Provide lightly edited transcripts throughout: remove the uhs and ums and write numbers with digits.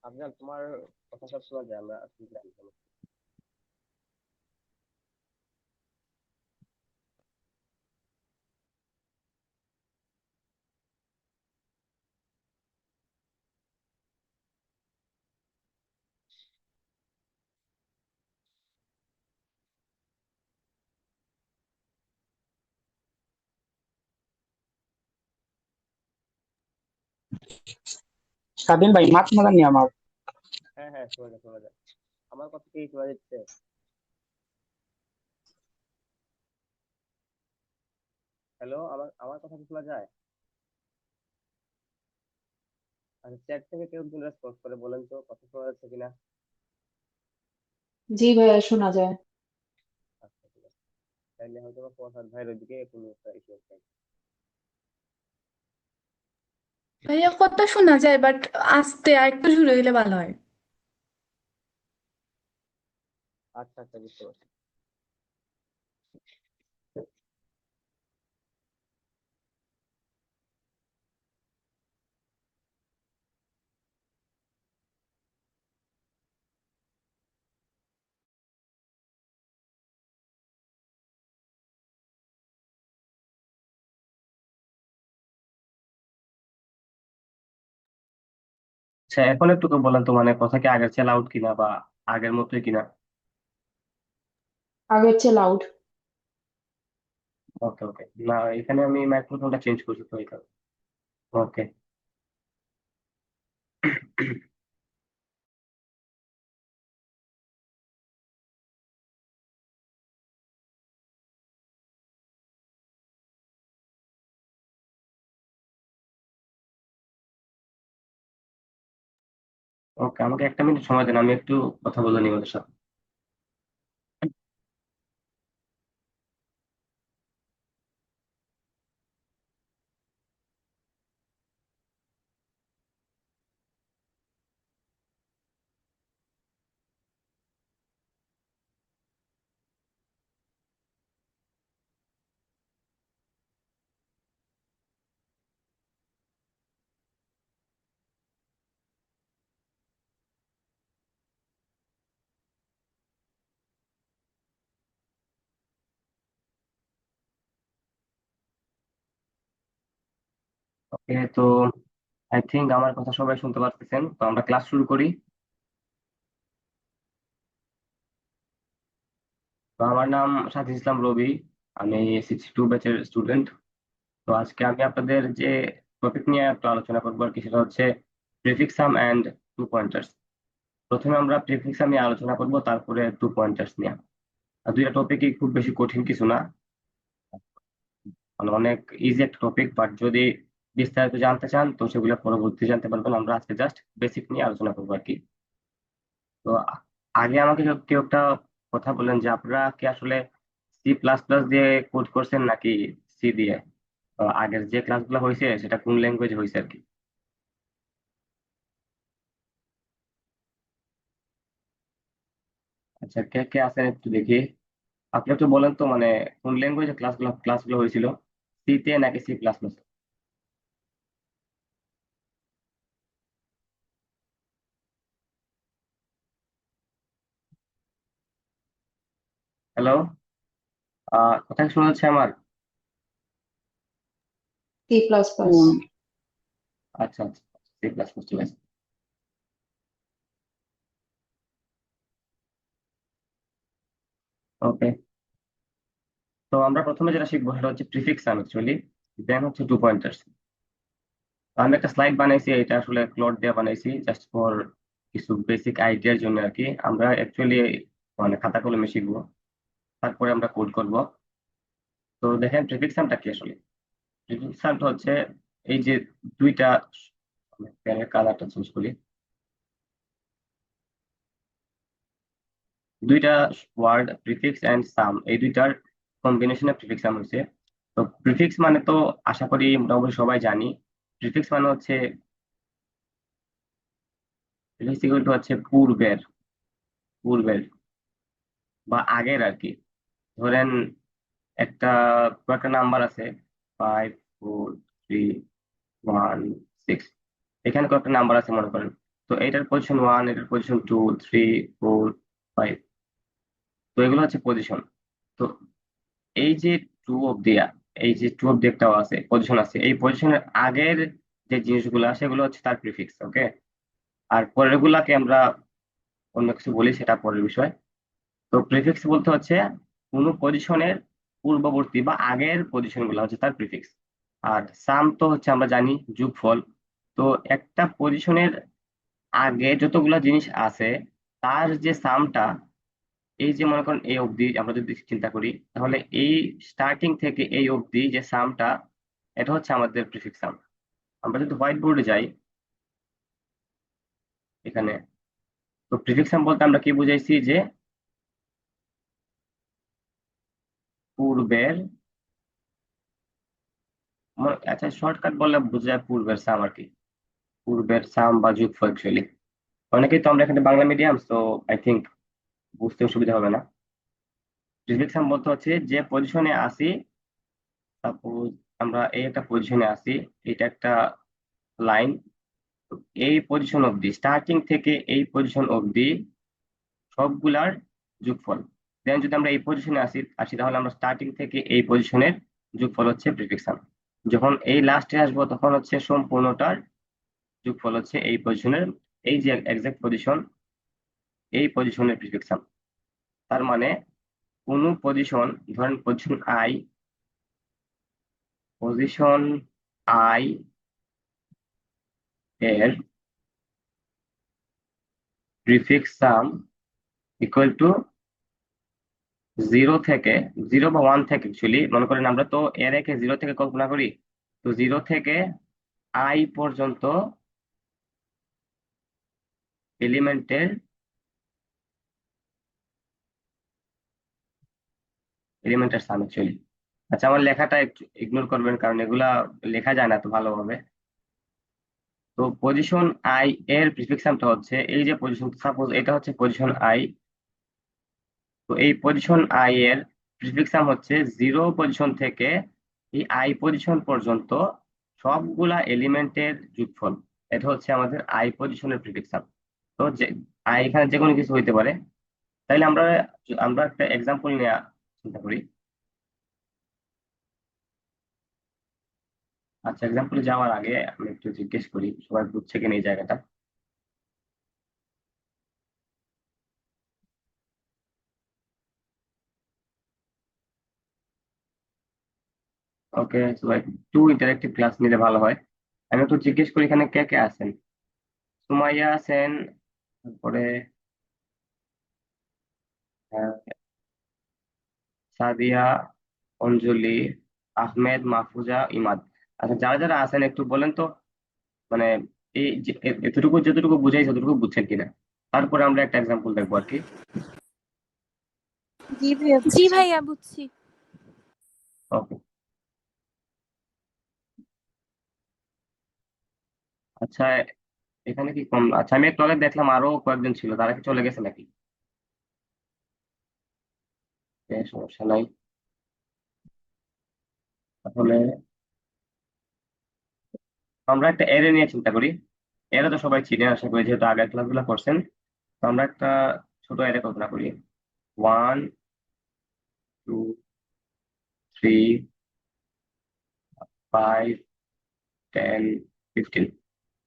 আফজাল, তোমার কথা সব শোনা যায়, আমরা আসলে জানি না। স্বাধীন ভাই, মাছ মারানি আমার। হ্যাঁ হ্যাঁ, শোনা যায় শোনা যায়। আমার কথা কি শোনা যাচ্ছে? হ্যালো, আমার আমার কথা কি শোনা যায়? আচ্ছা, চ্যাট থেকে কেউ একজন রেসপন্স করে বলেন তো কথা শোনা যাচ্ছে কিনা। জি ভাইয়া, শোনা যায়। আচ্ছা ঠিক আছে, তাইলে হয়তো বা প্রসাদ ভাইয়ের ওইদিকে কোনো একটা ইস্যু হচ্ছে। ভাইয়া কথা শোনা যায়, বাট আস্তে আর একটু জোরে গেলে ভালো হয়। আচ্ছা আচ্ছা, বুঝতে পারছি। আচ্ছা, এখন একটু বলেন তো, মানে কথা কি আগের চেয়ে লাউড কিনা বা আগের মতোই কিনা? আগের চেয়ে লাউড। ওকে ওকে, না এখানে আমি মাইক্রোফোনটা চেঞ্জ করছি তো এখানে। ওকে। ওকে, আমাকে একটা মিনিট সময় দেন, আমি একটু কথা বলে নিই ওদের সাথে। ওকে, তো আই থিঙ্ক আমার কথা সবাই শুনতে পারতেছেন, তো আমরা ক্লাস শুরু করি। তো আমার নাম সাজিদ ইসলাম রবি। আমি 62 ব্যাচের স্টুডেন্ট। তো আজকে আমি আপনাদের যে টপিক নিয়ে একটু আলোচনা করবো আর কি, সেটা হচ্ছে prefix sum and two pointers. প্রথমে আমরা প্রিফিক্স সাম নিয়ে আলোচনা করবো, তারপরে টু পয়েন্টার্স নিয়ে। আর দুইটা টপিকই খুব বেশি কঠিন কিছু না, মানে অনেক ইজি একটা টপিক, বাট যদি বিস্তারিত জানতে চান তো সেগুলো পরবর্তী জানতে পারবেন। আমরা আজকে জাস্ট বেসিক নিয়ে আলোচনা করবো আর কি। তো আগে আমাকে কেউ কেউ একটা কথা বলেন যে আপনারা কি আসলে সি প্লাস প্লাস দিয়ে কোড করছেন নাকি সি দিয়ে? আগের যে ক্লাসগুলো হয়েছে সেটা কোন ল্যাঙ্গুয়েজে হয়েছে আর কি? আচ্ছা, কে কে আছেন একটু দেখি। আপনি একটু বলেন তো, মানে কোন ল্যাঙ্গুয়েজে ক্লাসগুলো হয়েছিল, সি তে নাকি সি প্লাস প্লাস? হ্যালো, কথা কি শোনা যাচ্ছে আমার? C plus plus. আচ্ছা আচ্ছা, সি প্লাস প্লাস, ঠিক আছে। ওকে, তো আমরা প্রথমে যেটা শিখবো সেটা হচ্ছে প্রিফিক্স সাম অ্যাকচুয়ালি, দেন হচ্ছে টু পয়েন্টার্স। আমি একটা স্লাইড বানাইছি, এটা আসলে ক্লড দিয়ে বানাইছি জাস্ট ফর কিছু বেসিক আইডিয়ার জন্য আর কি। আমরা অ্যাকচুয়ালি মানে খাতা কলমে শিখবো, তারপরে আমরা কোড করব। তো দেখেন প্রিফিক্স সামটা কি আসলে। প্রিফিক্স সামটা হচ্ছে এই যে দুইটা, পেনের কালারটা চেঞ্জ করি, দুইটা ওয়ার্ড প্রিফিক্স এন্ড সাম, এই দুইটার কম্বিনেশনে প্রিফিক্স সাম হয়েছে। তো প্রিফিক্স মানে তো আশা করি মোটামুটি সবাই জানি। প্রিফিক্স মানে হচ্ছে, প্রিফিক্স ইকুয়াল টু হচ্ছে পূর্বের, পূর্বের বা আগের আর কি। ধরেন একটা একটা নাম্বার আছে, 5 4 3 1 6, এখানে কয়েকটা নাম্বার আছে মনে করেন। তো এটার পজিশন 1, এটার পজিশন 2, 3, 4, 5। তো এগুলো হচ্ছে পজিশন। তো এই যে টু অব্দি এই যে টু অব্দি একটা আছে, পজিশন আছে, এই পজিশনের আগের যে জিনিসগুলো সেগুলো হচ্ছে তার প্রিফিক্স। ওকে, আর পরের গুলাকে আমরা অন্য কিছু বলি, সেটা পরের বিষয়। তো প্রিফিক্স বলতে হচ্ছে কোনো পজিশনের পূর্ববর্তী বা আগের পজিশন গুলো হচ্ছে তার প্রিফিক্স। আর সাম তো হচ্ছে আমরা জানি যোগফল। তো একটা পজিশনের আগে যতগুলো জিনিস আছে তার যে সামটা, এই যে মনে করেন এই অবধি আমরা যদি চিন্তা করি, তাহলে এই স্টার্টিং থেকে এই অবধি যে সামটা, এটা হচ্ছে আমাদের প্রিফিক্স সাম। আমরা যদি হোয়াইট বোর্ডে যাই এখানে, তো প্রিফিক্স সাম বলতে আমরা কি বুঝাইছি যে পূর্বের, আচ্ছা শর্টকাট বললে বোঝায় পূর্বের সাম আর কি, পূর্বের সাম বা যোগফল অ্যাকচুয়ালি। অনেকেই তো আমরা এখানে বাংলা মিডিয়াম, তো আই থিঙ্ক বুঝতে অসুবিধা হবে না। প্রিফিক্স সাম বলতে হচ্ছে যে পজিশনে আসি, সাপোজ আমরা এই একটা পজিশনে আসি, এটা একটা লাইন, এই পজিশন অবধি, স্টার্টিং থেকে এই পজিশন অবধি সবগুলার যোগফল। দেন যদি আমরা এই পজিশনে আসি আসি তাহলে আমরা স্টার্টিং থেকে এই পজিশনের যোগফল হচ্ছে প্রিফিক্স সাম। যখন এই লাস্টে আসবো তখন হচ্ছে সম্পূর্ণটার যোগফল হচ্ছে এই পজিশনের, এই যে এক্সাক্ট পজিশন, এই পজিশনের প্রিফিক্স সাম। তার মানে কোনো পজিশন, ধরেন পজিশন আই, পজিশন আই এর প্রিফিক্স সাম ইকুয়াল টু জিরো থেকে, জিরো বা ওয়ান থেকে, অ্যাকচুয়ালি মনে করেন আমরা তো এর একে জিরো থেকে কল্পনা করি, তো জিরো থেকে আই পর্যন্ত এলিমেন্টের এলিমেন্টের সাম অ্যাকচুয়ালি। আচ্ছা আমার লেখাটা একটু ইগনোর করবেন, কারণ এগুলা লেখা যায় না তো ভালোভাবে। তো পজিশন আই এর প্রিফিক্স সামটা হচ্ছে এই যে পজিশন, সাপোজ এটা হচ্ছে পজিশন আই, তো এই পজিশন আই এর প্রিফিক্স সাম হচ্ছে জিরো পজিশন থেকে এই আই পজিশন পর্যন্ত সবগুলা এলিমেন্টের যোগফল। এটা হচ্ছে আমাদের আই পজিশনের প্রিফিক্স সাম। তো যে আই এখানে যে কোনো কিছু হইতে পারে। তাইলে আমরা আমরা একটা এক্সাম্পল নিয়ে চিন্তা করি। আচ্ছা এক্সাম্পলে যাওয়ার আগে আমি একটু জিজ্ঞেস করি সবাই বুঝছে কিনা এই জায়গাটা। ওকে, সবাই একটু ইন্টারেক্টিভ ক্লাস নিলে ভালো হয়। আমি একটু জিজ্ঞেস করি এখানে কে কে আছেন। সুমাইয়া আছেন, তারপরে আহ, সাদিয়া, অঞ্জলি, আহমেদ, মাহফুজা, ইমাদ। আচ্ছা যারা যারা আছেন একটু বলেন তো, মানে এই যে এতটুকু যতটুকু বুঝাইছে ততটুকু বুঝছেন কিনা, তারপরে আমরা একটা এক্সাম্পল দেখবো আর কি। জি ভাইয়া জি বুঝছি। ভাইয়া বুঝছি। ওকে, আচ্ছা এখানে কি কম, আচ্ছা আমি একটু আগে দেখলাম আরো কয়েকজন ছিল, তারা কি চলে গেছে নাকি? সমস্যা নাই। তাহলে আমরা একটা এরে নিয়ে চিন্তা করি। এরে তো সবাই চিনে আশা করি, যেহেতু আগের ক্লাসগুলো করছেন। তো আমরা একটা ছোট এরে কল্পনা করি। 1, 2, 3, 5, 10, 15।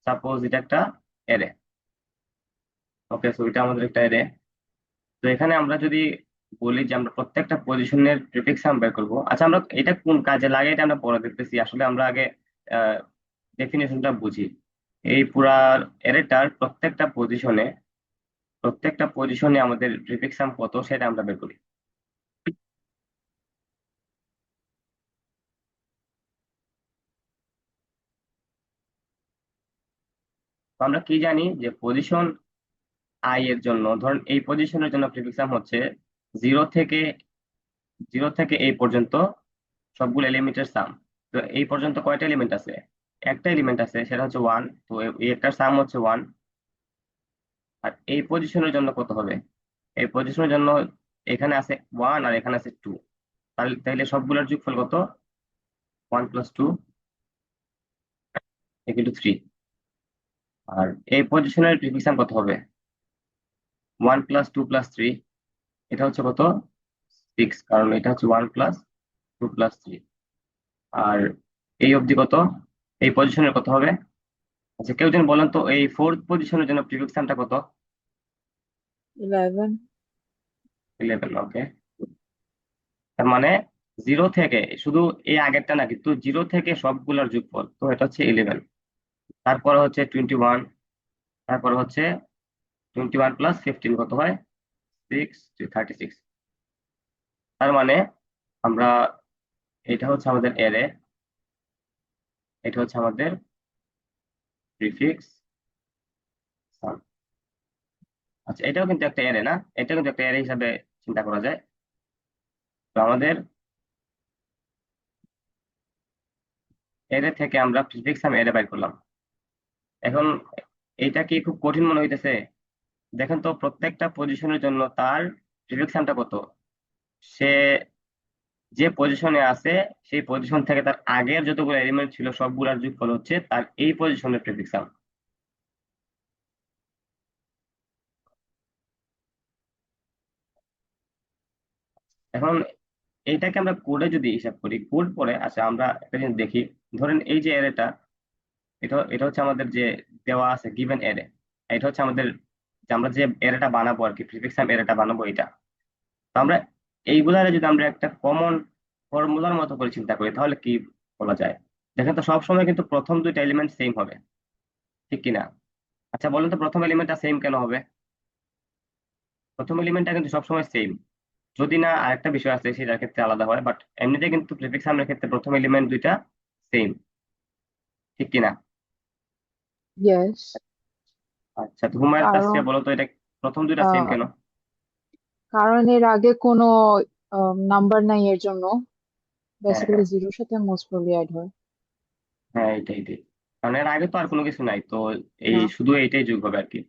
সাপোজ এটা একটা এরে। ওকে, সো এটা আমাদের একটা এরে। তো এখানে আমরা যদি বলি যে আমরা প্রত্যেকটা পজিশনের প্রিফিক্স সাম বের করবো। আচ্ছা আমরা এটা কোন কাজে লাগে এটা আমরা পরে দেখতেছি, আসলে আমরা আগে ডেফিনেশনটা বুঝি। এই পুরা এরেটার প্রত্যেকটা পজিশনে আমাদের প্রিফিক্স সাম কত সেটা আমরা বের করি। তো আমরা কি জানি যে পজিশন আই এর জন্য, ধরুন এই পজিশনের জন্য প্রিফিক্স সাম হচ্ছে জিরো থেকে এই পর্যন্ত সবগুলো এলিমেন্টের সাম। তো এই পর্যন্ত কয়টা এলিমেন্ট আছে? একটা এলিমেন্ট আছে, সেটা হচ্ছে ওয়ান। তো এই একটার সাম হচ্ছে ওয়ান। আর এই পজিশনের জন্য কত হবে? এই পজিশনের জন্য এখানে আছে ওয়ান আর এখানে আছে টু। তাহলে তাইলে সবগুলোর যোগফল কত? 1 + 2 = 3। আর এই পজিশনের প্রিফিক্স সাম কত হবে? 1 + 2 + 3, এটা হচ্ছে কত? 6, কারণ এটা হচ্ছে 1 + 2 + 3। আর এই অবধি কত? এই পজিশনের কত হবে? আচ্ছা, কেউ যেন বলেন তো এই ফোর্থ পজিশনের জন্য প্রিফিক্স সামটা কত? 11। 11। ওকে, তার মানে 0 থেকে শুধু এই আগেরটা না, কিন্তু 0 থেকে সবগুলোর যোগফল, তো এটা হচ্ছে 11। তারপরে হচ্ছে 21, তারপরে হচ্ছে 21 + 15 কত হয়? 36। তার মানে আমরা, এটা হচ্ছে আমাদের এরে, এটা হচ্ছে আমাদের প্রিফিক্স সাম। আচ্ছা, এটাও কিন্তু একটা এরে না? এটাও কিন্তু একটা এরে হিসাবে চিন্তা করা যায়। তো আমাদের এরে থেকে আমরা প্রিফিক্স সাম এরে বাইর করলাম। এখন এইটা কি খুব কঠিন মনে হইতেছে? দেখেন তো, প্রত্যেকটা পজিশনের জন্য তার প্রিফিক্স সামটা কত। সে যে পজিশনে আছে, সেই পজিশন থেকে তার আগের যতগুলো এলিমেন্ট ছিল সবগুলোর যোগফল হচ্ছে তার এই পজিশনের প্রিফিক্স সাম। এখন এইটাকে আমরা কোডে যদি হিসাব করি, কোড পরে, আচ্ছা আমরা একটা জিনিস দেখি। ধরেন এই যে অ্যারেটা, এটা এটা হচ্ছে আমাদের যে দেওয়া আছে গিভেন অ্যারে। এটা হচ্ছে আমাদের যে আমরা যে অ্যারেটা বানাবো আর কি, প্রিফিক্স সাম অ্যারেটা বানাবো এটা। তো আমরা এইগুলারে যদি আমরা একটা কমন ফর্মুলার মতো করে চিন্তা করি, তাহলে কি বলা যায়? দেখেন তো, সবসময় কিন্তু প্রথম দুইটা এলিমেন্ট সেম হবে, ঠিক কিনা? আচ্ছা বলেন তো, প্রথম এলিমেন্টটা সেম কেন হবে? প্রথম এলিমেন্টটা কিন্তু সবসময় সেম, যদি না আরেকটা বিষয় আছে সেটার ক্ষেত্রে আলাদা হয়, বাট এমনিতে কিন্তু প্রিফিক্স সামের ক্ষেত্রে প্রথম এলিমেন্ট দুইটা সেম, ঠিক কিনা? ইয়েস। আচ্ছা, তো হুমায়ুনের কাছ কারণ থেকে বলো তো, এটা প্রথম দুইটা সেম আহ, কেন? কারণ এর আগে কোনো নাম্বার নাই, এর জন্য হ্যাঁ, বেসিক্যালি হ্যাঁ, জিরোর সাথে মোস্ট প্রবলি অ্যাড হয়। হ্যাঁ, এইটাই। কারণ এর আগে তো আর কোনো কিছু নাই, তো এই না। শুধু এইটাই যোগ হবে আর কি।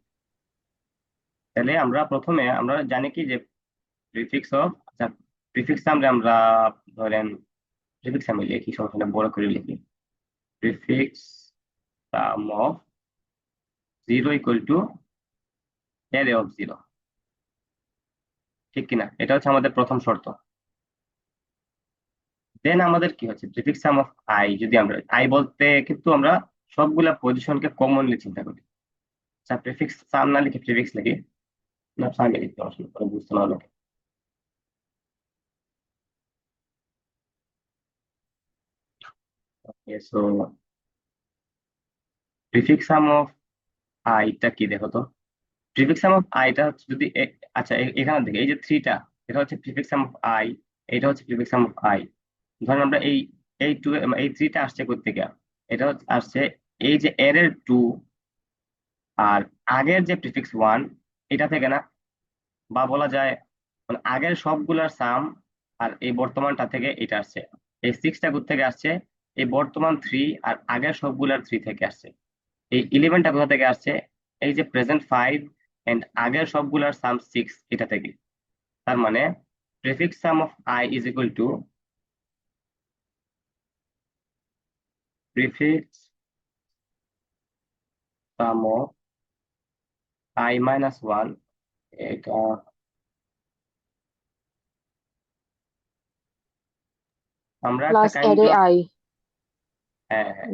তাহলে আমরা প্রথমে আমরা জানি কি যে প্রিফিক্স অফ, আচ্ছা, প্রিফিক্স সামরে আমরা ধরেন প্রিফিক্স সামে লিখি, সমস্যা নেই, বড় করে লিখি। Prefix sum of 0 = array of 0, ঠিক কিনা? এটা হচ্ছে আমাদের প্রথম শর্ত। দেন আমাদের কি হচ্ছে প্রিফিক্স সাম অফ আই, যদি আমরা আই বলতে কিন্তু আমরা সবগুলা পজিশনকে কমনলি চিন্তা করি। আচ্ছা, প্রিফিক্স সাম না লিখে প্রিফিক্স লিখি, না সামনে লিখতে আসলে পরে বুঝতে না হলো। সো প্রিফিক্স সাম অফ আইটা কি দেখো তো। প্রিফিক্স সাম অফ আইটা হচ্ছে যদি আচ্ছা, এখানে দেখে এই যে 3টা, এটা হচ্ছে প্রিফিক্স সাম অফ আই, এটা হচ্ছে প্রিফিক্স সাম অফ আই। ধরেন আমরা এই টু, এই 3টা আসছে কোত্থেকে? এটা আসছে এই যে এর 2 আর আগের যে প্রিফিক্স 1, এটা থেকে না? বা বলা যায় মানে আগের সবগুলার সাম আর এই বর্তমানটা থেকে এটা আসছে। এই 6টা থেকে আসছে? এই বর্তমান 3 আর আগের সবগুলার 3 থেকে আসছে। এই 11টা কোথা থেকে আসছে? এই যে প্রেজেন্ট 5 এন্ড আগের সবগুলার সাম 6, এটা থেকে। তার মানে prefix sum of I is equal to prefix sum of I - 1। এটা আমরা একটা plus kind array of, I. হ্যাঁ, হ্যাঁ,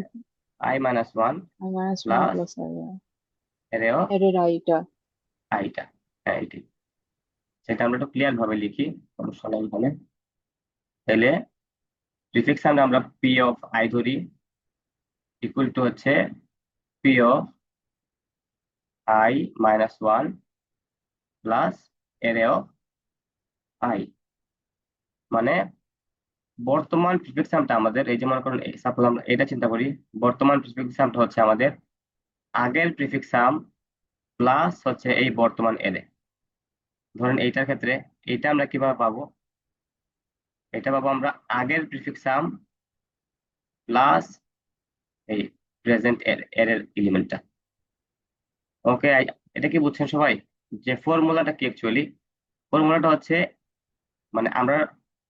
I - 1 I minus one plus plus array array of অ্যারের আইটা। আইটা। হ্যাঁ, এটি, সেটা আমরা একটু ক্লিয়ার ভাবে লিখি, সমস্যা নাই এখানে। তাহলে প্রিফিক্স সামনে আমরা পি অফ আই ধরি, ইকুয়াল টু হচ্ছে P of I - 1 plus array of I. মানে বর্তমান প্রিফিক্স সামটা আমাদের, এই যে মনে করুন সাপোজ আমরা এটা চিন্তা করি, বর্তমান প্রিফিক্স সামটা হচ্ছে আমাদের আগের প্রিফিক্স সাম প্লাস হচ্ছে এই বর্তমান এরে। ধরেন এইটার ক্ষেত্রে এটা আমরা কিভাবে পাবো? এটা পাবো আমরা আগের প্রিফিক্স সাম প্লাস এই প্রেজেন্ট এর এলিমেন্টটা। ওকে, এটা কি বুঝছেন সবাই? যে ফর্মুলাটা কি অ্যাকচুয়ালি? ফর্মুলাটা হচ্ছে মানে আমরা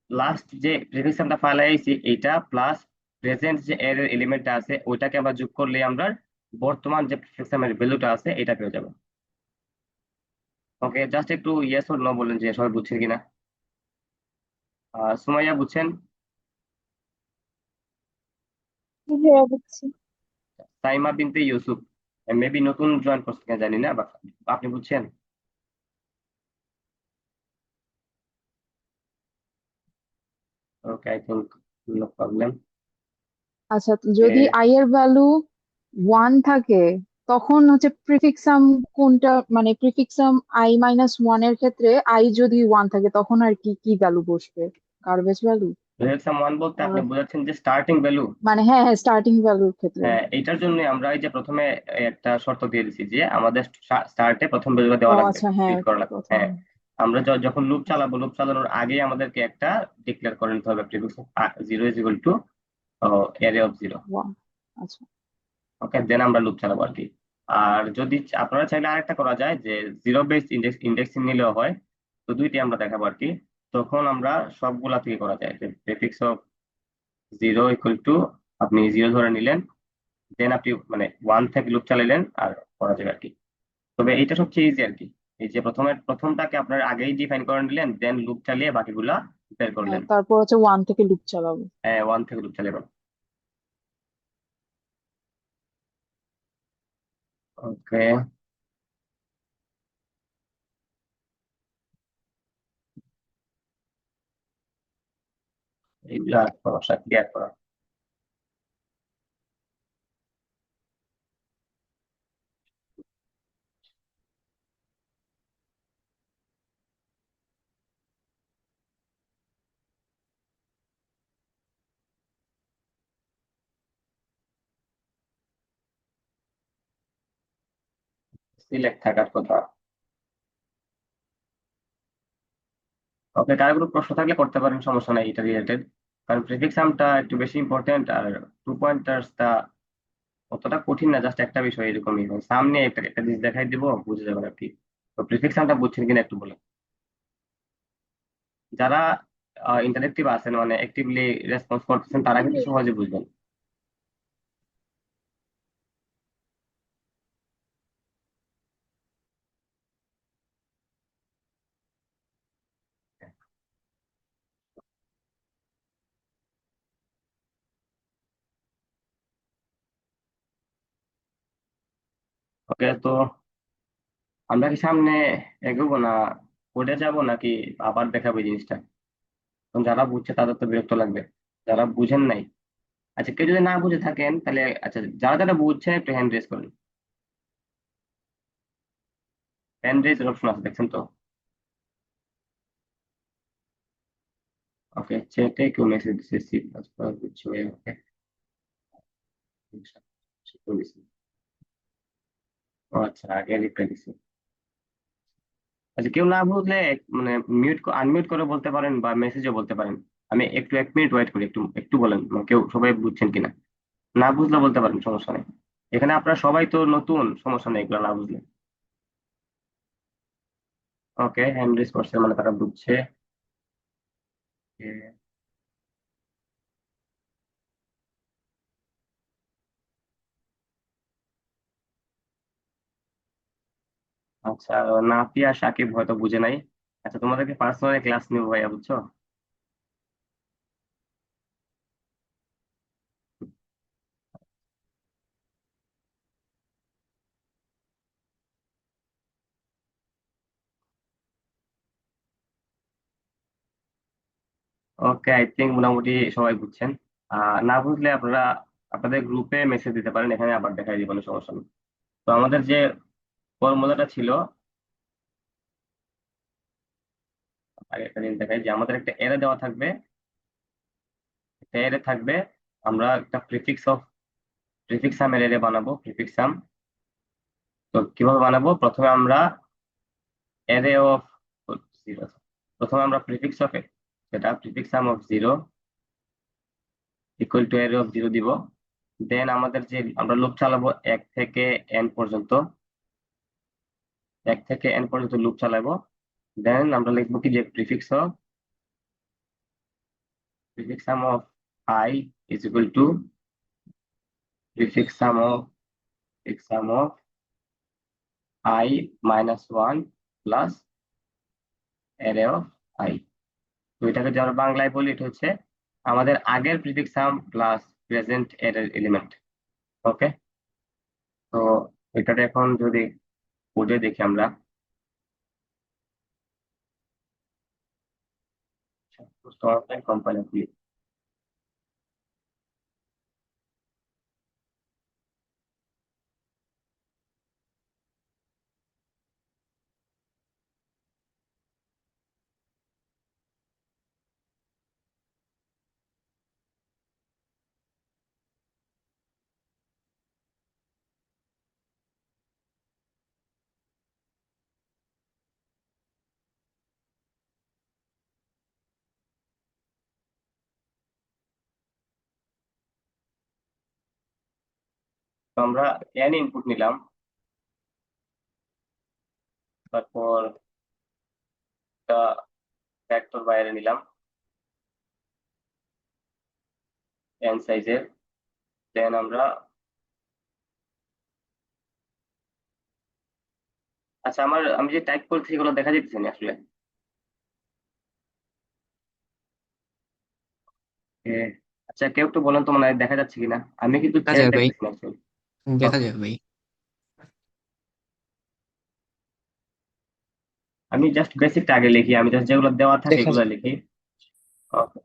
লাস্ট যে প্রিফিক্স সামটা ফাইলাইছি এইটা প্লাস প্রেজেন্ট যে এর এলিমেন্টটা আছে ওইটাকে আমরা যোগ করলে আমরা বর্তমান যে প্রিফিক্স সামের ভ্যালুটা আছে এটা পেয়ে যাবে। ওকে, জাস্ট একটু ইয়েস অর নো বলেন যে সবাই বুঝছেন কিনা। সুমাইয়া বুঝছেন? ভাইয়া বুঝছি। সাইমা বিনতে ইউসুফ মেবি নতুন জয়েন করছে কিনা জানি না, বাট আপনি বুঝছেন? ওকে, আই থিঙ্ক নো প্রবলেম। আচ্ছা, যদি আই এর ভ্যালু 1 থাকে তখন হচ্ছে প্রিফিক্সাম কোনটা, মানে প্রিফিক্সাম i-1 এর ক্ষেত্রে আই যদি 1 থাকে তখন আর কি কি ভ্যালু বসবে? Garbage value? প্রিফিক্সাম ওয়ান বলতে আপনি বোঝাচ্ছেন যে স্টার্টিং ভ্যালু? মানে হ্যাঁ হ্যাঁ, স্টার্টিং ভ্যালুর ক্ষেত্রে। হ্যাঁ, এইটার জন্য আমরা এই যে প্রথমে একটা শর্ত দিয়ে দিছি যে আমাদের স্টার্টে প্রথম ভ্যালুটা ও দেওয়া লাগবে, আচ্ছা, হ্যাঁ প্রিন্ট করা লাগবে। প্রথম। হ্যাঁ, আমরা যখন লুপ আচ্ছা, চালাবো, লুপ চালানোর আগে আমাদেরকে একটা ডিক্লেয়ার করে নিতে হবে prefix zero is equal two array of zero. 1। আচ্ছা। ওকে, দেন আমরা লুপ চালাবো আর কি। আর যদি আপনারা চাইলে আরেকটা করা যায় যে জিরো বেসড ইন্ডেক্সিং নিলেও হয়। তো দুইটি আমরা দেখাবো আর কি। তখন আমরা সবগুলা থেকে করা যায় যে prefix of zero equal to, আপনি জিরো ধরে নিলেন, দেন আপনি মানে ওয়ান থেকে লুপ চালাইলেন আর করা যাবে আর কি। তবে এইটা সবচেয়ে ইজি আর কি। এই যে প্রথমটাকে আপনার আগেই ডিফাইন করে নিলেন, দেন লুপ চালিয়ে বাকিগুলা বের হ্যাঁ, করলেন। তারপর হচ্ছে 1 থেকে লুপ চালাবো। হ্যাঁ, ওয়ান থেকে লুপ চালাবেন। ওকে, এইগুলা সমস্যা ক্লিয়ার করা। সিলেক্ট থাকার কথা। ওকে, কারো কোনো প্রশ্ন থাকলে করতে পারেন, সমস্যা নাই এটা রিলেটেড। কারণ প্রিফিক্স সামটা একটু বেশি ইম্পর্টেন্ট, আর টু পয়েন্টার্সটা অতটা কঠিন না, জাস্ট একটা বিষয় এরকমই। সামনে একটা একটা জিনিস দেখাই দিব, বুঝে যাবেন আর কি। তো প্রিফিক্স সামটা বুঝছেন কিনা একটু বলেন। যারা ইন্টারেক্টিভ আছেন, মানে অ্যাক্টিভলি রেসপন্স করতেছেন, তারা কিন্তু সহজে বুঝবেন। ওকে, তো আমরা কি সামনে এগোবো না কোডে যাব, নাকি আবার দেখাবো এই জিনিসটা? কারণ যারা বুঝছে তাদের তো বিরক্ত লাগবে, যারা বুঝেন নাই। আচ্ছা, কেউ যদি না বুঝে থাকেন তাহলে, আচ্ছা যারা যারা বুঝছেন একটু হ্যান্ড রেজ করেন। হ্যান্ড রেজ অপশন আছে, দেখছেন তো? ওকে, চ্যাটে কেউ মেসেজ দিচ্ছে সি প্লাস প্লাস বুঝছে। ওকে, ও আচ্ছা, আগে রিপ্লাই দিছি। আচ্ছা, কেউ না বুঝলে মানে আনমিউট করে বলতে পারেন বা মেসেজও বলতে পারেন। আমি একটু 1 মিনিট ওয়েট করি, একটু একটু বলেন মানে কেউ সবাই বুঝছেন কিনা। না বুঝলে বলতে পারেন, সমস্যা নেই। এখানে আপনারা সবাই তো নতুন, সমস্যা নেই এগুলো না বুঝলে। ওকে, হ্যান্ড রেজ করছে মানে তারা বুঝছে। এ, আচ্ছা, নাফিয়া সাকিব হয়তো বুঝে নাই। আচ্ছা, তোমাদেরকে পার্সোনালি ক্লাস নিব ভাইয়া, বুঝছো? ওকে, আই থিঙ্ক মোটামুটি সবাই বুঝছেন। না বুঝলে আপনারা আপনাদের গ্রুপে মেসেজ দিতে পারেন, এখানে আবার দেখাই দিব, কোনো সমস্যা নেই। তো আমাদের যে ফর্মুলাটা ছিল, আগে একটা জিনিস দেখাই যে আমাদের একটা এরে দেওয়া থাকবে, একটা এরে থাকবে। আমরা একটা প্রিফিক্স সামের এরে বানাবো, প্রিফিক্স সাম। তো কিভাবে বানাবো, প্রথমে আমরা এরে অফ জিরো, প্রথমে আমরা প্রিফিক্স অফ সেটা prefix sum of zero equal to এরে অফ জিরো দিব। দেন আমাদের যে আমরা লুপ চালাবো এক থেকে এন পর্যন্ত লুপ চালাবো। দেন আমরা লিখবো কি যে prefix sum of I is equal to prefix sum of sum of I minus 1 plus array of I। তো এটাকে যদি আমরা বাংলায় বলি, এটা হচ্ছে আমাদের আগের প্রিফিক্স সাম প্লাস প্রেজেন্ট এর এলিমেন্ট। ওকে, তো এটাতে এখন যদি কোডে দেখি আমরা, কম্পাইলার খুলি। তো আমরা n ইনপুট নিলাম, তারপর একটা ভেক্টর বাইরে নিলাম n সাইজের। দেন আমরা, আচ্ছা আমি যে টাইপ করছি এগুলো দেখা যাচ্ছে না আসলে। এ, আচ্ছা কেউ একটু বলেন তো, মনে হয় দেখা যাচ্ছে কিনা, আমি কিন্তু দেখা চ্যাট যাবে ভাই, দেখতেছি না actually। দেখা Okay, যাবে ভাই। আমি জাস্ট বেসিকটা আগে লিখি, আমি জাস্ট যেগুলো দেওয়া থাকে দেখা এগুলো যাবে। লিখি। Okay,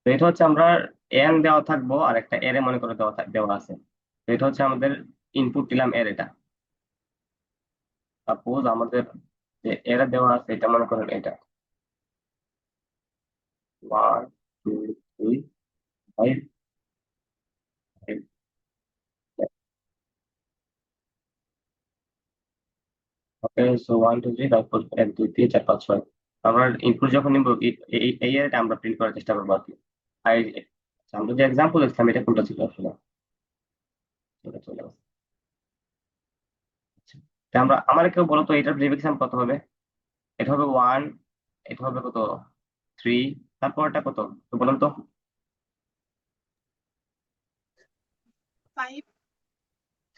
তো এটা হচ্ছে আমরা n দেওয়া থাকবো আর একটা এরে মনে করে দেওয়া আছে। তো এটা হচ্ছে আমাদের ইনপুট দিলাম এর, এটা সাপোজ আমাদের যে এরে দেওয়া আছে এটা মনে করেন এটা 1 2 3 5 ওকে। সো 1 2 3, তারপর 1 2 3 4 5 6। আমরা ইনপুট যখন নিব এই এরিয়াটা আমরা প্রিন্ট করার চেষ্টা করবো আর কি। আর আচ্ছা, আমরা যে এক্সাম্পল দিচ্ছিলাম এটা কোনটা ছিল আসলে, এটা চলে গেছে। আচ্ছা, তা আমার কেউ বলো তো এটার প্রিফিক্স কত হবে? এটা হবে 1, এটা হবে কত 3, তারপরটা কত তো বলুন তো।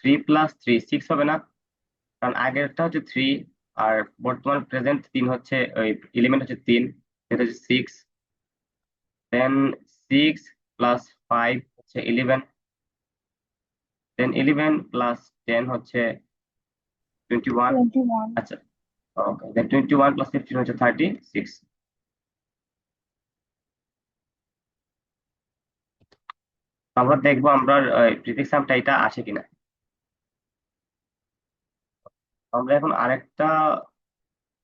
3 প্লাস 3 6 হবে না? কারণ আগেরটা হচ্ছে 3, আর বর্তমান প্রেজেন্ট 3 হচ্ছে, ওই এলিমেন্ট হচ্ছে 3, এটা হচ্ছে 6। দেন 6 প্লাস 5 হচ্ছে 11, দেন 11 প্লাস 10 হচ্ছে 21। 21। আচ্ছা, ওকে, দেন 21 প্লাস 15 হচ্ছে 36। আমরা দেখবো আমরা প্রিফিক্স সামটা এটা আসে কিনা। আমরা এখন আরেকটা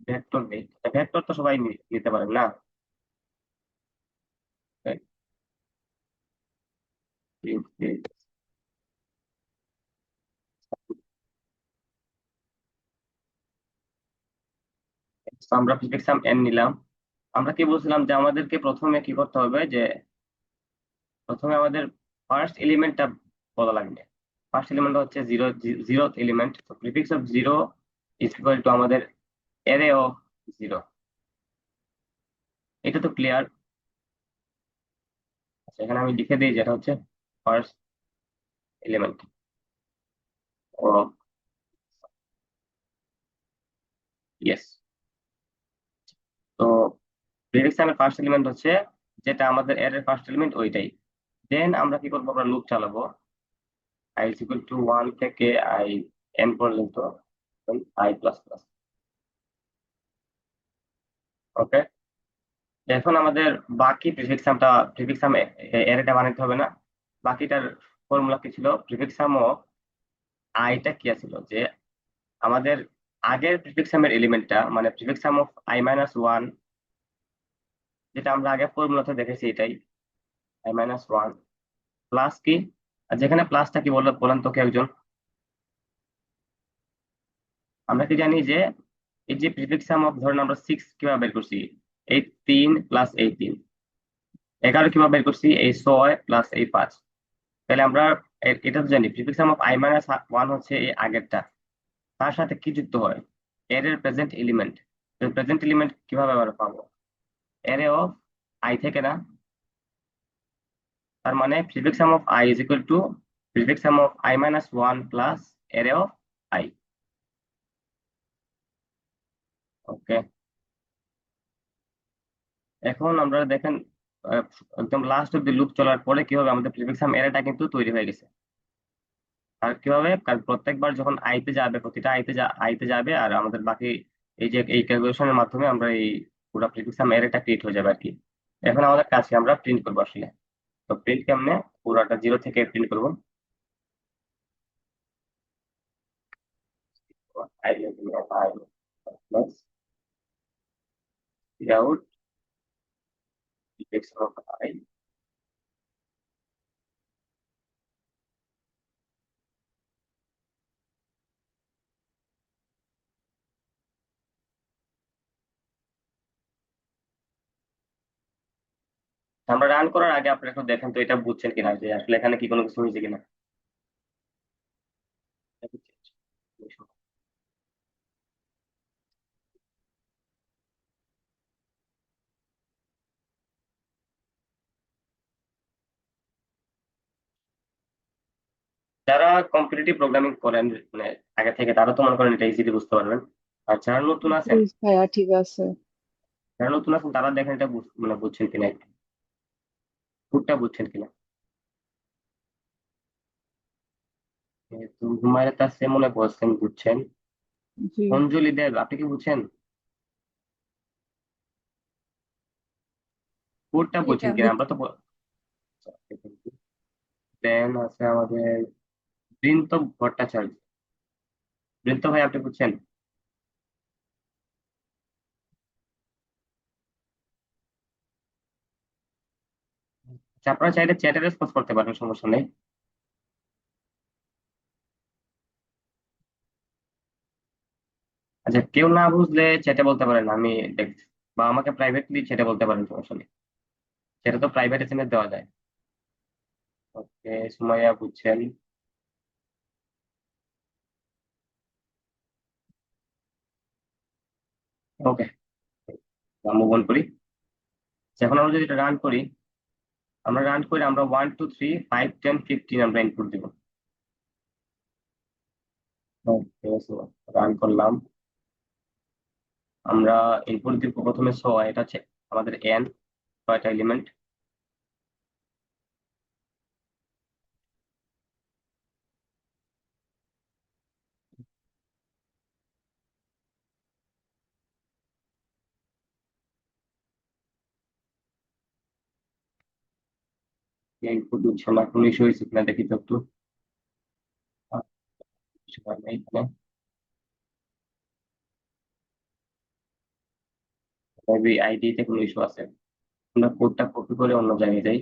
ভেক্টর নেই, ভেক্টর তো সবাই নিতে পারেন না? তো আমরা প্রিফিক্স সাম n নিলাম। আমরা কি বলছিলাম যে আমাদেরকে প্রথমে কি করতে হবে, যে প্রথমে আমাদের ফার্স্ট এলিমেন্টটা বলা লাগবে। ফার্স্ট এলিমেন্ট হচ্ছে জিরো এলিমেন্ট, তো prefix of zero is equal two আমাদের অ্যারে অফ জিরো। এটা তো ক্লিয়ার? আচ্ছা, এখানে আমি লিখে দিই যেটা হচ্ছে ফার্স্ট এলিমেন্ট ও ইয়েস। তো প্রিফিক্স সামের ফার্স্ট এলিমেন্ট হচ্ছে যেটা আমাদের অ্যারের ফার্স্ট এলিমেন্ট ওইটাই। দেন আমরা কি করবো, আমরা লুপ চালাবো i is equal to 1 থেকে i n পর্যন্ত i প্লাস প্লাস। ওকে, এখন আমাদের বাকি প্রিফিক্স সাম অ্যারেটা বানাইতে হবে না। বাকিটার ফর্মুলা কি ছিল? প্রিফিক্স সাম অফ আইটা কি ছিল, যে আমাদের আগের প্রিফিক্স সামের এলিমেন্টটা, মানে prefix sum of i minus 1, যেটা আমরা আগে ফর্মুলাতে দেখেছি এটাই, i মাইনাস 1 প্লাস কি, আর যেখানে প্লাসটা কি বলেন তো কে একজন। আমরা কি জানি যে এই যে প্রিফিক্স সাম অফ, ধরেন আমরা 6 কিভাবে বের করছি, এই 3 প্লাস এই 3, 11 কিভাবে বের করছি, এই 6 প্লাস এই 5। তাহলে আমরা এটা তো জানি prefix sum of i minus 1 হচ্ছে এই আগেরটা, তার সাথে কি যুক্ত হয়, এর প্রেজেন্ট এলিমেন্ট। প্রেজেন্ট এলিমেন্ট কিভাবে আমরা পাবো? অ্যারে অফ আই থেকে না, তার মানে prefix sum of I is equal to prefix sum of I minus one plus array of I. Okay, এখন আমরা দেখেন আহ, একদম লাস্ট অব্দি লুপ চলার পরে কি হবে, আমাদের প্রিফিক্স সাম অ্যারেটা কিন্তু তৈরি হয়ে গেছে। আর কি হবে, কারণ প্রত্যেকবার যখন আইতে যাবে, প্রতিটা আইতে যাবে, আর আমাদের বাকি এই যে এই ক্যালকুলেশনের মাধ্যমে আমরা এই পুরো প্রিফিক্স সাম অ্যারেটা ক্রিয়েট হয়ে যাবে আর কি। এখন আমাদের কাছে আমরা প্রিন্ট করবো আসলে। তো প্রিন্ট কেমনে, পুরোটা জিরো থেকে প্রিন্ট করবো। I plus out prefix of I. আমরা রান করার আগে আপনি একটু দেখেন তো এটা বুঝছেন কিনা, যে আসলে এখানে কি কোনো কিছু হয়েছে কিনা। যারা কম্পিটিটিভ প্রোগ্রামিং করেন মানে আগে থেকে, তারা তো মনে করেন এটা ইজিলি বুঝতে পারবেন। আর যারা নতুন জি আছেন, ভাইয়া, ঠিক আছে। তারা দেখেন এটা মানে বুঝছেন কিনা, কোডটা বুঝছেন কিনা। তো হুমায়রা তাসনিম মনে করছেন বুঝছেন। জি অঞ্জলি দেব, আপনি কি বুঝছেন? কোডটা বুঝছেন কিনা, আমরা তো দেন আছে আমাদের বৃন্ত ভট্টাচার্য। বৃন্ত ভাই, আপনি বুঝছেন? আচ্ছা, আপনারা চাইলে চ্যাটে রেসপন্স করতে পারেন, সমস্যা নেই। আচ্ছা, কেউ না বুঝলে চ্যাটে বলতে পারেন, আমি দেখছি। বা আমাকে প্রাইভেটলি চ্যাটে বলতে পারেন, সমস্যা নেই। সেটা তো প্রাইভেট এসএমএস দেওয়া যায়। ওকে, সুমাইয়া বুঝছেন। ওকে, মুভ অন করি। আচ্ছা, এখন আমরা যদি এটা রান করি, আমরা 1 2 3 5 10 15 আমরা ইনপুট দিব। ওকে, রান করলাম। আমরা ইনপুট দিব প্রথমে 6, এটা হচ্ছে আমাদের এন, 6টা এলিমেন্ট। ইনপুট দিচ্ছে না, কোনো ইস্যু হয়েছে কিনা দেখি তো একটু। আহ, কিছু হয় না এখানে, মেবি আইডি তে কোনো ইস্যু আছে। আমরা কোডটা কপি করে অন্য জায়গায় যাই।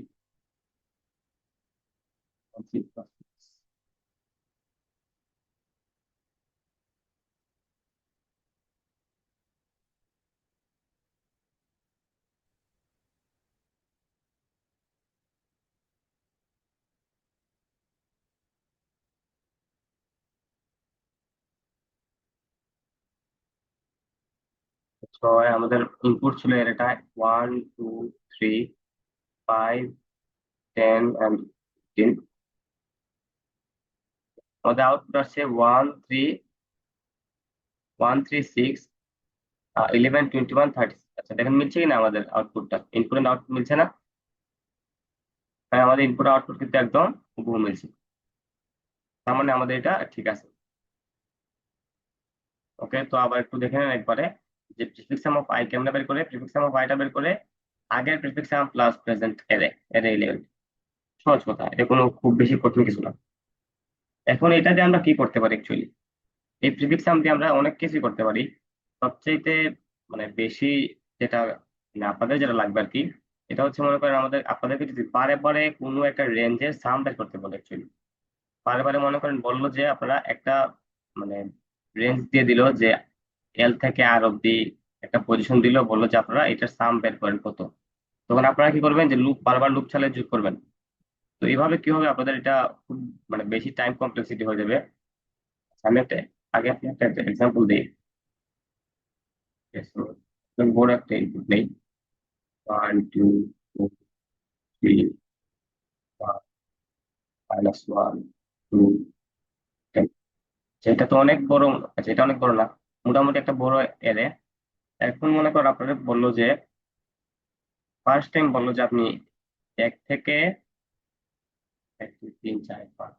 ছয়, আমাদের ইনপুট ছিল এর এটা 1 2 3 5 10 and 15। আমাদের আউটপুট আসছে 1 3 1 3 6 11 21 30। আচ্ছা, দেখেন মিলছে কিনা আমাদের আউটপুটটা, ইনপুট এন্ড আউটপুট মিলছে না? হ্যাঁ, আমাদের ইনপুট আউটপুট কিন্তু একদম হুবহু মিলছে। তার মানে আমাদের এটা ঠিক আছে। ওকে, তো আবার একটু দেখে নেন একবারে, যে প্রিফিক্স সাম অফ আই কেমনে বের করে। প্রিফিক্স সাম অফ আইটা বের করে আগের প্রিফিক্স সাম প্লাস প্রেজেন্ট এরে, এরে এলিমেন্ট। সহজ কথা, এটা কোনো খুব বেশি কঠিন কিছু না। এখন এটা দিয়ে আমরা কি করতে পারি অ্যাকচুয়ালি, এই প্রিফিক্স সাম দিয়ে আমরা অনেক কিছুই করতে পারি। সবচেয়ে মানে বেশি যেটা, মানে আপনাদের যেটা লাগবে আর কি, এটা হচ্ছে মনে করেন আমাদের আপনাদেরকে যদি বারে বারে কোনো একটা রেঞ্জের সাম বের করতে বলে অ্যাকচুয়ালি। বারে বারে মনে করেন বললো যে আপনারা একটা মানে রেঞ্জ দিয়ে দিল যে এল থেকে আর অব্দি একটা পজিশন দিল, বললো যে আপনারা এটার সাম বের করেন কত। তখন আপনারা কি করবেন, যে লুপ বারবার লুপ চালিয়ে যোগ করবেন। তো এইভাবে কি হবে, আপনাদের এটা খুব মানে বেশি টাইম কমপ্লেক্সিটি হয়ে যাবে। আমি একটা আগে আপনি একটা এক্সাম্পল দিই। বড় একটা ইনপুট নেই, 1 2 3 -1 2 10। সেটা তো অনেক বড়। আচ্ছা, এটা অনেক বড় না, মোটামুটি একটা বড় এরে। এখন মনে করো আপনাদের বললো যে, ফার্স্ট টাইম বললো যে আপনি 1 থেকে 1 2 3 4 5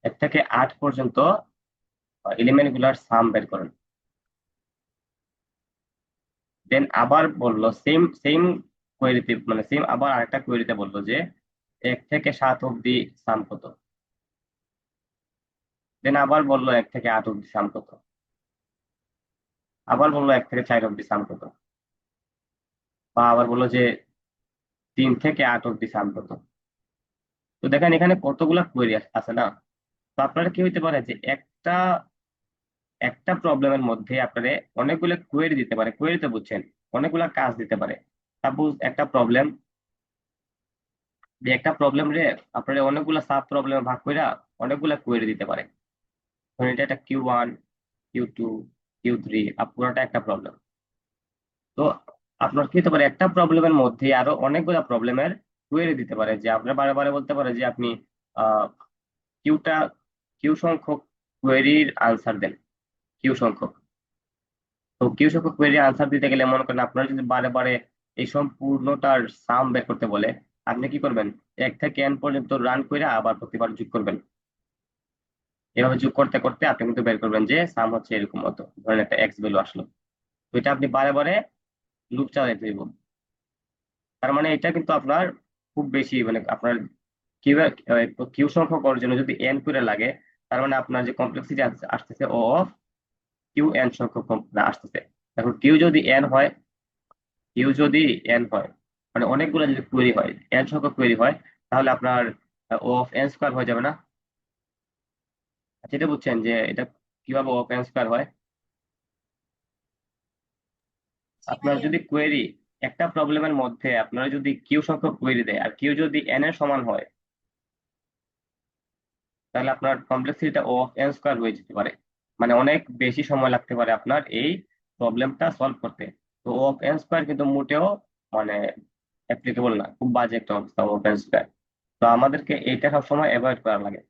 1 থেকে 8 পর্যন্ত এলিমেন্ট গুলার সাম বের করেন। দেন আবার বললো সেম সেম কোয়েরিতে, মানে সেম আবার আরেকটা কোয়েরিতে বললো যে 1 থেকে 7 অব্দি সাম কত। দেন আবার বললো 1 থেকে 8 অব্দি সাম কত। আবার বললো 1 থেকে 4 অব্দি সাম কত। বা আবার বললো যে 3 থেকে 8 অব্দি সাম কত। তো দেখেন এখানে কতগুলা কোয়েরি আছে না। তো আপনারা কি হইতে পারে যে একটা একটা প্রবলেমের মধ্যে আপনারা অনেকগুলো কোয়েরি দিতে পারে, কোয়েরি তো বুঝছেন, অনেকগুলা কাজ দিতে পারে। সাপোজ একটা প্রবলেম, যে একটা প্রবলেম রে আপনারা অনেকগুলা সাব প্রবলেমে ভাগ কইরা অনেকগুলা কোয়েরি দিতে পারে। ধরেন এটা একটা Q1, Q2, Q3, আর পুরোটা একটা প্রবলেম। তো আপনার কি হতে পারে, একটা প্রবলেমের মধ্যে আরো অনেকগুলা প্রবলেমের কোয়েরি দিতে পারে, যে আপনার বারে বারে বলতে পারে যে আপনি আহ কিউটা কিউ সংখ্যক কোয়েরির আনসার দেন, কিউ সংখ্যক। তো কিউ সংখ্যক কোয়েরি আনসার দিতে গেলে মনে করেন আপনার যদি বারে বারে এই সম্পূর্ণটার সাম বের করতে বলে, আপনি কি করবেন, 1 থেকে n পর্যন্ত রান করে আবার প্রতিবার যোগ করবেন। এভাবে যোগ করতে করতে আপনি কিন্তু বের করবেন যে সাম হচ্ছে এরকম মতো, ধরেন একটা এক্স ভ্যালু আসলো। তো এটা আপনি বারে বারে লুপ চালাতে দিব। তার মানে এটা কিন্তু আপনার খুব বেশি, মানে আপনার কিউ কিউ সংখ্যক করার জন্য যদি এন করে লাগে, তার মানে আপনার যে কমপ্লেক্সিটি আসতেছে ও অফ কিউ এন সংখ্যক আসতেছে। এখন কিউ যদি এন হয়, মানে অনেকগুলো যদি কোয়েরি হয়, এন সংখ্যক কোয়েরি হয়, তাহলে আপনার ও অফ এন স্কোয়ার হয়ে যাবে না। আচ্ছা, এটা বুঝছেন যে এটা কিভাবে ও অফ এন স্কোয়ার হয়। জি আপনার ভাইয়া। যদি কোয়েরি, একটা প্রবলেমের মধ্যে আপনারা যদি কিউ সংখ্যক কোয়েরি দেয় আর কিউ যদি এন এর সমান হয়, তাহলে আপনার কমপ্লেক্সিটিটা ও অফ এন স্কোয়ার হয়ে যেতে পারে। মানে অনেক বেশি সময় লাগতে পারে আপনার এই প্রবলেমটা সলভ করতে। তো ও অফ এন স্কোয়ার কিন্তু মোটেও মানে অ্যাপ্লিকেবল না, খুব বাজে একটা অবস্থা ও অফ এন স্কোয়ার। তো আমাদেরকে এইটা সবসময় অ্যাভয়েড করা লাগে।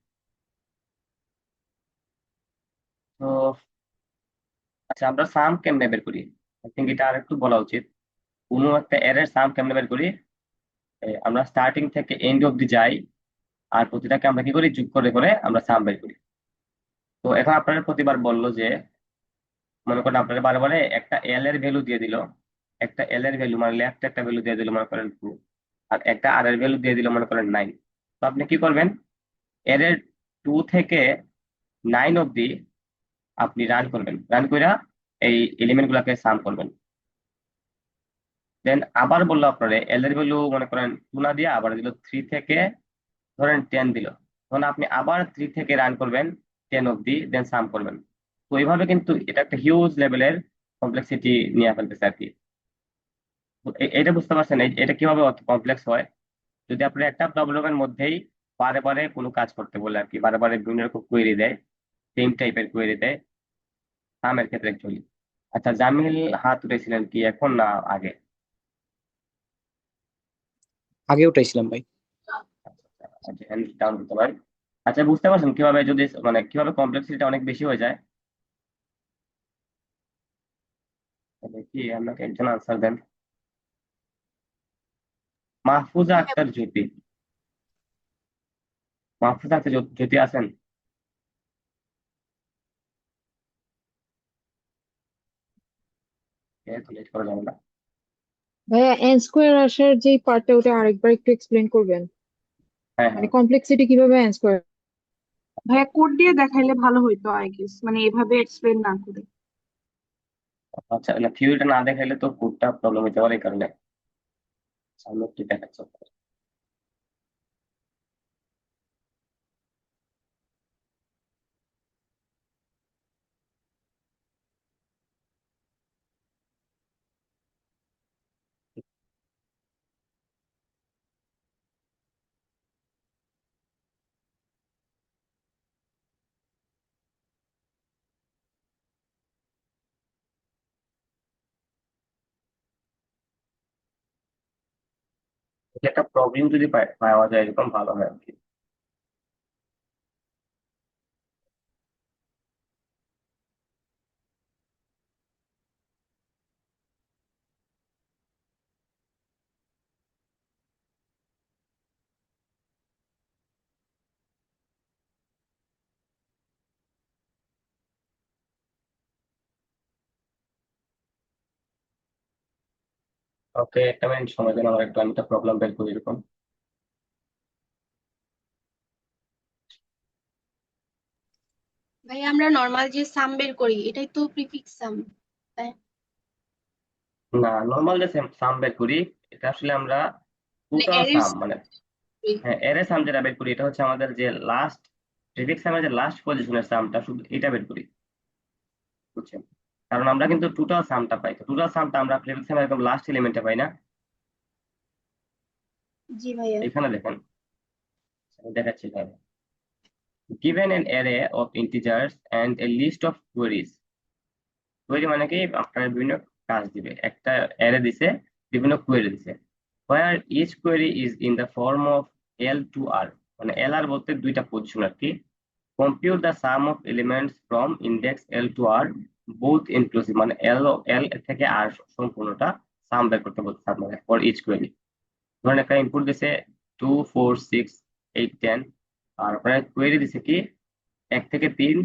তো আচ্ছা, আমরা সাম কেমনে বের করি? আই থিঙ্ক এটা আর একটু বলা উচিত। কোনো একটা এর সাম কেমনে বের করি? আমরা স্টার্টিং থেকে এন্ড অব্দি যাই, আর প্রতিটাকে আমরা কি করি, যোগ করে করে আমরা সাম বের করি। তো এখন আপনারা প্রতিবার বললো যে, মনে করেন আপনারা বারে বারে একটা এল এর ভ্যালু দিয়ে দিল, একটা এল এর ভ্যালু মানে লেফট একটা ভ্যালু দিয়ে দিল মনে করেন 2, আর একটা আর এর ভ্যালু দিয়ে দিল মনে করেন 9। তো আপনি কি করবেন, এর 2 থেকে 9 অব্দি আপনি রান করবেন, রান কইরা এই এলিমেন্ট গুলাকে সাম করবেন। দেন আবার বললো আপনারে এল এর ভ্যালু মনে করেন 2 না দিয়ে আবার দিল 3 থেকে ধরেন 10 দিল। তখন আপনি আবার 3 থেকে রান করবেন 10 অব্দি, দেন সাম করবেন। তো এইভাবে কিন্তু এটা একটা হিউজ লেভেলের কমপ্লেক্সিটি নিয়ে ফেলতেছে আর কি। তো এটা বুঝতে পারছেন এটা কিভাবে অত কমপ্লেক্স হয়। যদি আপনি একটা প্রবলেমের মধ্যেই বারে বারে কোনো কাজ করতে বলে আর কি, বারে বারে বিভিন্ন রকম কোয়েরি দেয়, সেম টাইপের কোয়েরি দেয়, সামের ক্ষেত্রে অ্যাকচুয়ালি। আচ্ছা, জামিল হাত উঠেছিলেন কি এখন না আগে? আগে উঠাইছিলাম ভাই। আচ্ছা, হ্যান্ড ডাউন করতে পারেন। আচ্ছা, বুঝতে পারছেন কিভাবে যদি মানে কিভাবে কমপ্লেক্সিটিটা অনেক বেশি হয়ে যায়? তাহলে কি আপনাকে একজন আনসার দেন। মাহফুজা আক্তার জ্যোতি, মাহফুজা আক্তার জ্যোতি আছেন? তো লেট করা যাবে না। ভাইয়া এন স্কোয়ার আসার যে পার্টটা ওটা আরেকবার একটু এক্সপ্লেন করবেন, হ্যাঁ, মানে হ্যাঁ। কমপ্লেক্সিটি কিভাবে এন স্কোয়ার। ভাইয়া কোড দিয়ে দেখাইলে ভালো হইতো আই গেস, মানে এভাবে এক্সপ্লেন না করে। আচ্ছা, না থিওরিটা না দেখাইলে তো কোডটা প্রবলেম হতে পারে এই কারণে। সামনে একটু দেখাচ্ছে। একটা প্রবলেম যদি পাওয়া যায় এরকম ভালো হয় আর কি। ওকে, একটা মিনিট সময় দেন আমার, একটু আমি একটা প্রবলেম বের করি এরকম। ভাই আমরা নর্মাল যে সাম বের করি এটাই তো প্রিফিক্স সাম, তাই? না, নর্মাল যে সাম বের করি এটা আসলে আমরা মানে টোটাল অ্যারের সাম মানে, হ্যাঁ এর সাম যেটা বের করি এটা হচ্ছে আমাদের যে লাস্ট প্রিফিক্স সামের যে লাস্ট পজিশনের সামটা, শুধু এটা বের করি, বুঝছেন? কারণ আমরা কিন্তু টোটাল সামটা পাই, তো টোটাল সামটা আমরা প্রিফিক্স সামের একদম লাস্ট এলিমেন্টে পাই না। জি ভাইয়া। এখানে দেখেন, আমি দেখাচ্ছি এখানে, given an array of integers and a list of queries। Query মানে কি, আপনার বিভিন্ন কাজ দিবে, একটা অ্যারে দিছে, বিভিন্ন কোয়েরি দিছে, where each query is in the form of L to R, মানে L R বলতে দুইটা পজিশন আর কি। compute the sum of elements from index L to R both inclusive, মানে L থেকে R সম্পূর্ণটা সাম বের করতে বলছে আপনাকে for each query। ধরেন একটা ইনপুট দিছে 2 4 6 8 10, আর আপনার কোয়েরি দিছে কি 1 থেকে 3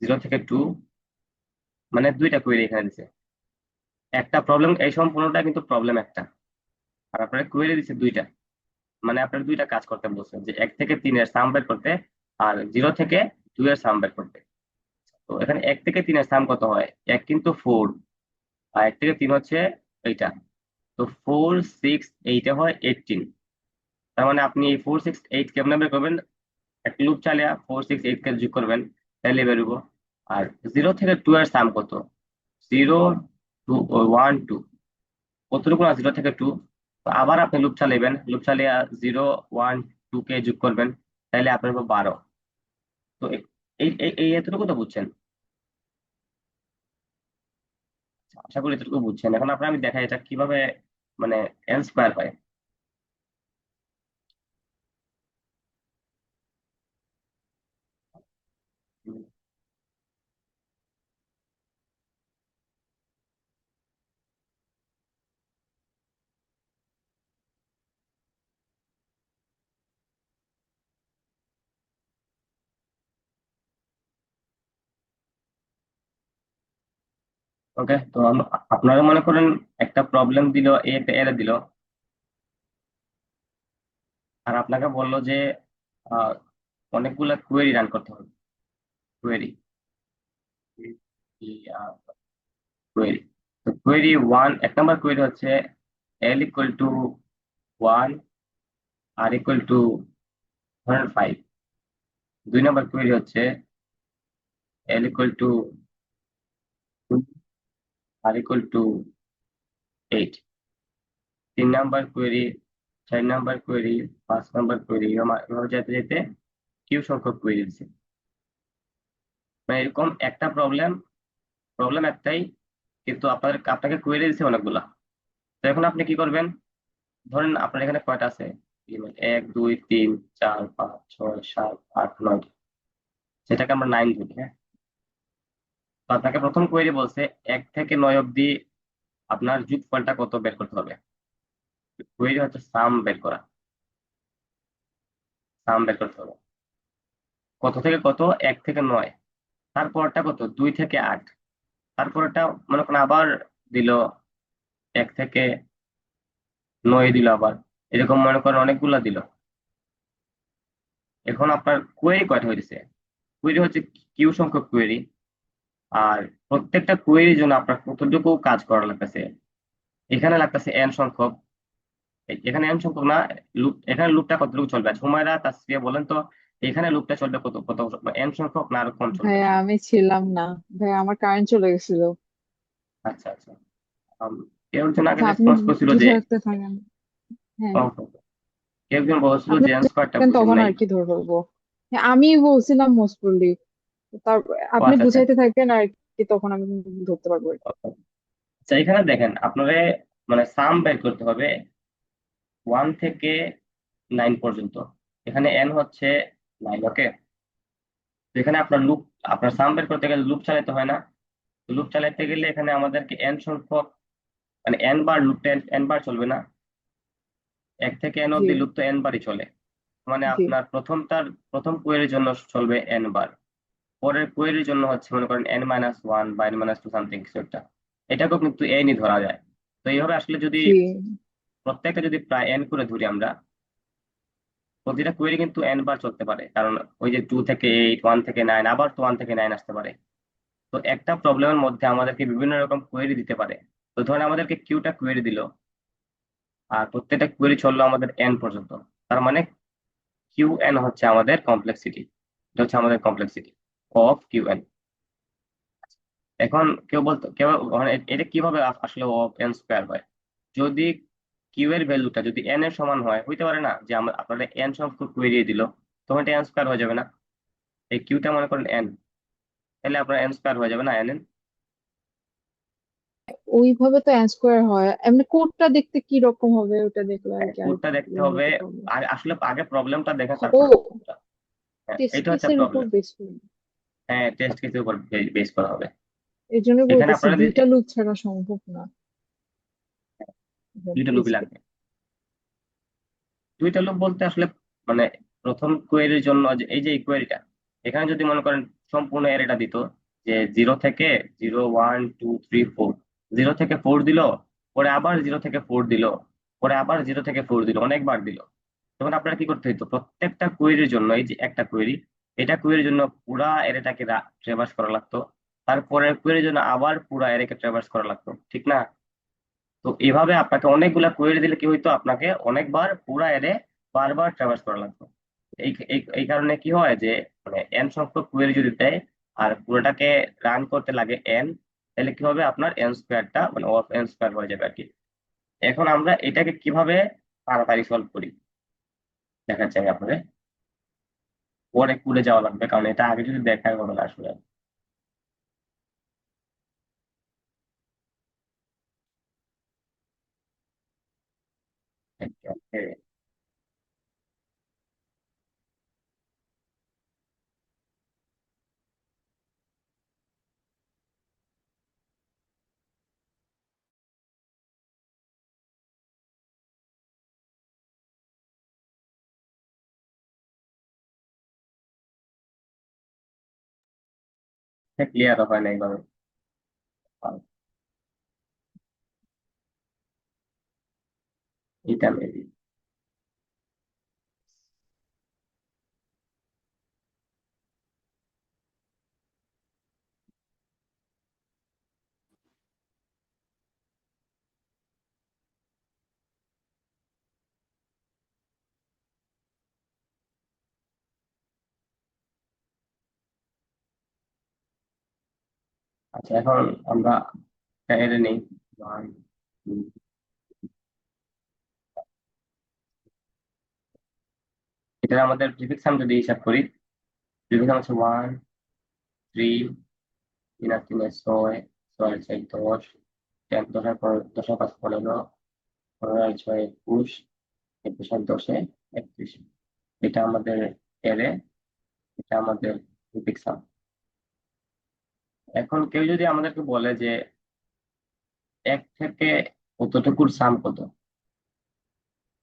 0 থেকে 2, মানে দুইটা কোয়েরি এখানে দিছে। একটা প্রবলেম, এই সম্পূর্ণটা কিন্তু প্রবলেম একটা, আর আপনার কোয়েরি দিচ্ছে দুইটা, মানে আপনার দুইটা কাজ করতে বলছেন, যে 1 থেকে 3 এর সাম বের করতে আর 0 থেকে 2 এর সাম বের করতে। তো এখানে 1 থেকে 3 এর সাম কত হয়, এক কিন্তু 4, আর 1 থেকে 3 হচ্ছে এইটা, তো 4 6 8 হয় 18। তার মানে আপনি এই 4 6 8 কেমনে বের করবেন, একটা লুপ চালিয়ে 4 6 8 কে যোগ করবেন, তাহলে বেরোবো। আর 0 থেকে 2 এর সাম কত, 0 2 1 2, কতটুকু না 0 থেকে 2, তো আবার আপনি লুপ চালাবেন, লুপ চালিয়ে 0 1 2 কে যোগ করবেন, তাহলে আপনার হবে 12। তো এই এই এই এতটুকু তো বুঝছেন, আশা করি এতটুকু বুঝছেন। এখন আপনার আমি দেখাই এটা কিভাবে মানে এন স্কোয়ার হয়। ওকে, তো আপনারা মনে করেন একটা প্রবলেম দিল, একটা এরর দিল, আর আপনাকে বললো যে আহ, অনেকগুলা কোয়েরি রান করতে হবে, কোয়েরি কোয়েরি। তো কোয়েরি ওয়ান, 1 নম্বর কোয়েরি হচ্ছে L equal to 1, R equal to 5। 2 নম্বর কোয়েরি হচ্ছে L equal to 2, R equal to 8। 3 নম্বর কোয়েরি, 4 নম্বর কোয়েরি, 5 নম্বর কোয়েরি, এভাবে যেতে যেতে কিউ সংখ্যক কোয়েরি দিচ্ছে। মানে এরকম একটা প্রবলেম, প্রবলেম একটাই, কিন্তু আপনাকে কোয়েরি দিচ্ছে অনেকগুলা। তো এখন আপনি কি করবেন, ধরেন আপনার এখানে কয়টা আছে element? 1 2 3 4 5 6 7 8 9, সেটাকে আমরা 9 ধরি, হ্যাঁ। তো আপনাকে প্রথম কোয়েরি বলছে 1 থেকে 9 অব্দি আপনার যোগফলটা কত বের করতে হবে। কোয়েরি হচ্ছে সাম বের করা, সাম বের করতে হবে কত থেকে কত, 1 থেকে 9, তারপরটা কত 2 থেকে 8, তারপরটা মনে করেন আবার দিল 1 থেকে 9 দিল আবার, এরকম মনে করেন অনেকগুলা দিল। এখন আপনার কোয়েরি কয়টা হয়েছে, কোয়েরি হচ্ছে কিউ সংখ্যক কোয়েরি, আর প্রত্যেকটা কোয়েরির জন্য আপনার কতটুকু কাজ করা লাগতেছে, এখানে লাগতেছে এন সংখ্যক, এখানে এন সংখ্যক না, লুপ, এখানে লুপটা কতটুকু চলবে, আচ্ছা, হুমায়রা তাসফিয়া বলেন তো, এখানে লুপটা চলবে কত কত, এন সংখ্যক না আরো কম চলবে? ভাইয়া আমি ছিলাম না, ভাইয়া আমার কারেন্ট চলে গেছিল। আচ্ছা আচ্ছা, কেউ একজন আগে আচ্ছা আপনি রেসপন্স করছিল যে, বুঝাতে থাকেন। হ্যাঁ, কেউ একজন বলছিল আপনি যে অ্যান্সারটা বুঝাতেন বুঝেন তখন নাই। আর কি ধরবো। হ্যাঁ, আমি বলছিলাম মোস্টলি, তার ও আপনি আচ্ছা আচ্ছা বুঝাইতে থাকেন আর কি, তখন আমি ধরতে পারবো আর কি। আচ্ছা, এখানে দেখেন আপনারে মানে সাম বের করতে হবে 1 থেকে 9 পর্যন্ত। এখানে n হচ্ছে 9। ওকে, তো এখানে আপনার সাম বের করতে গেলে লুপ চালাতে হয় না? লুপ চালাতে গেলে এখানে আমাদেরকে n সংখ্যক, মানে n বার লুপটা n বার চলবে না, 1 থেকে n জি অব্দি লুপ তো n বারই চলে। মানে জি আপনার প্রথম কোয়েরির জন্য চলবে n বার, পরের কোয়েরির জন্য হচ্ছে মনে করেন n-1 বা n-2 সামথিং কিছু একটা। এটাকেও কিন্তু nই ধরা যায়। তো এইভাবে আসলে যদি জি প্রত্যেকটা যদি প্রায় n করে ধরি আমরা, প্রতিটা কোয়েরি কিন্তু n বার চলতে পারে, কারণ ওই যে 2 থেকে 8, 1 থেকে 9, আবার তো 1 থেকে 9 আসতে পারে। তো একটা প্রবলেমের মধ্যে আমাদেরকে বিভিন্ন রকম কোয়েরি দিতে পারে। তো ধরেন আমাদেরকে কিউটা কোয়েরি দিল, আর প্রত্যেকটা কোয়েরি চললো আমাদের n পর্যন্ত। তার মানে কিউ এন হচ্ছে আমাদের কমপ্লেক্সিটি। এটা হচ্ছে আমাদের কমপ্লেক্সিটি অফ কিউ এন। এখন কেউ মানে এটা কিভাবে আসলে অফ এন স্কোয়ার হয়? যদি কিউ এর ভ্যালুটা যদি এন এর সমান হয়, হইতে পারে না যে আপনারা এন সংখ্যক কোয়েরি দিল, তখন এটা এন স্কোয়ার হয়ে যাবে না? এই কিউটা মনে করেন এন, তাহলে আপনার এন স্কোয়ার হয়ে যাবে না এন এন? ওইভাবে তো এন স্কোয়ার হয়। এমনি কোডটা দেখতে কি রকম হবে ওটা দেখলে আর কি কোডটা আরেকটু দেখতে বোঝানো হবে। যেতে পারবে। আর আসলে আগে প্রবলেমটা দেখে ও, তারপর কোডটা। হ্যাঁ, টেস্ট এটা হচ্ছে কেসের উপর প্রবলেম। বেস করে। হ্যাঁ, টেস্ট কেসের উপর বেস করা হবে। এই জন্য এখানে বলতেছি আপনারা দুইটা লুপ ছাড়া সম্ভব না। দুইটা লুপই টেস্ট। লাগবে। দুইটা লুপ বলতে আসলে মানে প্রথম কোয়েরির জন্য এই যে কোয়েরিটা, এখানে যদি মনে করেন সম্পূর্ণ এরেটা দিত যে 0 থেকে 0, 1, 2, 3, 4, 0 থেকে 4 দিল, পরে আবার 0 থেকে 4 দিল, পরে আবার 0 থেকে 4 দিল, অনেকবার দিল, তখন আপনার কি করতে হতো? প্রত্যেকটা কোয়েরির জন্য, এই যে একটা কোয়েরি, এটা কোয়েরির জন্য পুরা এরেটাকে ট্রেভার্স করা লাগতো, তারপরে কোয়েরির জন্য আবার পুরা এরেকে ট্রেভার্স করা লাগতো, ঠিক না? তো এভাবে আপনাকে অনেকগুলা কোয়েরি দিলে কি হইতো, আপনাকে অনেকবার পুরা এরে বারবার ট্রাভার্স করা লাগতো। এই এই এই কারণে কি হয় যে মানে এন সংখ্যক কোয়েরি যদি দেয় আর পুরোটাকে রান করতে লাগে এন, তাহলে কি হবে, আপনার এন স্কোয়ারটা মানে অফ এন স্কোয়ার হয়ে যাবে আর কি। এখন আমরা এটাকে কিভাবে তাড়াতাড়ি সলভ করি দেখা চাই আপনাদের, পরে কুলে যাওয়া লাগবে, কারণ এটা আগে যদি দেখাই হবে না আসলে। ক্লিয়ার হয় না এইভাবে। এটা মেবি আচ্ছা, এখন আমরা এর নেই 1, 2, এটা আমাদের প্রিফিক্স সাম যদি হিসাব করি, প্রিফিক্স সাম হচ্ছে 1, 3, 3 আর 3 6, 6 আর 4 10, 10 আর 5 15, 15 আর 6 21, 21 আর 10 31। এটা আমাদের এরে, এটা আমাদের প্রিফিক্স সাম। এখন কেউ যদি আমাদেরকে বলে যে 1 থেকে কতটুকুর সাম কত,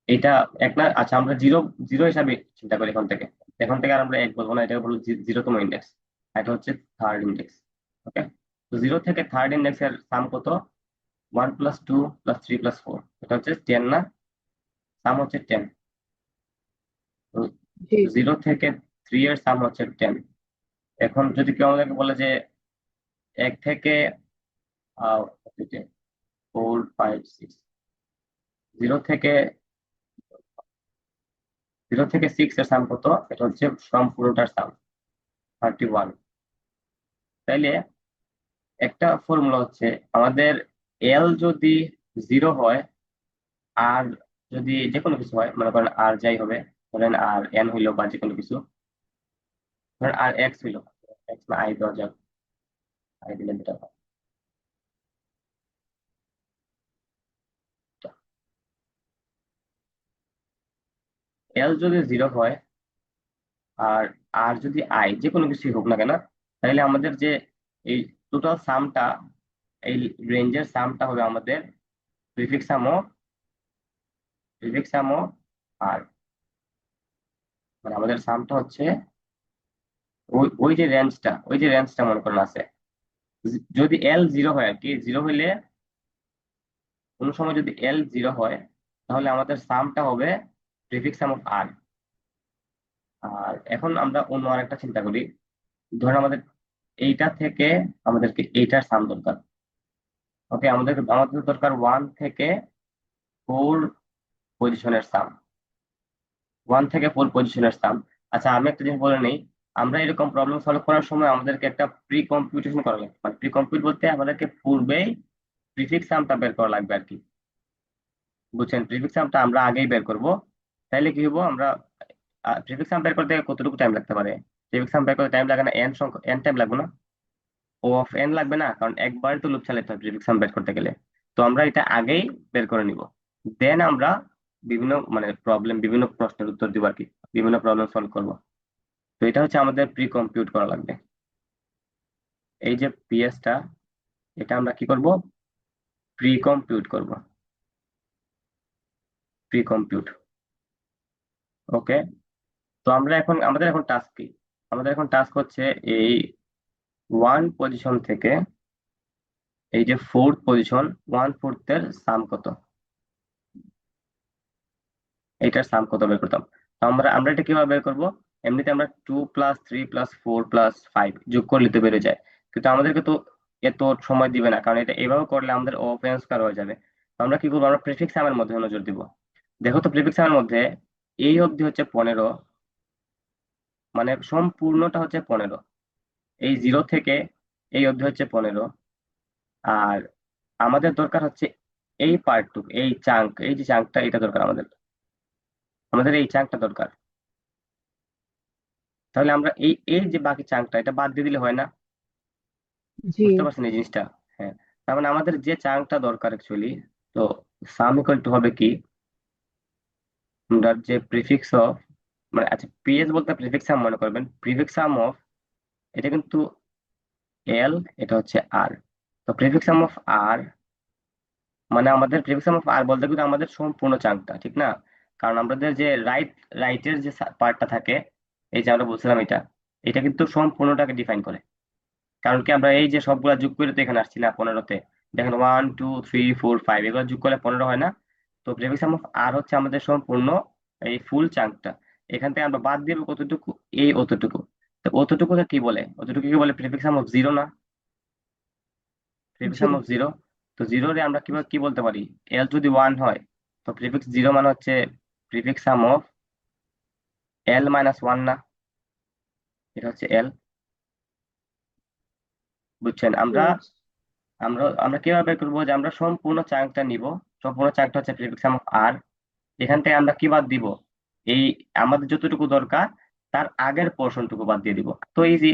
এটা এক না, আচ্ছা আমরা জিরো জিরো হিসাবে চিন্তা করি এখন থেকে আর আমরা 1 বলবো না, এটাকে বলবো 0তম ইন্ডেক্স, এটা হচ্ছে থার্ড ইন্ডেক্স। ওকে, তো 0 থেকে থার্ড ইন্ডেক্সের সাম কত? 1 + 2 + 3 + 4, এটা হচ্ছে 10 না? সাম হচ্ছে 10। তো জি 0 থেকে 3 এর সাম হচ্ছে 10। এখন যদি কেউ আমাদেরকে বলে যে 1 থেকে 4, 5, 6, 0 থেকে 6 এর সাম কত? এটা হচ্ছে সম্পূর্ণটার সাম 31। তাইলে একটা ফর্মুলা হচ্ছে আমাদের এল যদি 0 হয়, আর যদি যে কোনো কিছু হয়, মনে করেন আর যাই হবে, ধরেন আর এন হইলো বা যে কোনো কিছু, ধরেন আর এক্স হইলো, এক্স না আই দেওয়া যাক, আই দিলে বেটার হয়। এল যদি 0 হয় আর আর যদি আই যে কোনো কিছুই হোক না কেন, তাহলে আমাদের যে এই টোটাল সামটা, এই রেঞ্জের সামটা হবে আমাদের প্রিফিক্স সাম অফ আর, মানে আমাদের সামটা হচ্ছে ওই যে রেঞ্জটা মনে করেন আছে। যদি এল 0 হয় আর কি, 0 হইলে কোনো সময় যদি এল 0 হয় তাহলে আমাদের সামটা হবে প্রিফিক্স সাম অফ আর। আর এখন আমরা অন্য আরেকটা চিন্তা করি, ধরেন আমাদের এইটা থেকে আমাদেরকে এইটার সাম দরকার। ওকে, আমাদের দরকার 1 থেকে 4 পজিশনের সাম, 1 থেকে 4 পজিশনের সাম। আচ্ছা, আমি একটা জিনিস বলে নেই, আমরা এরকম প্রবলেম সলভ করার সময় আমাদেরকে একটা প্রি কম্পিউটেশন করা লাগবে। মানে প্রি কম্পিউট বলতে আমাদেরকে পূর্বেই প্রিফিক্স সামটা বের করা লাগবে আর কি, বুঝছেন? প্রিফিক্স সামটা আমরা আগেই বের করব, তাইলে কি হবো, আমরা প্রিফিক্স সাম বের করতে কতটুকু টাইম লাগতে পারে? প্রিফিক্স সাম বের করতে টাইম লাগে না এন সংখ্যা, এন টাইম লাগবে না? ও অফ এন লাগবে না, কারণ একবার তো লুপ চালাতে হয় প্রিফিক্স সাম বের করতে গেলে। তো আমরা এটা আগেই বের করে নিব, দেন আমরা বিভিন্ন প্রশ্নের উত্তর দিব আর কি, বিভিন্ন প্রবলেম সলভ করব। তো এটা হচ্ছে আমাদের প্রি কম্পিউট করা লাগবে। এই যে পিএসটা, এটা আমরা কি করব? প্রি কম্পিউট করব, প্রি কম্পিউট। ওকে, তো আমাদের এখন টাস্ক কি? আমাদের এখন টাস্ক হচ্ছে এই 1 পজিশন থেকে এই যে 4th পজিশন, 1/4 এর সাম কত, এইটার সাম কত বের করতাম। তো আমরা আমরা এটা কিভাবে বের করবো? এমনিতে আমরা 2 + 3 + 4 + 5 যোগ করলে তো বেড়ে যায়, কিন্তু আমাদেরকে তো এত সময় দিবে না, কারণ এটা এভাবে করলে আমাদের ওপেন স্কয়ার হয়ে যাবে। তো আমরা কি করবো, আমরা প্রিফিক্স সামের মধ্যে নজর দিব। দেখো তো প্রিফিক্স সামের মধ্যে এই অবধি হচ্ছে 15, মানে সম্পূর্ণটা হচ্ছে 15, এই 0 থেকে এই অবধি হচ্ছে 15। আর আমাদের দরকার হচ্ছে এই পার্টটুকু, এই চাঙ্ক, এই যে চাঙ্কটা, এটা দরকার আমাদের, আমাদের এই চাঙ্কটা দরকার। তাহলে আমরা এই এই যে বাকি চাঙ্কটা, এটা বাদ দিয়ে দিলে হয় না? জি। বুঝতে পারছেন এই জিনিসটা? হ্যাঁ, তার মানে আমাদের যে চাঙ্কটা দরকার অ্যাকচুয়ালি, তো সাম ইকুয়াল টু হবে কি, আমরা যে প্রিফিক্স অফ, মানে আচ্ছা পিএস বলতে প্রিফিক্স সাম মনে করবেন, প্রিফিক্স সাম অফ এটা কিন্তু এল, এটা হচ্ছে আর। তো প্রিফিক্স সাম অফ আর মানে আমাদের প্রিফিক্স সাম অফ আর বলতে কিন্তু আমাদের সম্পূর্ণ চাঙ্কটা, ঠিক না? কারণ আমাদের যে রাইটের যে পার্টটা থাকে, এই যে আমরা বলছিলাম এটা, এটা কিন্তু সম্পূর্ণটাকে ডিফাইন করে। কারণ কি, আমরা এই যে সবগুলা যোগ করে তো এখানে আসছি না 15-তে। দেখেন 1 2 3 4 5 এগুলো যোগ করলে 15 হয় না? তো প্রেফিক্স সাম অফ আর হচ্ছে আমাদের সম্পূর্ণ এই ফুল চাঙ্কটা। এখান থেকে আমরা বাদ দিব কতটুকু, এই অতটুকু। তো অতটুকুকে কি বলে, অতটুকু কি বলে? প্রেফিক্স সাম অফ 0 না? Prefix G. Some of 0। তো 0 রে আমরা কিভাবে কি বলতে পারি? এল যদি 1 হয়, তো প্রিফিক্স 0 মানে হচ্ছে prefix sum of L minus 1 না? এটা হচ্ছে এল, বুঝছেন? আমরা Yes. আমরা আমরা কিভাবে বের করবো, যে আমরা সম্পূর্ণ চাঙ্কটা নিব, সম্পূর্ণ চাঙ্কটা হচ্ছে প্রিফিক্স সাম অফ আর। এখান থেকে আমরা কি বাদ দিব? এই আমাদের যতটুকু দরকার তার আগের পোর্শনটুকু বাদ দিয়ে দিব। তো ইজি,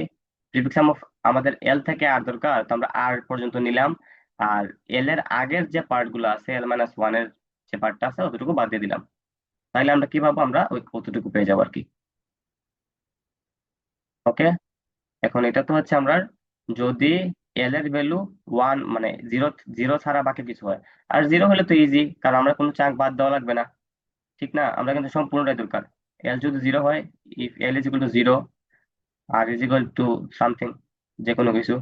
প্রিফিক্স সাম অফ আমাদের এল থেকে আর দরকার, তো আমরা আর পর্যন্ত নিলাম, আর এল এর আগের যে পার্ট গুলো আছে, L-1 এর যে পার্টটা আছে অতটুকু বাদ দিয়ে দিলাম। তাহলে আমরা কি পাবো, আমরা ওই অতটুকু পেয়ে যাবো আর কি। ওকে, এখন এটা তো হচ্ছে আমরা যদি এল এর ভ্যালু 1 মানে 0, 0 ছাড়া বাকি কিছু হয়। আর 0 হলে তো ইজি, কারণ আমরা কোনো চাঙ্ক বাদ দেওয়া লাগবে না, ঠিক না? আমরা কিন্তু সম্পূর্ণটাই দরকার। এল যদি 0 হয়, if L is equal to 0 R is equal to something, যে কোনো কিছু,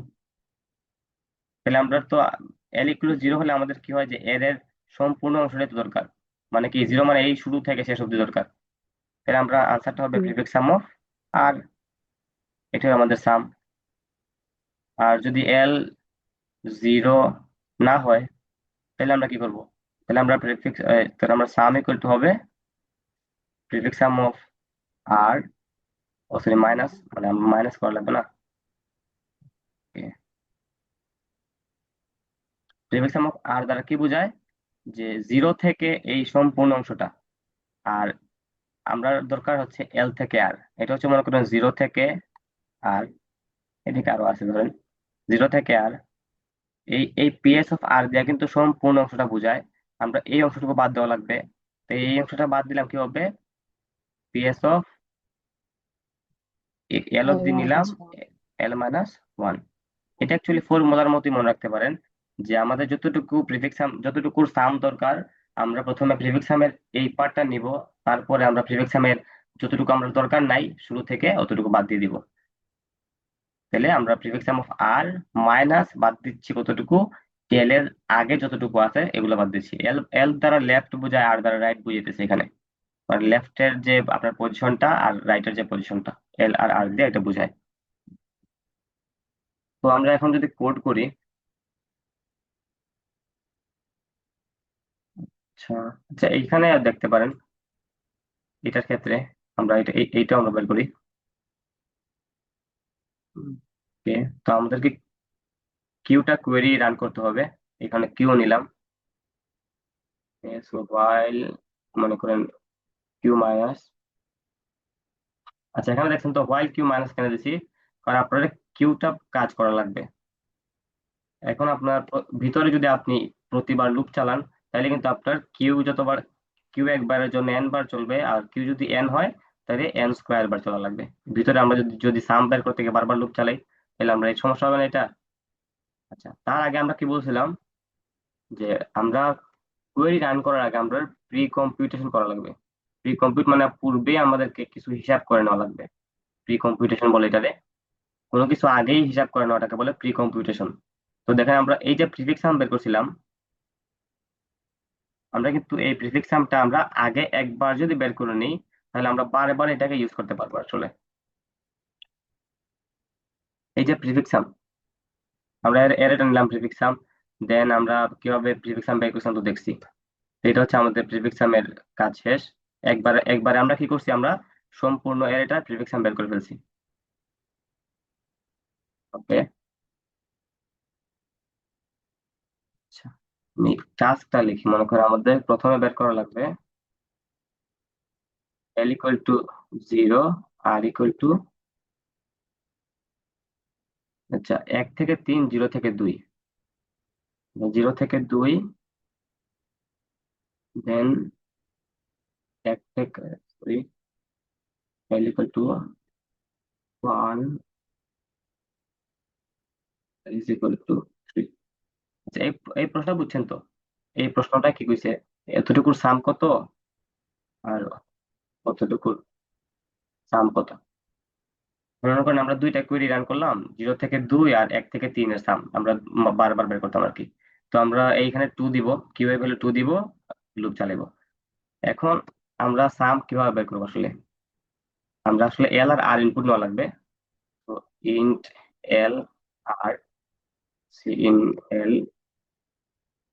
তাহলে আমরা তো এল ইকুয়াল টু 0 হলে আমাদের কি হয়, যে এর এর সম্পূর্ণ অংশটাই তো দরকার। মানে কি 0 মানে এই শুরু থেকে শেষ অব্দি দরকার। তাহলে আমরা আনসারটা হবে জি। প্রিফিক্স সাম অফ আর, এটাই আমাদের সাম। আর যদি এল 0 না হয়, তাহলে আমরা কি করব? তাহলে আমরা সাম ইকুয়াল টু হবে prefix sum of R, oh sorry minus, মানে মাইনাস করা লাগবে না, প্রিফিক্স সাম অফ আর দ্বারা কি বোঝায়, যে 0 থেকে এই সম্পূর্ণ অংশটা, আর আমরা দরকার হচ্ছে এল থেকে আর। এটা হচ্ছে মনে করেন 0 থেকে আর, এদিকে আরো আছে ধরেন 0 থেকে আর, এই পিএস অফ আর দেওয়া কিন্তু সম্পূর্ণ অংশটা বোঝায়। আমরা এই অংশটুকু বাদ দেওয়া লাগবে। তো এই অংশটা বাদ দিলাম কি হবে, পিএস অফ এল I অব্দি নিলাম minus 1 এল মাইনাস ওয়ান। এটা অ্যাকচুয়ালি ফর্মুলার মতোই মনে রাখতে পারেন, যে আমাদের যতটুকু প্রিফিক্স সাম, যতটুকু সাম দরকার, আমরা প্রথমে প্রিফিক্স সামের এই পার্টটা নিব, তারপরে আমরা প্রিফিক্স সামের যতটুকু আমরা দরকার নাই শুরু থেকে অতটুকু বাদ দিয়ে দিব। তাহলে আমরা prefix sum of R minus বাদ দিচ্ছি কতটুকু, এল এর আগে যতটুকু আছে এগুলো বাদ দিচ্ছি। এল এল দ্বারা লেফট বোঝায়, আর দ্বারা রাইট বুঝাইতেছে এখানে, মানে লেফটের যে আপনার পজিশনটা আর রাইটের যে পজিশনটা, এল আর আর দিয়ে এটা বোঝায়। তো আমরা এখন যদি কোড করি, আচ্ছা আচ্ছা এইখানে দেখতে পারেন এটার ক্ষেত্রে আমরা এইটা আমরা বের করি। ওকে, তো আমাদেরকে কিউটা কোয়েরি রান করতে হবে। এখানে কিউ নিলাম, সো while মনে করেন কিউ মাইনাস, আচ্ছা এখানে দেখছেন তো while কিউ মাইনাস কেন দিছি, কারণ আপনার কিউটা কাজ করা লাগবে। এখন আপনার ভিতরে যদি আপনি প্রতিবার লুপ চালান, তাহলে কিন্তু আপনার কিউ যতবার, কিউ একবারের জন্য এন বার চলবে, আর কিউ যদি এন হয় তাহলে এন স্কোয়ার বার চলা লাগবে। ভিতরে আমরা যদি যদি সাম বের করতে গিয়ে বারবার লুপ চালাই, তাহলে আমরা এই সমস্যা হবে না এটা। আচ্ছা, তার আগে আমরা কি বলছিলাম, যে আমরা কোয়েরি রান করার আগে আমরা প্রি কম্পিউটেশন করা লাগবে। প্রি কম্পিউট মানে পূর্বে আমাদেরকে কিছু হিসাব করে নেওয়া লাগবে, প্রি কম্পিউটেশন বলে এটারে। কোনো কিছু আগেই হিসাব করে নেওয়াটাকে বলে প্রি কম্পিউটেশন। তো দেখেন আমরা এই যে প্রিফিক্স সাম বের করছিলাম, আমরা কিন্তু এই প্রিফিক্স সামটা আমরা আগে একবার যদি বের করে নিই, তাহলে আমরা বারবার এটাকে ইউজ করতে পারবো আসলে। এই যে প্রিফিক্স সাম, আমরা এর এটা নিলাম প্রিফিক্স সাম, দেন আমরা কিভাবে প্রিফিক্স সাম বের করছিলাম তো দেখছি। তো এটা হচ্ছে আমাদের প্রিফিক্স সামের কাজ শেষ। একবার একবারে আমরা কি করছি, আমরা সম্পূর্ণ এর এটা প্রিফিক্স সাম বের করে ফেলছি। ওকে, আচ্ছা আমি টাস্কটা লিখি। মনে করো আমাদের প্রথমে বের করা লাগবে L equal to 0, R equal to, আচ্ছা 1 থেকে 3, 0 থেকে 2, 0 থেকে 2, দেন 1 থেকে, sorry, L equal to 1 is equal two 3। আচ্ছা এই এই প্রশ্ন বুঝছেন তো? এই প্রশ্নটা কি কইছে, এতটুকুর সাম কত আর কতটুকুর সাম কত। মনে করেন আমরা দুইটা কোয়েরি রান করলাম, 0 থেকে 2 আর 1 থেকে 3 এর সাম আমরা বারবার বের করতাম আর কি। তো আমরা এইখানে 2 দিব, কিউ এর ভ্যালু 2 দিব, লুপ চালাবো। এখন আমরা সাম কিভাবে বের করবো আসলে, আমরা আসলে এল আর আর ইনপুট নেওয়া লাগবে। তো int L R, cin L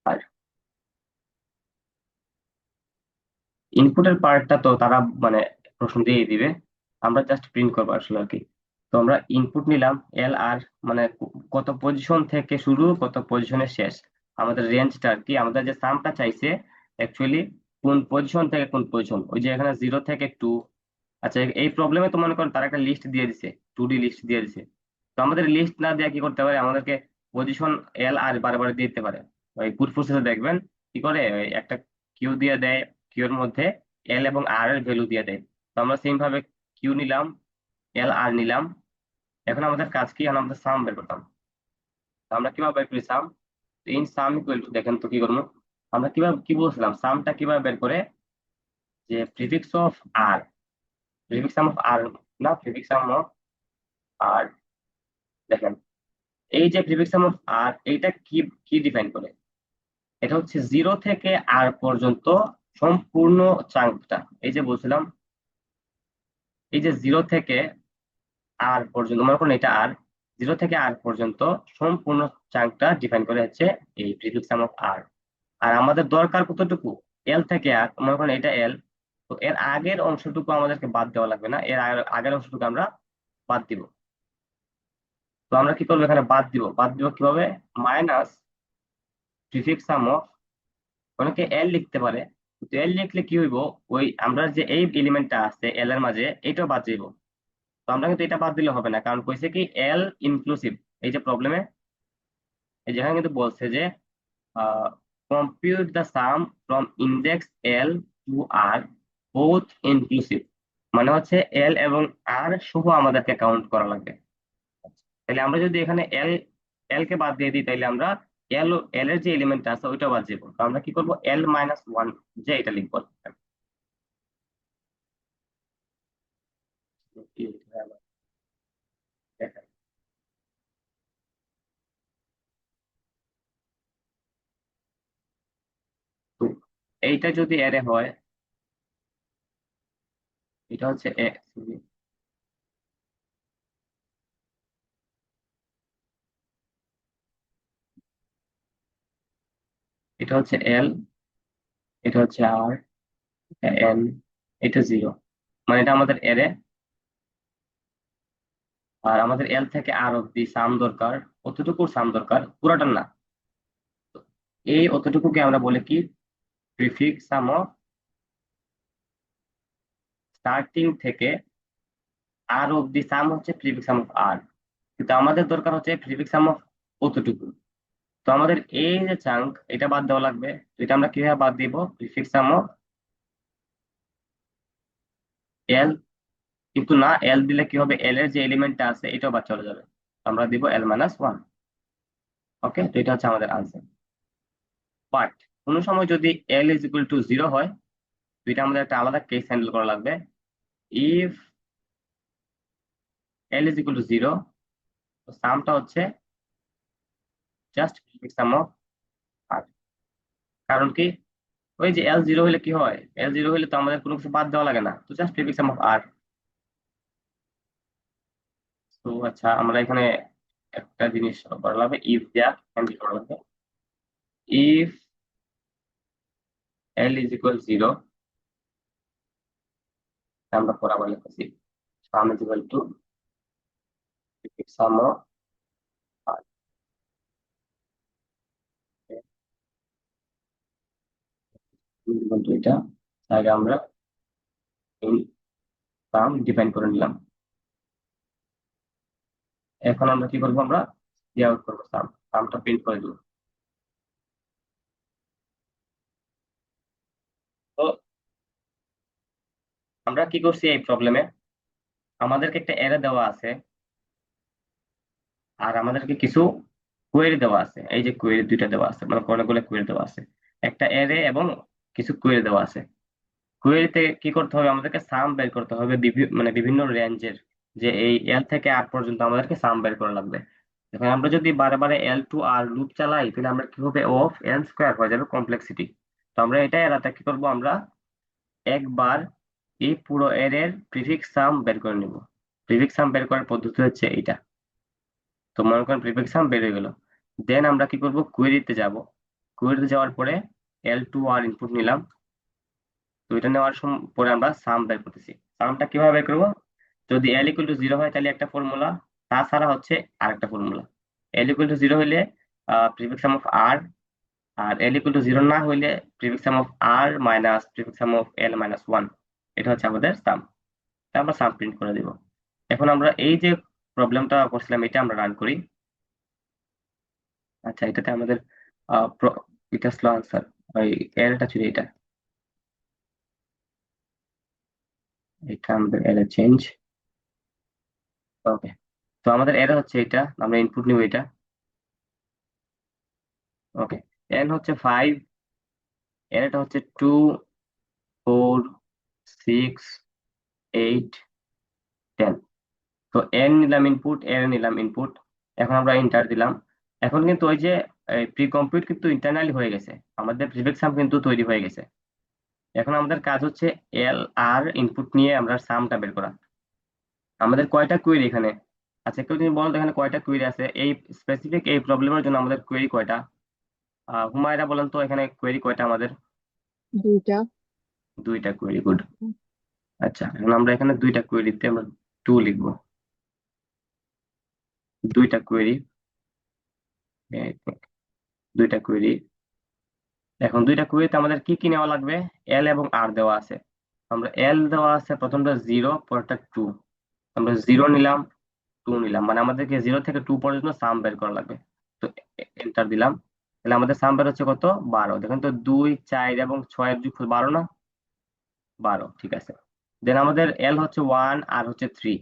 R, ইনপুটের পার্টটা তো তারা মানে প্রশ্ন দিয়ে দিবে, আমরা জাস্ট প্রিন্ট করবো আসলে আর কি। তো আমরা ইনপুট নিলাম এল আর, মানে কত পজিশন থেকে শুরু কত পজিশনে শেষ, আমাদের রেঞ্জটা আর কি। আমাদের যে সামটা চাইছে অ্যাকচুয়ালি কোন পজিশন থেকে কোন পজিশন, ওই যে এখানে 0 থেকে 2। আচ্ছা এই প্রবলেমে তো মনে করেন তারা একটা লিস্ট দিয়ে দিছে, 2D লিস্ট দিয়ে দিছে। তো আমাদের লিস্ট না দিয়ে কি করতে পারে, আমাদেরকে পজিশন এল আর বারবার দিয়ে দিতে পারে। ওই পুট প্রসেসে দেখবেন কি করে, ওই একটা কিউ দিয়ে দেয়, কিউ এর মধ্যে এল এবং আর এর ভ্যালু দিয়ে দেয়। তো আমরা সেম ভাবে কিউ নিলাম, এল আর নিলাম। এখন আমাদের কাজ কি, এখন আমাদের সাম বের করতাম। তো আমরা কিভাবে বের করি সাম, ইন সাম ইকুয়াল টু, দেখেন তো কি করবো আমরা, কিভাবে কি বলছিলাম সামটা কিভাবে বের করে, যে prefix of R, prefix sum of R, না প্রিফিক্স সাম অফ আর। দেখেন এই যে প্রিফিক্স সাম অফ আর, এইটা কি কি ডিফাইন করে, এটা হচ্ছে 0 থেকে আর পর্যন্ত সম্পূর্ণ চাঙ্কটা। এই যে বলছিলাম, এই যে 0 থেকে আর পর্যন্ত, মনে করুন এটা আর, 0 থেকে আর পর্যন্ত সম্পূর্ণ চাঙ্কটা ডিফাইন করে হচ্ছে এই প্রিফিক্স সাম অফ আর। আর আমাদের দরকার কতটুকু, এল থেকে আর, মনে করেন এটা এল, তো এর আগের অংশটুকু আমাদেরকে বাদ দেওয়া লাগবে না, এর আগের অংশটুকু আমরা বাদ দিব। তো আমরা কি করবো, এখানে বাদ দিব কিভাবে, মাইনাস প্রিফিক্স সাম অফ, অনেকে এল লিখতে পারে, তো এল লিখলে কি হইব, ওই আমরা যে এই এলিমেন্টটা আছে এল এর মাঝে এটাও বাদ যাইব। তো আমরা কিন্তু এটা বাদ দিলে হবে না, কারণ কইছে কি এল ইনক্লুসিভ। এই যে প্রবলেমে এই যেখানে কিন্তু বলছে যে compute the sum from index L to R both inclusive। মানে হচ্ছে এল এবং আর সহ আমাদেরকে কাউন্ট করা লাগবে। তাহলে আমরা যদি এখানে এল কে বাদ দিয়ে দিই, তাহলে আমরা এল এর যে এলিমেন্ট আছে ওইটা বাদ যাবো। তো আমরা কি করবো, L-1 যে এটা লিখবো। তো এইটা যদি অ্যারে হয়, এটা হচ্ছে এটা হচ্ছে এল, এটা হচ্ছে আর, এন, এটা 0, মানে এটা আমাদের অ্যারে। আর আমাদের এল থেকে আর অব্দি সাম দরকার, অতটুকু সাম দরকার, পুরাটা না। তো এই অতটুকুকে আমরা বলি কি, প্রিফিক্স সাম অফ স্টার্টিং থেকে আর অব্দি সাম হচ্ছে প্রিফিক্স সাম অফ আর, কিন্তু আমাদের দরকার হচ্ছে প্রিফিক্স সাম অফ অতটুকু। তো আমাদের এই যে চাঙ্ক, এটা বাদ দেওয়া লাগবে। তো এটা আমরা কিভাবে বাদ দিব, প্রিফিক্স সাম অফ এল, কিন্তু না, এল দিলে কি হবে, এল এর যে এলিমেন্টটা আছে এটাও বাদ চলে যাবে। আমরা দিব L-1। ওকে, তো এটা হচ্ছে আমাদের আনসার। বাট কোনো সময় যদি L=0 হয়, তো এটা আমাদের একটা আলাদা কেস হ্যান্ডেল করা লাগবে। ইফ L=0, তো সামটা হচ্ছে জাস্ট প্রিফিক্স সাম অফ আর। কারণ কি, ওই যে L0 হলে কি হয়, L0 হলে তো আমাদের কোনো কিছু বাদ দেওয়া লাগে না, তো just prefix sum of R. তো আচ্ছা, আমরা এখানে একটা জিনিস করা লাগবে, ইফ দেয়া হ্যান্ডেল করা লাগবে। ইফ L=0, আমরা পরে আবার লিখতেছি, sum equal to prefix sum of R. Equal to এটা আগে আমরা এই সাম ডিফাইন করে নিলাম। এখন আমরা কি করবো, আমরা আউট করবো, সামটা প্রিন্ট করে দেবো। তো আমরা কি করছি এই প্রবলেমে, আমাদেরকে একটা এরে দেওয়া আছে আর আমাদেরকে কিছু কোয়েরি দেওয়া আছে। এই যে কোয়েরি দুইটা দেওয়া আছে, মানে অনেকগুলো কোয়েরি দেওয়া আছে, একটা এরে এবং কিছু কোয়েরি দেওয়া আছে। কোয়েরিতে কি করতে হবে, আমাদেরকে সাম বের করতে হবে, মানে বিভিন্ন রেঞ্জের, যে এই এল থেকে আর পর্যন্ত আমাদেরকে সাম বের করা লাগবে। এখন আমরা যদি বারে বারে L to R লুপ চালাই, তাহলে আমরা কি হবে, অফ এন স্কোয়ার হয়ে যাবে কমপ্লেক্সিটি। তো আমরা এটা এড়াতে কি করবো, আমরা একবার এই পুরো এর প্রিফিক্স সাম বের করে নিব। প্রিফিক্স সাম বের করার পদ্ধতি হচ্ছে এইটা। তো মনে করেন প্রিফিক্স সাম বের হয়ে গেল, দেন আমরা কি করব, কোয়েরিতে যাব। কোয়েরিতে যাওয়ার পরে L to R ইনপুট নিলাম। তো এটা নেওয়ার পরে আমরা সাম বের করতেছি। সামটা কিভাবে বের করবো, যদি L=0 হয় তাহলে একটা ফর্মুলা, তাছাড়া হচ্ছে আরেকটা ফর্মুলা। L=0 হইলে prefix sum of R, R L=0 না হইলে prefix sum of R minus prefix sum of L-1। এটা হচ্ছে আমাদের সাম। আমরা সাম প্রিন্ট করে দিব। এখন আমরা এই যে প্রবলেমটা করছিলাম, এটা আমরা রান করি। আচ্ছা, এটাতে আমাদের এটা স্লো আনসার, ওই এরটা ছিল এটা, এটা আমাদের এরর চেঞ্জ। ওকে, তো আমাদের এরর হচ্ছে এটা, আমরা ইনপুট নিব এটা। ওকে, এন হচ্ছে 5, এরটা হচ্ছে 2, 4, 6, 8, 10। তো এন নিলাম ইনপুট, এর নিলাম ইনপুট। এখন আমরা ইন্টার দিলাম। এখন কিন্তু ওই যে প্রি কম্পিউট কিন্তু ইন্টারনালি হয়ে গেছে, আমাদের প্রিফিক্স সাম কিন্তু তৈরি হয়ে গেছে। এখন আমাদের কাজ হচ্ছে এল আর ইনপুট নিয়ে আমরা সামটা বের করা। আমাদের কয়টা কোয়েরি এখানে, আচ্ছা কেউ তুমি বলো তো এখানে কয়টা কোয়েরি আছে, এই স্পেসিফিক এই প্রবলেমের জন্য আমাদের কোয়েরি কয়টা? হুমায়রা বলেন তো এখানে কোয়েরি কয়টা আমাদের? দুইটা। দুইটা কোয়েরি, গুড। আচ্ছা, এখন আমরা এখানে দুইটা কোয়েরিতে আমরা 2 লিখবো। দুইটা কোয়েরি, দুইটা কোয়েরি। এখন দুইটা কোয়েরিতে আমাদের কি কি নেওয়া লাগবে, এল এবং আর দেওয়া আছে। আমরা এল দেওয়া আছে, প্রথমটা 0, পরেরটা 2। আমরা 0 নিলাম, 2 নিলাম, মানে আমাদেরকে 0 থেকে 2 পর্যন্ত সাম বের করা লাগবে। তো এন্টার দিলাম, তাহলে আমাদের সাম বের হচ্ছে কত, 12। দেখেন তো 2, 4 এবং 6 এর যোগফল 12 না? 12, ঠিক আছে। দেন আমাদের এল হচ্ছে 1 আর হচ্ছে 3।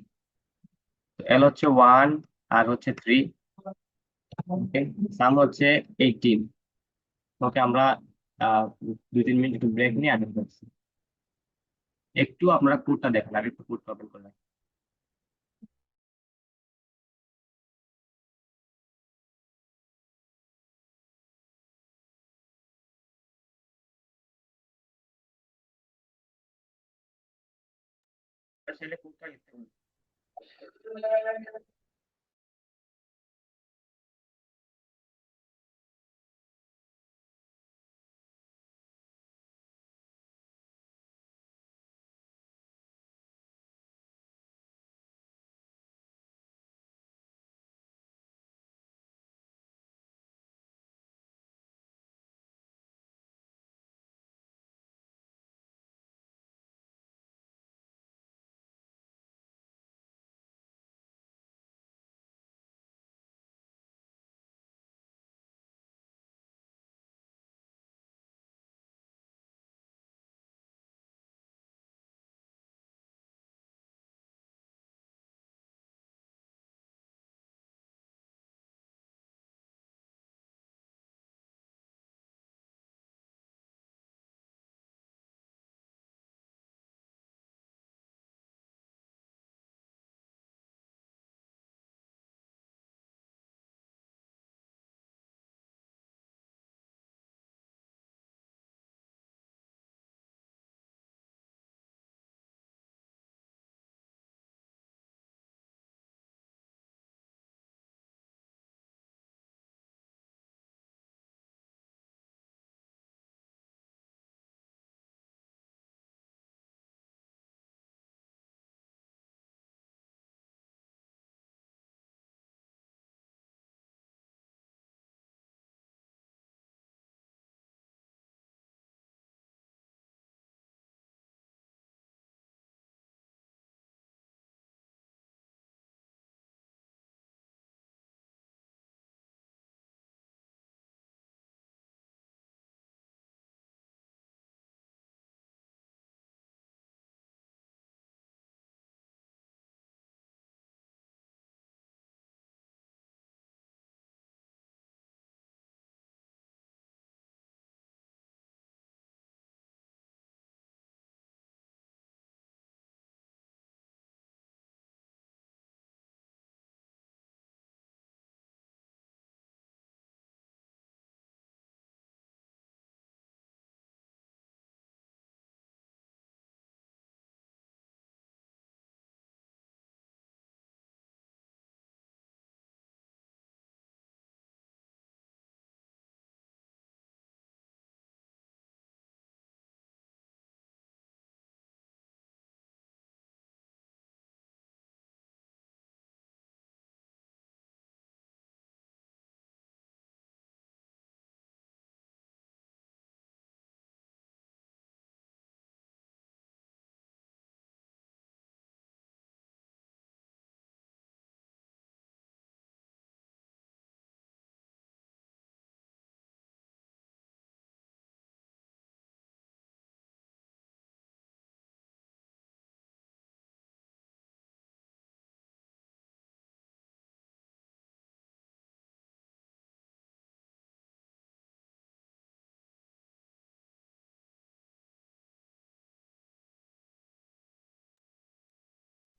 এল হচ্ছে 1 আর হচ্ছে 3। ওকে, সাম হচ্ছে 18। ওকে, আমরা 2-3 মিনিট একটু ব্রেক নিয়ে আগে করছি। একটু আপনারা কোডটা দেখেন, আমি একটু কোডটা ওপেন করলাম। আসলে কোডটা লিখতে হবে।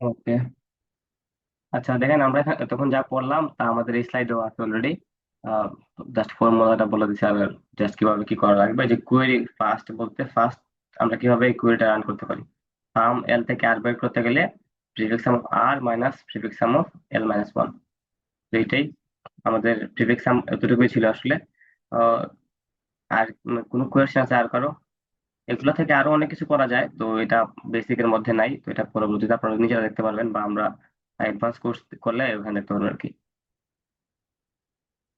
ওকে, আচ্ছা দেখেন, আমরা তখন যা পড়লাম তা আমাদের এই স্লাইডেও আছে অলরেডি। জাস্ট ফর্মুলাটা বলে দিচ্ছি, আর জাস্ট কিভাবে কি করা লাগবে। যে কোয়েরি ফার্স্ট বলতে, ফার্স্ট আমরা কিভাবে এই কোয়েরিটা রান করতে পারি। সাম এল থেকে আর বের করতে গেলে prefix sum of R minus prefix sum of L minus 1। তো এইটাই আমাদের প্রিফিক্স সাম, এতটুকুই ছিল আসলে। আহ, আর কোনো কোয়েশ্চেন আছে আর কারো? এগুলো থেকে আরো অনেক কিছু করা যায়, তো এটা বেসিকের মধ্যে নাই, তো এটা পরবর্তীতে আপনারা নিজেরা দেখতে পারবেন, বা আমরা অ্যাডভান্স কোর্স করলে ওখানে দেখতে পারবেন আর কি।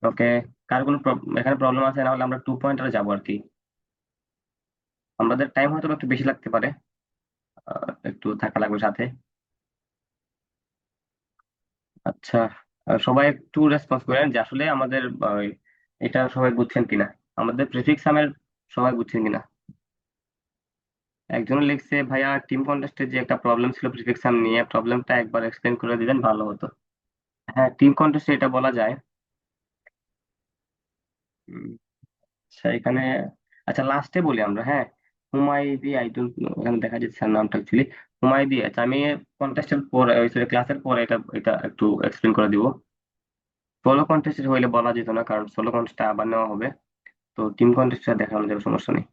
ওকে, কার কোনো এখানে প্রবলেম আছে? না হলে আমরা 2 পয়েন্টারে যাবো আর কি। আমাদের টাইম হয়তো একটু বেশি লাগতে পারে, একটু থাকা লাগবে সাথে। আচ্ছা, সবাই একটু রেসপন্স করেন যে আসলে আমাদের এটা সবাই বুঝছেন কিনা, আমাদের প্রিফিক্স সামের সবাই বুঝছেন কিনা। একজন লিখছে ভাইয়া টিম কন্টেস্টে যে একটা প্রবলেম ছিল প্রিফিক্সাম নিয়ে, প্রবলেমটা একবার এক্সপ্লেন করে দিবেন ভালো হতো। হ্যাঁ, টিম কন্টেস্টে এটা বলা যায়। উম, আচ্ছা এখানে, আচ্ছা লাস্টে বলি আমরা, হ্যাঁ। হুমায়দি, আই ডোন্ট নো, এখানে দেখা যাচ্ছে স্যার নামটা অ্যাকচুয়ালি হুমায়দি। আচ্ছা আমি কন্টেস্টের পরে, ক্লাসের পরে এটা এটা একটু এক্সপ্লেন করে দিব। সোলো কন্টেস্ট হইলে বলা যেত না, কারণ সোলো কন্টেস্ট আবার নেওয়া হবে। তো টিম কন্টেস্টটা দেখানো যাবে, সমস্যা নেই।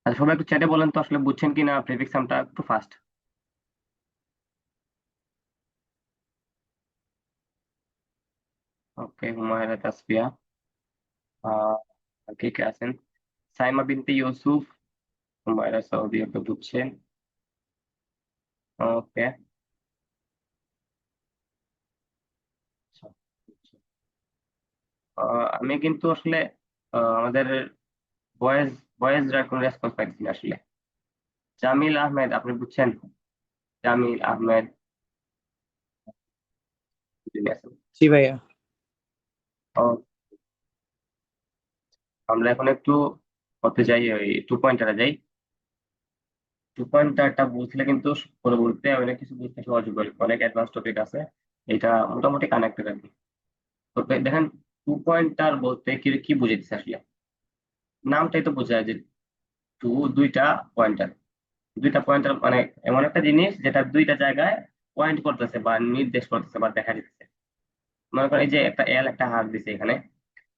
আচ্ছা সবাই একটু চ্যাটে বলেন তো আসলে বুঝছেন কি না প্রিফিক্সামটা, একটু ফাস্ট। ওকে, হুমায়রা তাসফিয়া, আহ আর কে কে আছেন? সাইমা বিনতে ইউসুফ, হুমায়রা সৌদি, ওকে বুঝছেন। ওকে। আমি কিন্তু আসলে আমাদের বয়েজ বয়েজরা কোনো রেসপন্স পাইছি না আসলে। জামিল আহমেদ, আপনি বুঝছেন? জামিল আহমেদ, যিনি আছেন। জি ভাইয়া। ও, আমরা এখন একটু করতে যাই, ওই টু পয়েন্টারে যাই। টু পয়েন্টারটা বুঝলে কিন্তু পরবর্তীতে অনেক কিছু বুঝতে সহজ হবে, অনেক অ্যাডভান্স টপিক আছে। এটা মোটামুটি কানেক্টেড আর কি। তো দেখেন, টু পয়েন্টার বলতে কি কি বুঝাইতেছে আসলে? নামটাই তো বোঝায় যে টু, দুইটা পয়েন্টার। দুইটা পয়েন্টার মানে এমন একটা জিনিস যেটা দুইটা জায়গায় পয়েন্ট করতেছে বা নির্দেশ করতেছে বা দেখা যাচ্ছে। মনে করেন এই যে একটা এল, একটা হাত দিছে এখানে,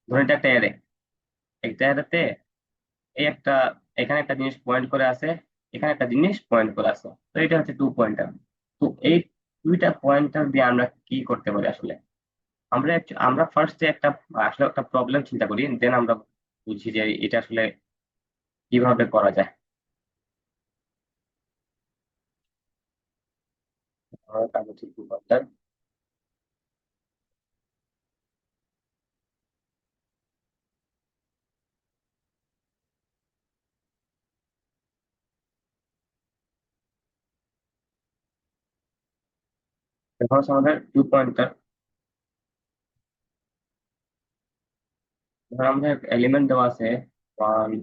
ধরেন এটা একটা এরে। একটা এরেতে এই একটা, এখানে একটা জিনিস পয়েন্ট করে আছে, এখানে একটা জিনিস পয়েন্ট করে আছে, তো এটা হচ্ছে টু পয়েন্টার। তো এই দুইটা পয়েন্টার দিয়ে আমরা কি করতে পারি আসলে? আমরা ফার্স্টে একটা, আসলে একটা প্রবলেম চিন্তা করি, দেন আমরা বুঝি যে এটা আসলে কিভাবে করা যায়। কাগজে টু পয়েন্টার, এখন হচ্ছে আমাদের টু পয়েন্টার। ধর আমাদের এলিমেন্ট দেওয়া আছে 1,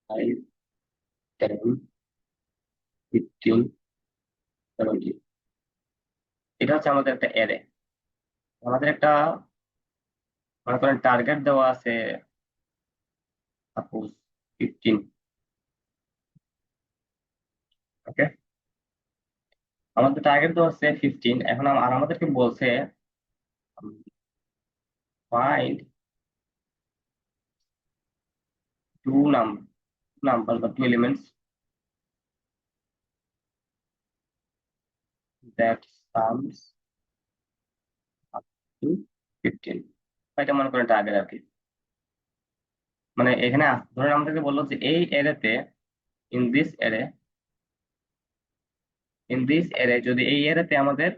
5, 10, 15, 17। এটা হচ্ছে আমাদের একটা অ্যারে। আমাদের একটা, মনে করেন টার্গেট দেওয়া আছে সাপোজ 15। ওকে, আমাদের টার্গেট দেওয়া আছে 15। এখন আর আমাদেরকে বলছে ফাইন্ড টু নাম্বার বা two elements that sums up to 15। এটা মনে করেন টার্গেট আর কি। মানে এখানে ধরেন আমাদেরকে বললো যে এই এরেতে, ইন দিস এরে, যদি এই এরেতে আমাদের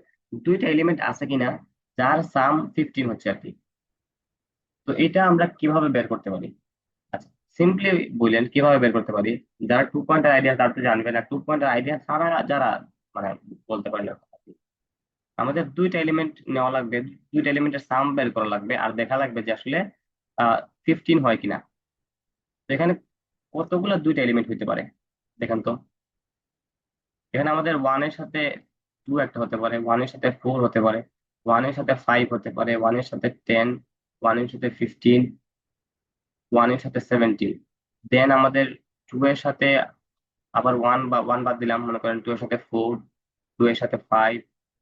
দুইটা এলিমেন্ট আছে কিনা যার সাম 15 হচ্ছে আর কি। তো এটা আমরা কিভাবে বের করতে পারি? আচ্ছা, সিম্পলি বললেন কিভাবে বের করতে পারি। যারা টু পয়েন্টের আইডিয়া তারা তো জানবে না, টু পয়েন্টের আইডিয়া ছাড়া যারা মানে বলতে পারে না। আমাদের দুইটা এলিমেন্ট নেওয়া লাগবে, দুইটা এলিমেন্টের সাম বের করা লাগবে, আর দেখা লাগবে যে আসলে 15 হয় কিনা। তো এখানে কতগুলো দুইটা এলিমেন্ট হইতে পারে দেখেন তো। এখানে আমাদের ওয়ানের সাথে টু একটা হতে পারে, ওয়ানের সাথে 4 হতে পারে, ওয়ানের সাথে 5 হতে পারে, ওয়ানের সাথে 10, ওয়ানের সাথে 15, ওয়ানের সাথে 17। দেন আমাদের টু এর সাথে আবার ওয়ান, বা ওয়ান বাদ দিলাম, মনে করেন টু এর সাথে 4, টু এর সাথে 5,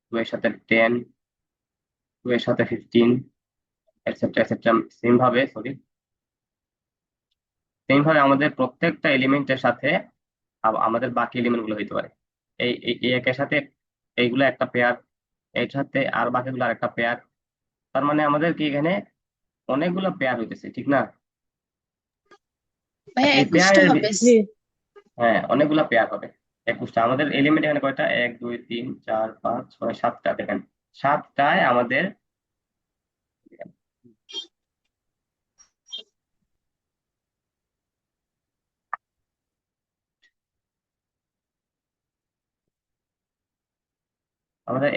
টু এর সাথে 10, টু এর সাথে 15, এটসেট্রা এটসেট্রা। সেম ভাবে, সরি, সেম ভাবে আমাদের প্রত্যেকটা এলিমেন্টের সাথে আমাদের বাকি এলিমেন্ট গুলো হইতে পারে। এই একের সাথে এইগুলো একটা পেয়ার, এর সাথে আর বাকিগুলো আর একটা পেয়ার। তার মানে আমাদের কি এখানে অনেকগুলো পেয়ার হইতেছে, ঠিক না? ভাইয়া আচ্ছা এই পেয়ার, 21টা হবে। জি। হ্যাঁ অনেকগুলো পেয়ার হবে। 21টা আমাদের এলিমেন্ট এখানে কয়টা? 1, 2, 3, 4, 5, 6, 7টা, দেখেন 7টায় আমাদের,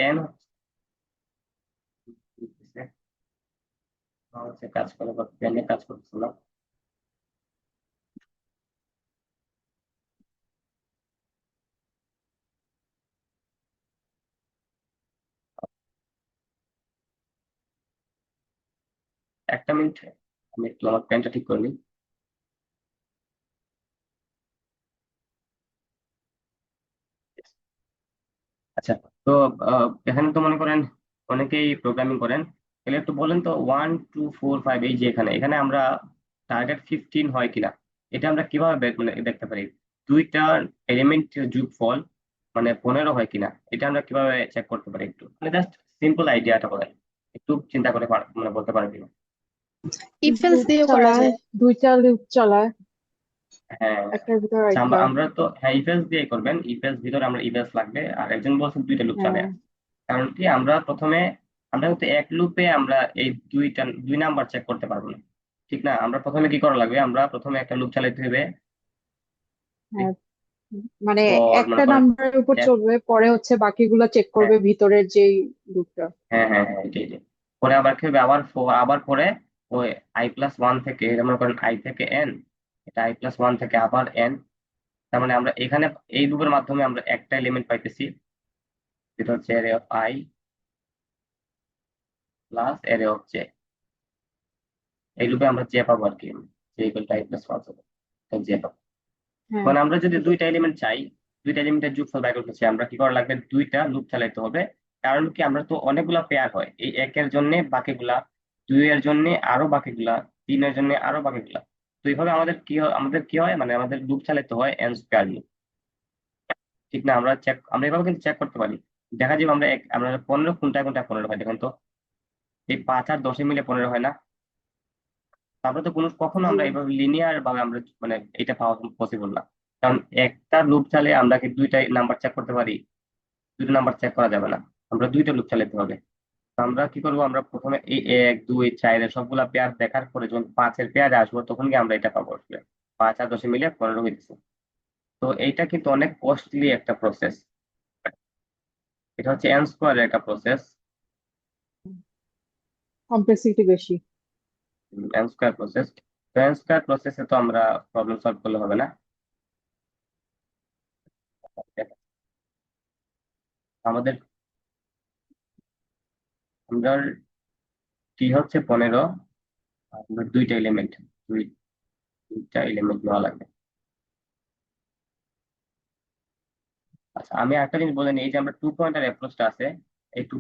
এন হচ্ছে হচ্ছে কাজ করে বা পেনে কাজ করছে না। একটা মিনিট, আমি একটু আমার পেনটা ঠিক করে নিই। আচ্ছা, তো এখানে তো মনে করেন অনেকেই প্রোগ্রামিং করেন, তাহলে একটু বলেন তো 1 2 4 5 এই যে এখানে এখানে আমরা টার্গেট 15 হয় কিনা এটা আমরা কিভাবে মানে দেখতে পারি? দুইটা এলিমেন্ট যোগফল মানে 15 হয় কিনা এটা আমরা কিভাবে চেক করতে পারি? একটু মানে জাস্ট সিম্পল আইডিয়াটা বলেন, একটু চিন্তা করে মানে বলতে পারেন কিনা? ইফ এলস লুপ দিয়েও করা চালায়, যায়। দুইটা লুপ চালায়, হ্যাঁ, একটার ভিতর আচ্ছা, আমরা একটা। আমরা তো হ্যাঁ ইফেলস দিয়ে করবেন, ইফেলস ভিতরে আমরা ইফেলস লাগবে, আর একজন বলছেন দুইটা লুপ চালায়। হ্যাঁ, কারণ কি আমরা প্রথমে আমরা কিন্তু এক লুপে আমরা এই দুই নাম্বার চেক করতে পারবো না, ঠিক না? আমরা প্রথমে কি করা লাগবে, আমরা প্রথমে একটা লুপ চালাতে হবে হ্যাঁ, মানে মনে একটা করেন নাম্বারের উপর এক, চলবে, পরে হচ্ছে বাকিগুলো চেক হ্যাঁ করবে ভিতরের যেই লুপটা। হ্যাঁ হ্যাঁ হ্যাঁ এটাই এটাই। পরে আবার কি হবে, আবার পরে ওই i+1 থেকে এটা মনে করেন i থেকে n, এটা i+1 থেকে আবার n। তার মানে আমরা এখানে এই লুপের মাধ্যমে আমরা একটা এলিমেন্ট পাইতেছি, যেটা হচ্ছে array of i plus array of j। এই লুপে আমরা j পাবো আর কি, j ইকুয়াল টু i+1 হবে, j পাবো। হ্যাঁ, মানে আমরা যদি দুইটা এলিমেন্ট চাই, দুইটা এলিমেন্টের যোগফল বের করতে চাই, আমরা কি করা লাগবে, দুইটা লুপ চালাতে হবে। কারণ কি আমরা তো অনেকগুলা পেয়ার হয়, এই একের জন্য বাকিগুলা, দুইয়ের জন্য আরো বাকিগুলা, তিনের জন্য আরো বাকিগুলা। তো এইভাবে আমাদের কি হয় মানে আমাদের লুপ চালাতে হয় n স্কয়ার লুপ, ঠিক না? আমরা এভাবে কিন্তু চেক করতে পারি, দেখা যাবে আমরা 15 কোনটা কোনটা 15 হয়, দেখুন তো এই 5 আর 10 মিলে 15 হয় না? তারপরে তো কখনো জি। আমরা এইভাবে লিনিয়ার ভাবে আমরা মানে এটা পাওয়া পসিবল না। কারণ একটা লুপ চালিয়ে আমরা কি দুইটা নাম্বার চেক করতে পারি? দুটো নাম্বার চেক করা যাবে না, আমরা দুইটা লুপ চালাতে হবে। তো আমরা কি করবো, আমরা প্রথমে এই 1 2 4 সবগুলা পেয়ার দেখার পরে যখন 5-এর পেয়ারে আসবো তখন কি আমরা এটা পাবো আসলে 5 আর 10 মিলে 15 হইতেছে। তো এইটা কিন্তু অনেক কস্টলি একটা প্রসেস, এটা হচ্ছে n স্কোয়ারের একটা প্রসেস, কমপ্লেক্সিটি বেশি। n square process. তো n স্কোয়ার প্রসেসে তো আমরা প্রবলেম সলভ করলে হবে না। আমাদের আমরা টি হচ্ছে 15, আমরা দুইটা এলিমেন্ট নেওয়া লাগবে। আচ্ছা, আমি একটা জিনিস বলে নিই, এই যে আমরা 2 পয়েন্টার অ্যাপ্রোচটা আছে, এই 2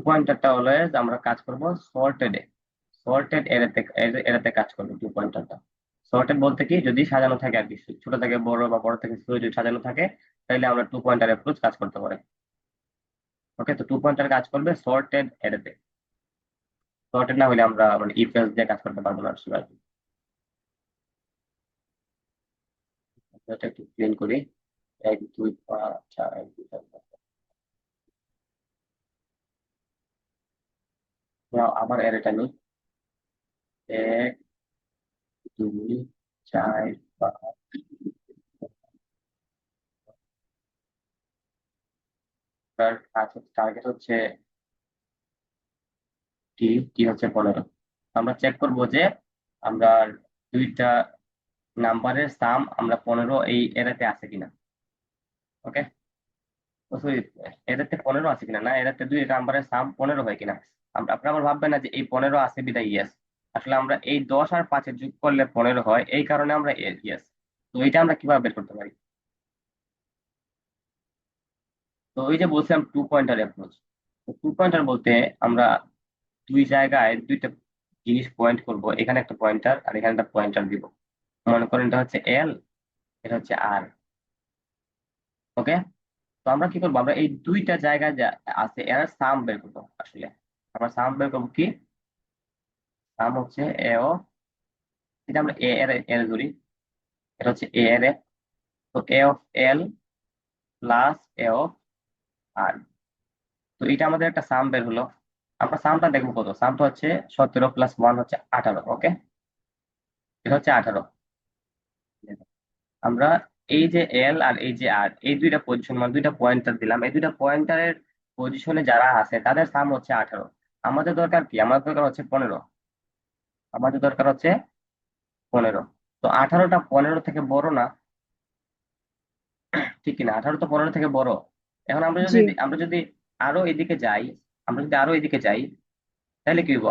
পয়েন্টারটা অলওয়েজ আমরা কাজ করব সর্টেড এরাতে কাজ করবে 2 পয়েন্টারটা। সর্টেড বলতে কি, যদি সাজানো থাকে আর কি, ছোট থেকে বড় বা বড় থেকে ছোট যদি সাজানো থাকে, তাহলে আমরা 2 পয়েন্টার অ্যাপ্রোচ কাজ করতে পারে। ওকে, তো 2 পয়েন্টার কাজ করবে সর্টেড এরাতে, সর্টেড না হলে আমরা মানে ইফ এলস দিয়ে কাজ করতে পারবো না আসলে আর কি। এটা একটু ক্লিন করি, 1 2 5 6 1 2 3 4। আবার এরেটা নিই, 1 2 4 5। তার টার্গেট হচ্ছে টি, টি হচ্ছে 15। আমরা চেক করব যে আমরা দুইটা নাম্বারের সাম আমরা 15 এই এরাতে আছে কিনা। ওকে, এরাতে 15 আছে কিনা, না এরাতে দুই নাম্বারের সাম 15 হয় কিনা। আপনারা আবার ভাববেন না যে এই 15 আছে বিদায় ইয়েস, আসলে আমরা এই 10 আর 5 যোগ করলে 15 হয়, এই কারণে আমরা ইয়েস। তো এটা আমরা কিভাবে বের করতে পারি? তো ওই যে বলছিলাম 2 পয়েন্টার অ্যাপ্রোচ। 2 পয়েন্টার বলতে আমরা দুই জায়গায় দুইটা জিনিস পয়েন্ট করব, এখানে একটা পয়েন্টার আর এখানে একটা পয়েন্টার দিব। মনে করেন এটা হচ্ছে এল, এটা হচ্ছে আর। ওকে, তো আমরা কি করবো, আমরা এই দুইটা জায়গায় যা আছে এর সাম বের করবো আসলে। আমরা সাম বের করবো কি, সাম হচ্ছে এ ও, এটা আমরা এ এর এল ধরি, এটা হচ্ছে এ এর এ। তো A of L plus A of R, তো এটা আমাদের একটা সাম বের হলো। আমরা সামটা দেখবো কত, সামটা হচ্ছে 17 + 1 হচ্ছে 18। ওকে, এটা হচ্ছে 18। আমরা এই যে এল আর এই যে আর, এই দুইটা পজিশন মানে দুইটা পয়েন্টার দিলাম, এই দুইটা পয়েন্টারের পজিশনে যারা আছে তাদের সাম হচ্ছে 18। আমাদের দরকার কি, আমাদের দরকার হচ্ছে 15। আমাদের দরকার হচ্ছে 15। তো 18টা 15 থেকে বড় না, ঠিক কিনা? 18 তো 15 থেকে বড়। এখন জি আমরা যদি আরো এদিকে যাই, তাহলে কি হইব?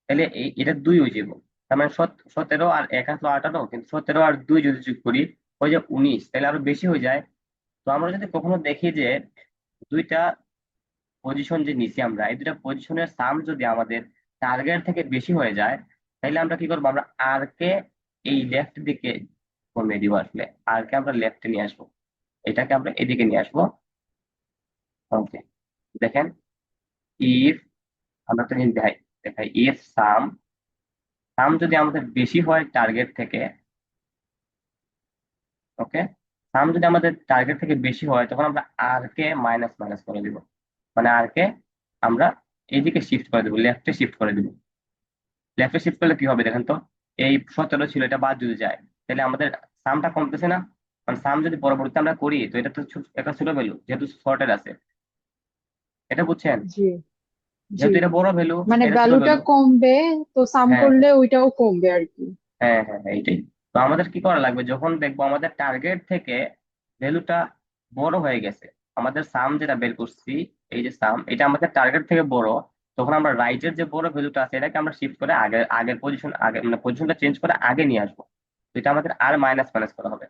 তাহলে এটা 2 হয়ে যাব। তার মানে 17 আর 1 আসলো 18, কিন্তু 17 আর 2 যদি যোগ করি ওই যে 19, তাহলে আরো বেশি হয়ে যায়। তো আমরা যদি কখনো দেখি যে দুইটা পজিশন যে নিছি আমরা, এই দুইটা পজিশনের সাম যদি আমাদের টার্গেট থেকে বেশি হয়ে যায়, তাহলে আমরা কি করবো? আমরা আর কে এই লেফট দিকে কমিয়ে দিব। আসলে আর কে আমরা লেফটে নিয়ে আসবো, এটাকে আমরা এদিকে নিয়ে আসবো। ওকে, দেখেন, ইফ আমরা তো জিনিস দেখাই দেখাই ইফ সাম সাম যদি আমাদের বেশি হয় টার্গেট থেকে, ওকে, সাম যদি আমাদের টার্গেট থেকে বেশি হয়, তখন আমরা আর কে মাইনাস মাইনাস করে দিব। মানে আর কে আমরা এইদিকে শিফট করে দিব, লেফটে শিফট করে দিব। লেফটে শিফট করলে কি হবে দেখেন তো, এই 17 ছিল, এটা বাদ যদি যায় তাহলে আমাদের সামটা কমতেছে না? মানে সাম যদি পরবর্তীতে আমরা করি, তো এটা তো একটা ছোট ভ্যালু যেহেতু শর্টেড আছে, এটা বুঝছেন? জি জি যেহেতু এটা বড় ভ্যালু, মানে এটা ছোট ভ্যালুটা ভ্যালু। কমবে, তো সাম হ্যাঁ, করলে ওইটাও কমবে আর কি। হ্যাঁ, হ্যাঁ, হ্যাঁ, এইটাই। তো আমাদের কি করা লাগবে? যখন দেখবো আমাদের টার্গেট থেকে ভ্যালুটা বড় হয়ে গেছে, আমাদের সাম যেটা বের করছি, এই যে সাম, এটা আমাদের টার্গেট থেকে বড়, তখন আমরা রাইটের যে বড় ভ্যালুটা আছে এটাকে আমরা শিফট করে আগের পজিশন, মানে পজিশনটা চেঞ্জ করে আগে নিয়ে আসবো। তো এটা আমাদের আর মাইনাস মাইনাস করা হবে।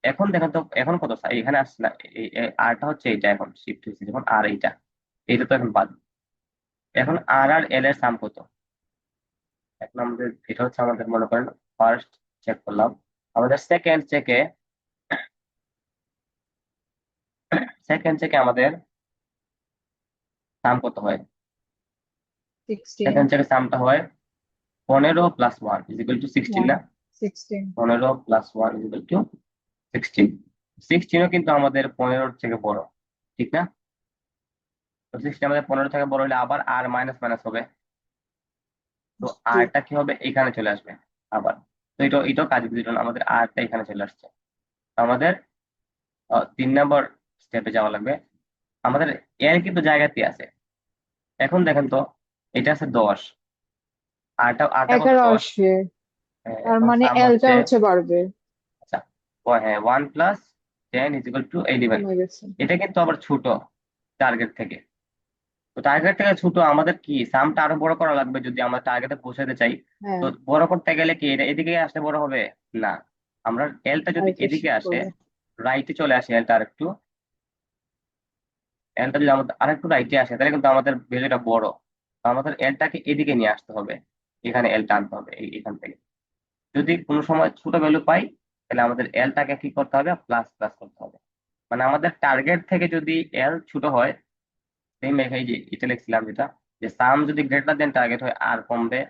এখন দেখেন তো, এখন কত এখানে আসছে না, আরটা হচ্ছে এইটা এখন শিফট হয়েছে, যখন আর এইটা তো এখন বাদ। এখন আর এল এর সাম কত? এখন আমাদের এটা হচ্ছে আমাদের মনে করেন ফার্স্ট চেক করলাম, আমাদের সেকেন্ড চেকে আমাদের সাম কত হয়? 16 সেকেন্ড চেকে সামটা হয় 15 প্লাস 1 ইজ ইকুয়াল টু 16 1 না? 16 15 প্লাস 1 ইজ ইকুয়াল টু 16। 16ও কিন্তু আমাদের 15 থেকে বড়, ঠিক না? তো 16 আমাদের 15 থেকে বড় হলে আবার আর মাইনাস মাইনাস হবে। তো জি আরটা কি হবে? এখানে চলে আসবে আবার। তো এটাও কাজ দিল না, আমাদের আরটা এখানে চলে আসছে। তো আমাদের 3 নম্বর স্টেপে যাওয়া লাগবে। আমাদের এর কিন্তু জায়গাতে আছে। এখন দেখেন তো, এটা আছে 10, আরটা আরটা কত? 11 10। আসবে, তার এখন মানে সাম এলটা হচ্ছে, হচ্ছে বাড়বে, আচ্ছা, হ্যাঁ, 1 প্লাস 10 ইজ ইকুয়াল টু 11। কমে গেছে। এটা কিন্তু আবার ছোট টার্গেট থেকে। তো টার্গেট থেকে ছোট, আমাদের কি সামটা আরো বড় করা লাগবে যদি আমরা টার্গেটে পৌঁছাতে চাই। তো হ্যাঁ, বড় করতে গেলে কি এটা এদিকে আসলে বড় হবে? না, আমরা এলটা আর যদি একটু এদিকে শিফট আসে, করবে। রাইটে চলে আসে এলটা আরেকটু, এলটা যদি আমাদের আরেকটু রাইটে আসে, তাহলে কিন্তু আমাদের ভ্যালুটা বড়। তো আমাদের এলটাকে এদিকে নিয়ে আসতে হবে, এখানে এলটা আনতে হবে এখান থেকে। যদি কোনো সময় ছোট ভ্যালু পাই, তাহলে আমাদের এলটাকে কি করতে হবে? প্লাস প্লাস করতে হবে। মানে আমাদের টার্গেট থেকে যদি এল ছোট হয়, সেম এই যে এটা লিখছিলাম যেটা, যে সাম যদি গ্রেটার দেন টার্গেট হয় আর কমবে,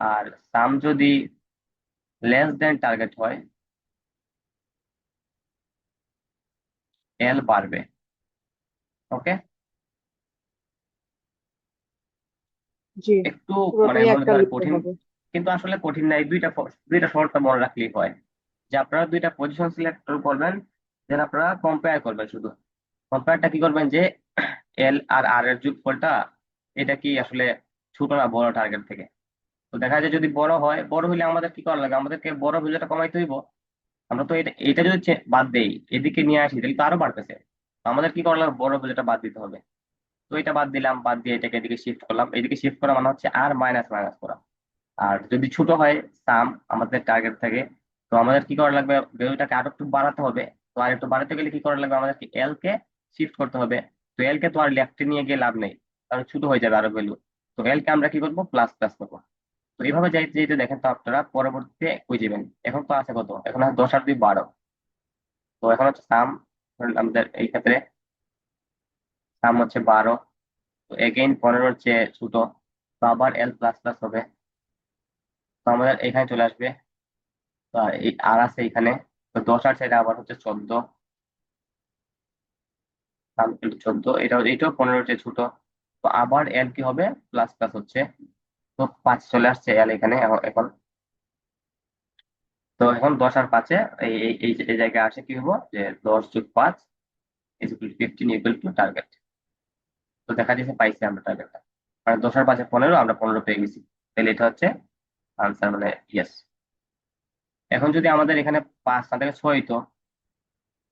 আর সাম যদি লেস দেন টার্গেট হয় এল বাড়বে। ওকে, জি, একটু মানে পুরোটাই মনে একটা হয় লিখতে কঠিন, হবে। কিন্তু আসলে কঠিন না। এই দুইটা শর্ত মনে রাখলেই হয়, যে আপনারা দুইটা পজিশন সিলেক্ট করবেন, দেন আপনারা কম্পেয়ার করবেন। শুধু কম্পেয়ারটা কি করবেন? যে এল আর আর এর যোগফলটা, এটা কি আসলে ছোট না বড় টার্গেট থেকে? তো দেখা যায় যদি বড় হয়, বড় হইলে আমাদের কি করা লাগে? আমাদেরকে বড় ভ্যালুটা কমাইতে হইব। আমরা তো এটা যদি বাদ দেই, এদিকে নিয়ে আসি, তাহলে তো আরো বাড়তেছে। তো আমাদের কি করা লাগবে? বড় ভ্যালুটা বাদ দিতে হবে। তো এটা বাদ দিলাম, বাদ দিয়ে এটাকে এদিকে শিফট করলাম। এদিকে শিফট করা মানে হচ্ছে আর মাইনাস মাইনাস করা। আর যদি ছোট হয় সাম আমাদের টার্গেট থেকে, তো আমাদের কি করা লাগবে? ভ্যালুটাকে আরো একটু বাড়াতে হবে। তো আর একটু বাড়াতে গেলে কি করা লাগবে? আমাদেরকে এল কে শিফট করতে হবে। তো এল কে তো আর লেফটে নিয়ে গিয়ে লাভ নেই, কারণ ছোট হয়ে যাবে আরো ভ্যালু। তো এল কে আমরা কি করবো? প্লাস প্লাস করবো। তো এইভাবে যাইতে যাইতে দেখেন তো আপনারা পরবর্তীতে কই যাবেন। এখন তো আছে কত? এখন আছে 10 আর 2 12। তো এখন হচ্ছে সাম, আমাদের এই ক্ষেত্রে সাম হচ্ছে 12। তো এগেইন 15 হচ্ছে ছোট, তো আবার এল প্লাস প্লাস হবে। তো আমাদের এখানে চলে আসবে। তো এই আর আছে এখানে। তো 10 আর সাইডে আবার হচ্ছে 14, সাম কিন্তু 14, এটাও 15 হচ্ছে ছোট। তো আবার এল কি হবে? প্লাস প্লাস হচ্ছে। তো 5 চলে আসছে এল এখানে এখন। তো এখন 10 আর 5-এ এই জায়গায় আসে কি হবো? যে 10 যোগ 5 is equal two 15 equal to target. তো দেখা যাচ্ছে পাইছি আমরা টার্গেটটা, মানে 10 আর 5-এ 15, আমরা 15 পেয়ে গেছি। তাহলে এটা হচ্ছে আনসার মানে ইয়েস। এখন যদি আমাদের এখানে 5 না থেকে 6 হইতো,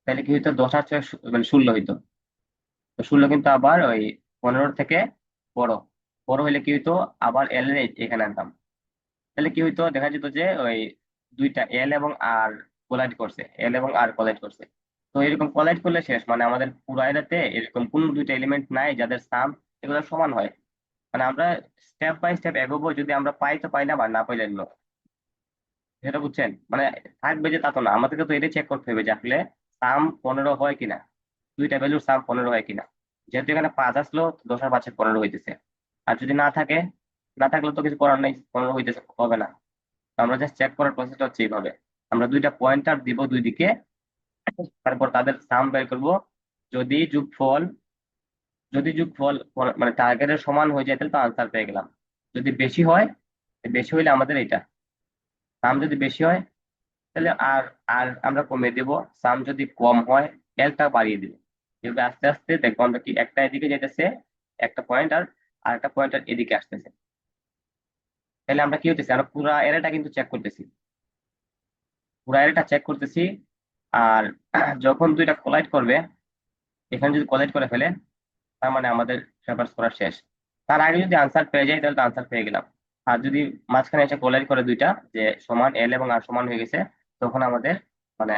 তাহলে কি হইতো? 10 আর 6 মানে 16 হইতো। তো 16 কিন্তু আবার ওই 15 থেকে বড়। বড় হইলে কি হইতো? আবার এল এর এখানে আনতাম। তাহলে কি হইতো? দেখা যেত যে ওই দুইটা এল এবং আর কোলাইড করছে, এল এবং আর কোলাইড করছে। তো এরকম কোলাইড করলে শেষ, মানে আমাদের পুরো এলাতে এরকম কোন দুইটা এলিমেন্ট নাই যাদের সাম এগুলো সমান হয়। মানে আমরা স্টেপ বাই স্টেপ এগোবো, যদি আমরা পাই তো পাইলাম, আর না পাইলে no। সেটা বুঝছেন? মানে থাকবে যে তা তো না, আমাদেরকে তো এটা চেক করতে হবে যে আসলে সাম 15 হয় কিনা, দুইটা ভ্যালুর সাম 15 হয় কিনা। যেহেতু এখানে 5 আসলো, 10 আর 5 15 হইতেছে। আর যদি না থাকে, না থাকলে তো কিছু করার নাই, 15 হইতেছে হবে না। তো আমরা জাস্ট চেক করার প্রসেসটা হচ্ছে এইভাবে। আমরা দুইটা পয়েন্টার দিব দুই দিকে, তারপর তাদের সাম বের করব। যদি যোগফল যদি যোগফল মানে টার্গেটের সমান হয়ে যায় তাহলে তো আনসার পেয়ে গেলাম। যদি বেশি হয়, বেশি হইলে আমাদের এটা সাম যদি বেশি হয় তাহলে আর আর আমরা কমিয়ে দেব। সাম যদি কম হয় এলটা বাড়িয়ে দিব। এভাবে আস্তে আস্তে দেখবো আমরা কি একটা এদিকে যেতেছে, একটা পয়েন্ট, আর একটা পয়েন্ট আর এদিকে আসতেছে। তাহলে আমরা কি হতেছি, আমরা পুরা এরিয়াটা কিন্তু চেক করতেছি, পুরা এরিয়াটা চেক করতেছি। আর যখন দুইটা কোলাইড করবে, এখানে যদি কোলাইড করে ফেলে, তার মানে আমাদের ট্রাভার্স করা শেষ। তার আগে যদি আনসার পেয়ে যাই তাহলে তো আনসার পেয়ে গেলাম। আর যদি মাঝখানে এসে কোলাইড করে দুইটা, যে সমান এল এবং আর সমান হয়ে গেছে, তখন আমাদের মানে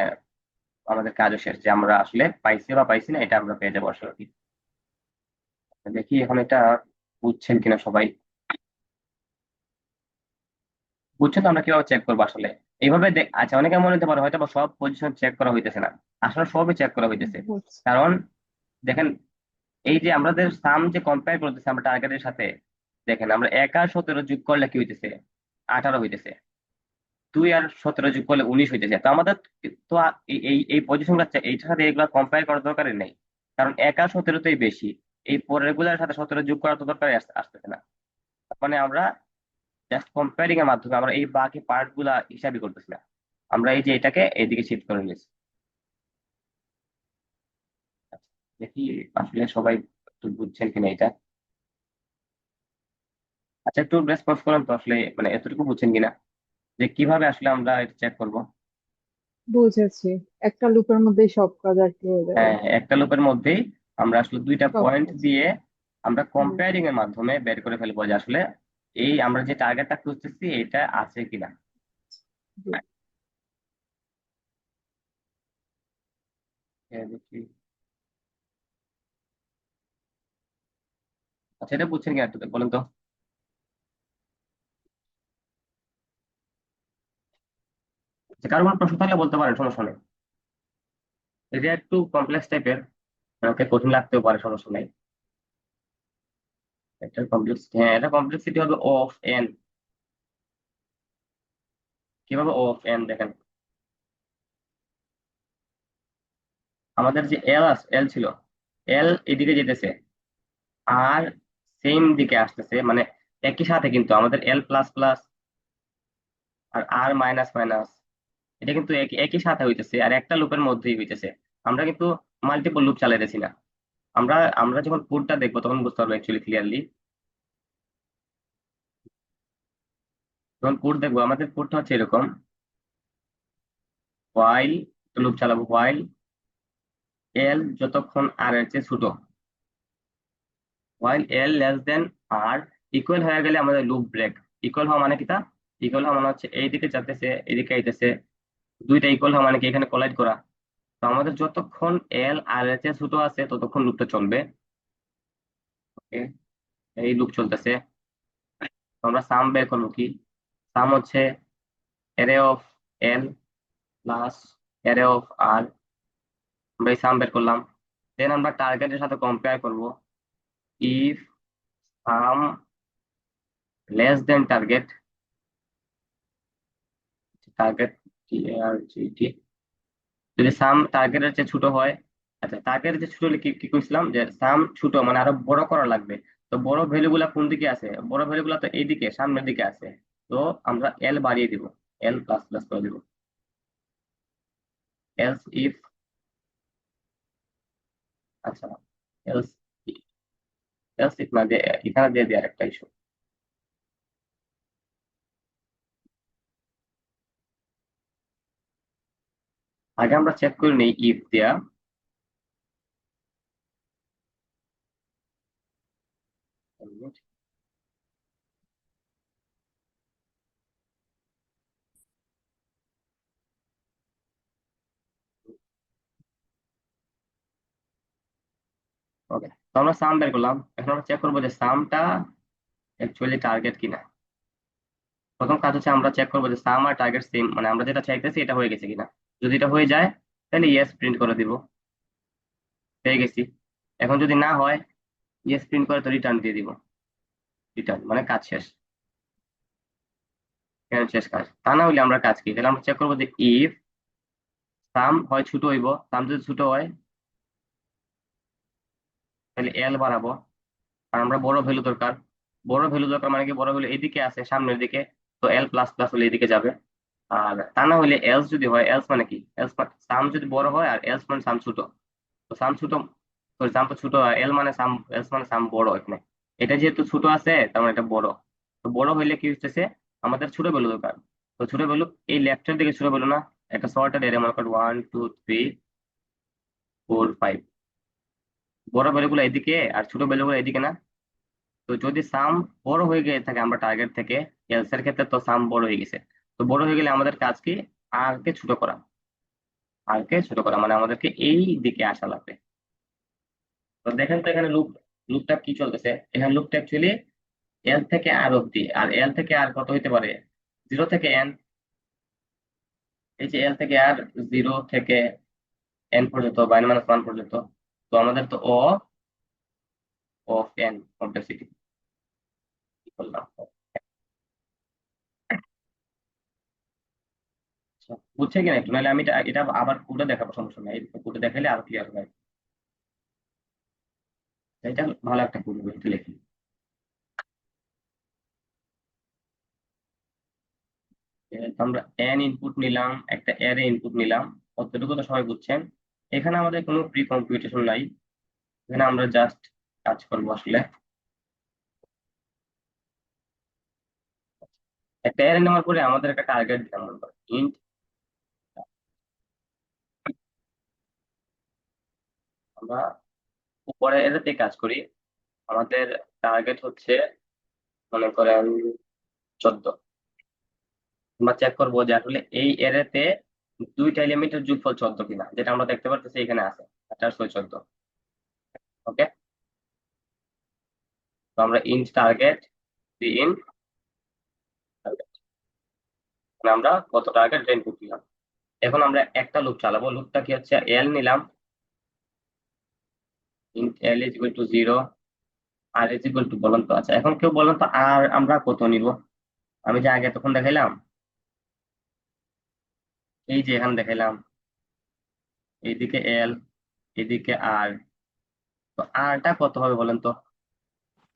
আমাদের কাজও শেষ, যে আমরা আসলে পাইছি বা পাইছি না এটা আমরা পেয়ে যাবো আসলে কি। দেখি এখন এটা বুঝছেন কিনা সবাই। বুঝছেন তো? আমরা কিভাবে চেক করবো আসলে এইভাবে আচ্ছা, অনেকে মনে হতে পারে হয়তো বা সব পজিশন চেক করা হইতেছে না। আসলে সবই চেক করা হইতেছে। বুঝছি। কারণ দেখেন, এই যে আমাদের সাম যে কম্পেয়ার করতেছে আমরা টার্গেটের সাথে, দেখেন আমরা 1 আর 17 যোগ করলে কি হইতেছে? 18 হইতেছে। 2 আর 17 যোগ করলে 19 হইতেছে। তো আমাদের তো এই এই এই পজিশনগুলো এইটার সাথে এগুলো কম্পেয়ার করার দরকারই নেই। কারণ 1 আর 17 বেশি, এই পরের গুলার সাথে 17 যোগ করার তো দরকার আসতেছে না। মানে আমরা জাস্ট কম্পেয়ারিং এর মাধ্যমে আমরা এই বাকি পার্ট গুলা হিসাবই করতেছি না, আমরা এই যে এটাকে এইদিকে শিফট করে নিয়েছি। আচ্ছা, দেখি আসলে সবাই একটু বুঝছেন কিনা এটা। আচ্ছা, একটু রেসপন্স করেন তো আসলে, মানে এতটুকু বুঝছেন কিনা যে কিভাবে আসলে আমরা এটা চেক করব। বুঝেছি। একটা লুপের মধ্যেই সব কাজ আর কি হয়ে যাবে। হ্যাঁ, একটা লুপের মধ্যেই আমরা আসলে দুইটা সব পয়েন্ট কাজ। দিয়ে আমরা হুম। কম্পেয়ারিং এর মাধ্যমে বের করে ফেলবো যে আসলে এই আমরা যে টার্গেটটা খুঁজতেছি এটা আছে কিনা। জি। হ্যাঁ, দেখি। আচ্ছা, এটা বুঝছেন কিনা একটু বলেন তো। আচ্ছা, কারো কোনো প্রশ্ন থাকলে বলতে পারেন, সমস্যা নেই। এটা একটু কমপ্লেক্স টাইপের, ওকে কঠিন লাগতেও পারে, সমস্যা নাই। এটা কমপ্লেক্স, হ্যাঁ এটা কমপ্লেক্সিটি হবে ও অফ এন। কিভাবে ও অফ এন? দেখেন, আমাদের যে এল ছিল, এল এদিকে যেতেছে, আর সেম দিকে আসতেছে, মানে একই সাথে কিন্তু আমাদের এল প্লাস প্লাস আর আর মাইনাস মাইনাস, এটা কিন্তু একই একই সাথে হইতেছে, আর একটা লুপের মধ্যেই হইতেছে। আমরা কিন্তু মাল্টিপল লুপ চালাইতেছি না। আমরা আমরা যখন কোডটা দেখবো তখন বুঝতে পারবো অ্যাকচুয়ালি ক্লিয়ারলি। যখন কোড দেখবো, আমাদের কোডটা হচ্ছে এরকম: হোয়াইল, লুপ চালাবো হোয়াইল এল যতক্ষণ আর এর চেয়ে ছোট, হোয়াইল এল লেস দেন আর ইকুয়াল হয়ে গেলে আমাদের লুপ ব্রেক। ইকুয়াল হওয়া মানে কি? তা ইকুয়াল হওয়া মানে হচ্ছে এইদিকে যাইতেছে এদিকে আইতেছে, দুইটা ইকুয়াল হওয়া মানে কি? এখানে কোলাইড করা। তো আমাদের যতক্ষণ এল আর এর চেয়ে ছোট আছে ততক্ষণ লুপটা চলবে। ওকে, এই লুপ চলতেছে। তো আমরা সাম বের করবো কি? সাম হচ্ছে array of L plus array of R. আমরা এই সাম বের করলাম। দেন আমরা টার্গেটের সাথে কম্পেয়ার করব। If sum less then target, target T R G T, যদি সাম টার্গেটের চেয়ে ছোট হয়। আচ্ছা, টার্গেটের চেয়ে ছোট হলে কি কি কইছিলাম? যে সাম ছোট মানে আরো বড় করা লাগবে। তো বড় ভ্যালু গুলা কোন দিকে আছে? বড় ভ্যালু গুলা তো এইদিকে সামনের দিকে আছে। তো আমরা এল বাড়িয়ে দিব, এল প্লাস প্লাস করে দিব। এলস ইফ, আচ্ছা, এলস এলস ইফ না দিয়ে এখানে দিয়ে দিই আরেকটা ইস্যু। আগে আমরা চেক করে নিই ইফ দেয়া। ওকে, তো আমরা সাম বের করলাম। এখন আমরা চেক করবো যে সামটা অ্যাকচুয়ালি টার্গেট কিনা। প্রথম কাজ হচ্ছে আমরা চেক করবো যে সাম আর টার্গেট সেম, মানে আমরা যেটা চাইতেছি এটা হয়ে গেছে কিনা। যদি এটা হয়ে যায় তাহলে ইয়েস প্রিন্ট করে দিব, পেয়ে গেছি। এখন যদি না হয় ইয়েস প্রিন্ট করে তো রিটার্ন দিয়ে দিব, রিটার্ন মানে কাজ শেষ, কেন শেষ কাজ। তা না হলে আমরা কাজ কি, তাহলে আমরা চেক করবো যে ইফ সাম হয় ছোট হইব, সাম যদি ছোট হয় তাহলে এল বাড়াবো, আর আমরা বড় ভ্যালু দরকার। বড় ভ্যালু দরকার মানে কি, বড় ভ্যালু এদিকে আছে সামনের দিকে, তো এল প্লাস প্লাস হলে এদিকে যাবে। আর তা না হলে এলস যদি হয়, এলস মানে কি, এলস মানে সাম যদি বড় হয় আর এলস মানে সাম ছোট, তো সাম ছোট, সরি সাম তো ছোট, এল মানে সাম, এলস মানে সাম বড় এখানে। এটা যেহেতু ছোট আছে তার মানে এটা বড়। তো বড় হইলে কি হচ্ছে, আমাদের ছোট ভ্যালু দরকার। তো ছোট ভ্যালু এই লেফটের দিকে ছোট ভ্যালু না, একটা সর্টেড এরিয়া মনে কর 1 2 3 4 5, বড় ভ্যালু গুলো এদিকে আর ছোট ভ্যালু গুলো এদিকে না। তো যদি সাম বড় হয়ে গিয়ে থাকে আমরা টার্গেট থেকে, এলস এর ক্ষেত্রে তো সাম বড় হয়ে গেছে। তো বড় হয়ে গেলে আমাদের কাজ কি, আর কে ছোট করা, আর কে ছোট করা মানে আমাদেরকে এই দিকে আসা লাগবে। তো দেখেন তো এখানে লুপটা কি চলতেছে, এখানে লুপটা অ্যাকচুয়ালি এল থেকে আর অব্দি, আর এল থেকে আর কত হইতে পারে, 0 থেকে n। এই যে এল থেকে আর 0 থেকে n পর্যন্ত বা n-1 পর্যন্ত। তো আমাদের তো ও অফ এন কমপ্লেক্সিটি করলাম। আচ্ছা, বুঝছে কিনা একটু, নাহলে আমি এটা আবার কোডে দেখাবো, সমস্যা নাই, কোডে দেখাইলে আরো ক্লিয়ার হবে। এটা ভালো একটা কোড হবে, একটু লিখি। আমরা এন ইনপুট নিলাম, একটা অ্যারে ইনপুট নিলাম, অতটুকু তো সবাই বুঝছেন। এখানে আমাদের কোনো প্রি কম্পিউটেশন নাই, এখানে আমরা জাস্ট কাজ করবো আসলে। একটা অ্যারে নেওয়ার পরে আমাদের একটা টার্গেট দিলাম, মনে করো ইন্ট। আমরা উপরে এটাতে কাজ করি, আমাদের টার্গেট হচ্ছে মনে করেন 14। আমরা চেক করবো যে আসলে এই অ্যারেতে দুইটা এলিমেন্টের যোগফল 14 কিনা, যেটা আমরা দেখতে পারতেছি এখানে আছে 1814। ওকে, তো আমরা ইন্ট টার্গেট ইন্ট টার্গেট, আমরা কত টার্গেট ইনপুট দিলাম। এখন আমরা একটা লুপ চালাবো, লুপটা কি হচ্ছে, এল নিলাম, int L is equal to 0, R is equal to বলেন তো। আচ্ছা, এখন কেউ বলেন তো আর আমরা কত নিব। আমি যে আগে তখন দেখাইলাম, এই যে এখানে দেখাইলাম, এইদিকে এল, এদিকে আর, তো আরটা কত হবে বলেন তো।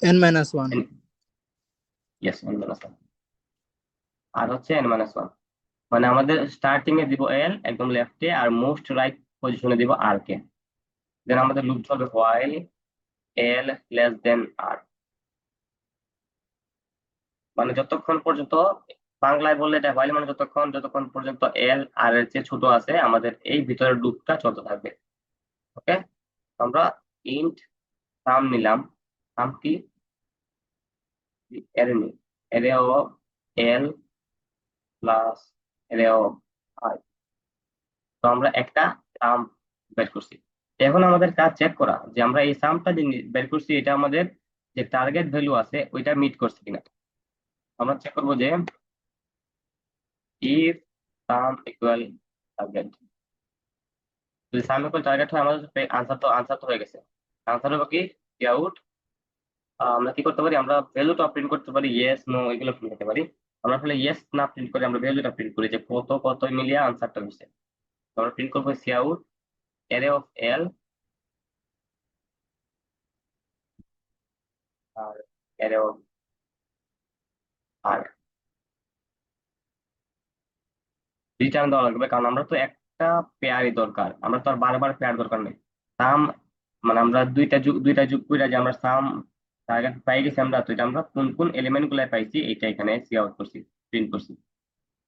n-1 ইয়েস, n-1, আর হচ্ছে n-1, মানে আমাদের স্টার্টিং এ দিব এল একদম লেফটে, আর মোস্ট রাইট পজিশনে দিব আর কে। দেন আমাদের লুপ চলবে হোয়াইল এল লেস দেন আর, মানে যতক্ষণ পর্যন্ত, বাংলায় বললে এটা হোয়াইল মানে যতক্ষণ যতক্ষণ পর্যন্ত এল আর এর চেয়ে ছোট আছে আমাদের এই ভিতরের লুপটা চলতে থাকবে। ওকে, আমরা ইন্ট সাম নিলাম, সাম কি, এরে নি, এরে অফ এল প্লাস এরে অফ আই। তো আমরা একটা সাম বের করছি। এখন আমাদের কাজ চেক করা যে আমরা এই সামটা যে বের করছি এটা আমাদের যে টার্গেট ভ্যালু আছে ওইটা মিট করছে কিনা। আমরা চেক করবো যে ইফ সাম ইকুয়াল টার্গেট, যদি সাম ইকুয়াল টার্গেট হয় আমাদের আনসার তো হয়ে গেছে। আনসার হবে কি, আউট। আমরা কি করতে পারি, আমরা ভ্যালুটা প্রিন্ট করতে পারি, ইয়েস নো এগুলো প্রিন্ট করতে পারি। আমরা আসলে ইয়েস না প্রিন্ট করে আমরা ভ্যালুটা প্রিন্ট করি যে কত কত মিলিয়ে আনসারটা হয়েছে। তো আমরা প্রিন্ট করবো cout array of L R array of R, return দেওয়া লাগবে, কারণ আমরা তো একটা পেয়ারই দরকার, আমরা তো আর বারবার পেয়ার দরকার নেই। সাম মানে আমরা দুইটা যুগ করে যে আমরা সাম টার্গেট পাই গেছি আমরা, তো এটা আমরা কোন কোন এলিমেন্ট গুলাই পাইছি এইটা এখানে সি আউট করছি, প্রিন্ট করছি।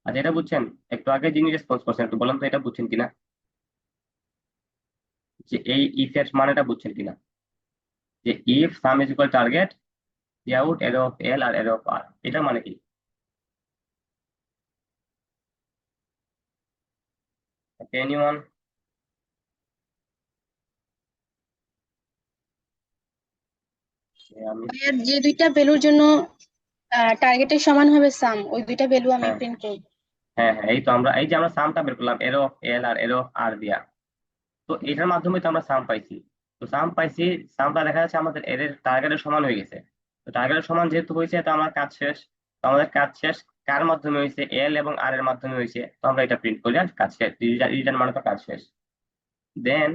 আচ্ছা, এটা বুঝছেন, একটু আগে যিনি রেসপন্স করছেন একটু বলেন তো এটা বুঝছেন কিনা। যে এই ইফ এর মানেটা বুঝছেন কিনা, যে if sum is equal target out array of L আর অ্যারো অফ আর, এটার মানে কি? এনিওয়ান? আমি ভাইয়া যে দুইটা ভ্যালুর জন্য টার্গেটের সমান হবে সাম, ওই দুইটা ভ্যালু আমি হ্যাঁ প্রিন্ট করব। হ্যাঁ হ্যাঁ, এই তো আমরা এই যে আমরা সামটা বের করলাম এরো of L R arrow of আর দিয়া, তো এটার মাধ্যমে তো আমরা সাম পাইছি। তো সাম পাইছি, সামটা দেখা যাচ্ছে আমাদের এর টার্গেটের সমান হয়ে গেছে। তো টার্গেটের সমান যেহেতু হয়েছে, তো আমার কাজ শেষ। তো আমাদের কাজ শেষ কার মাধ্যমে হয়েছে? এল এবং আর এর মাধ্যমে হয়েছে। তো আমরা এটা প্রিন্ট করি আর কাজ শেষ, রিটার্ন মানে তো কাজ শেষ। দেন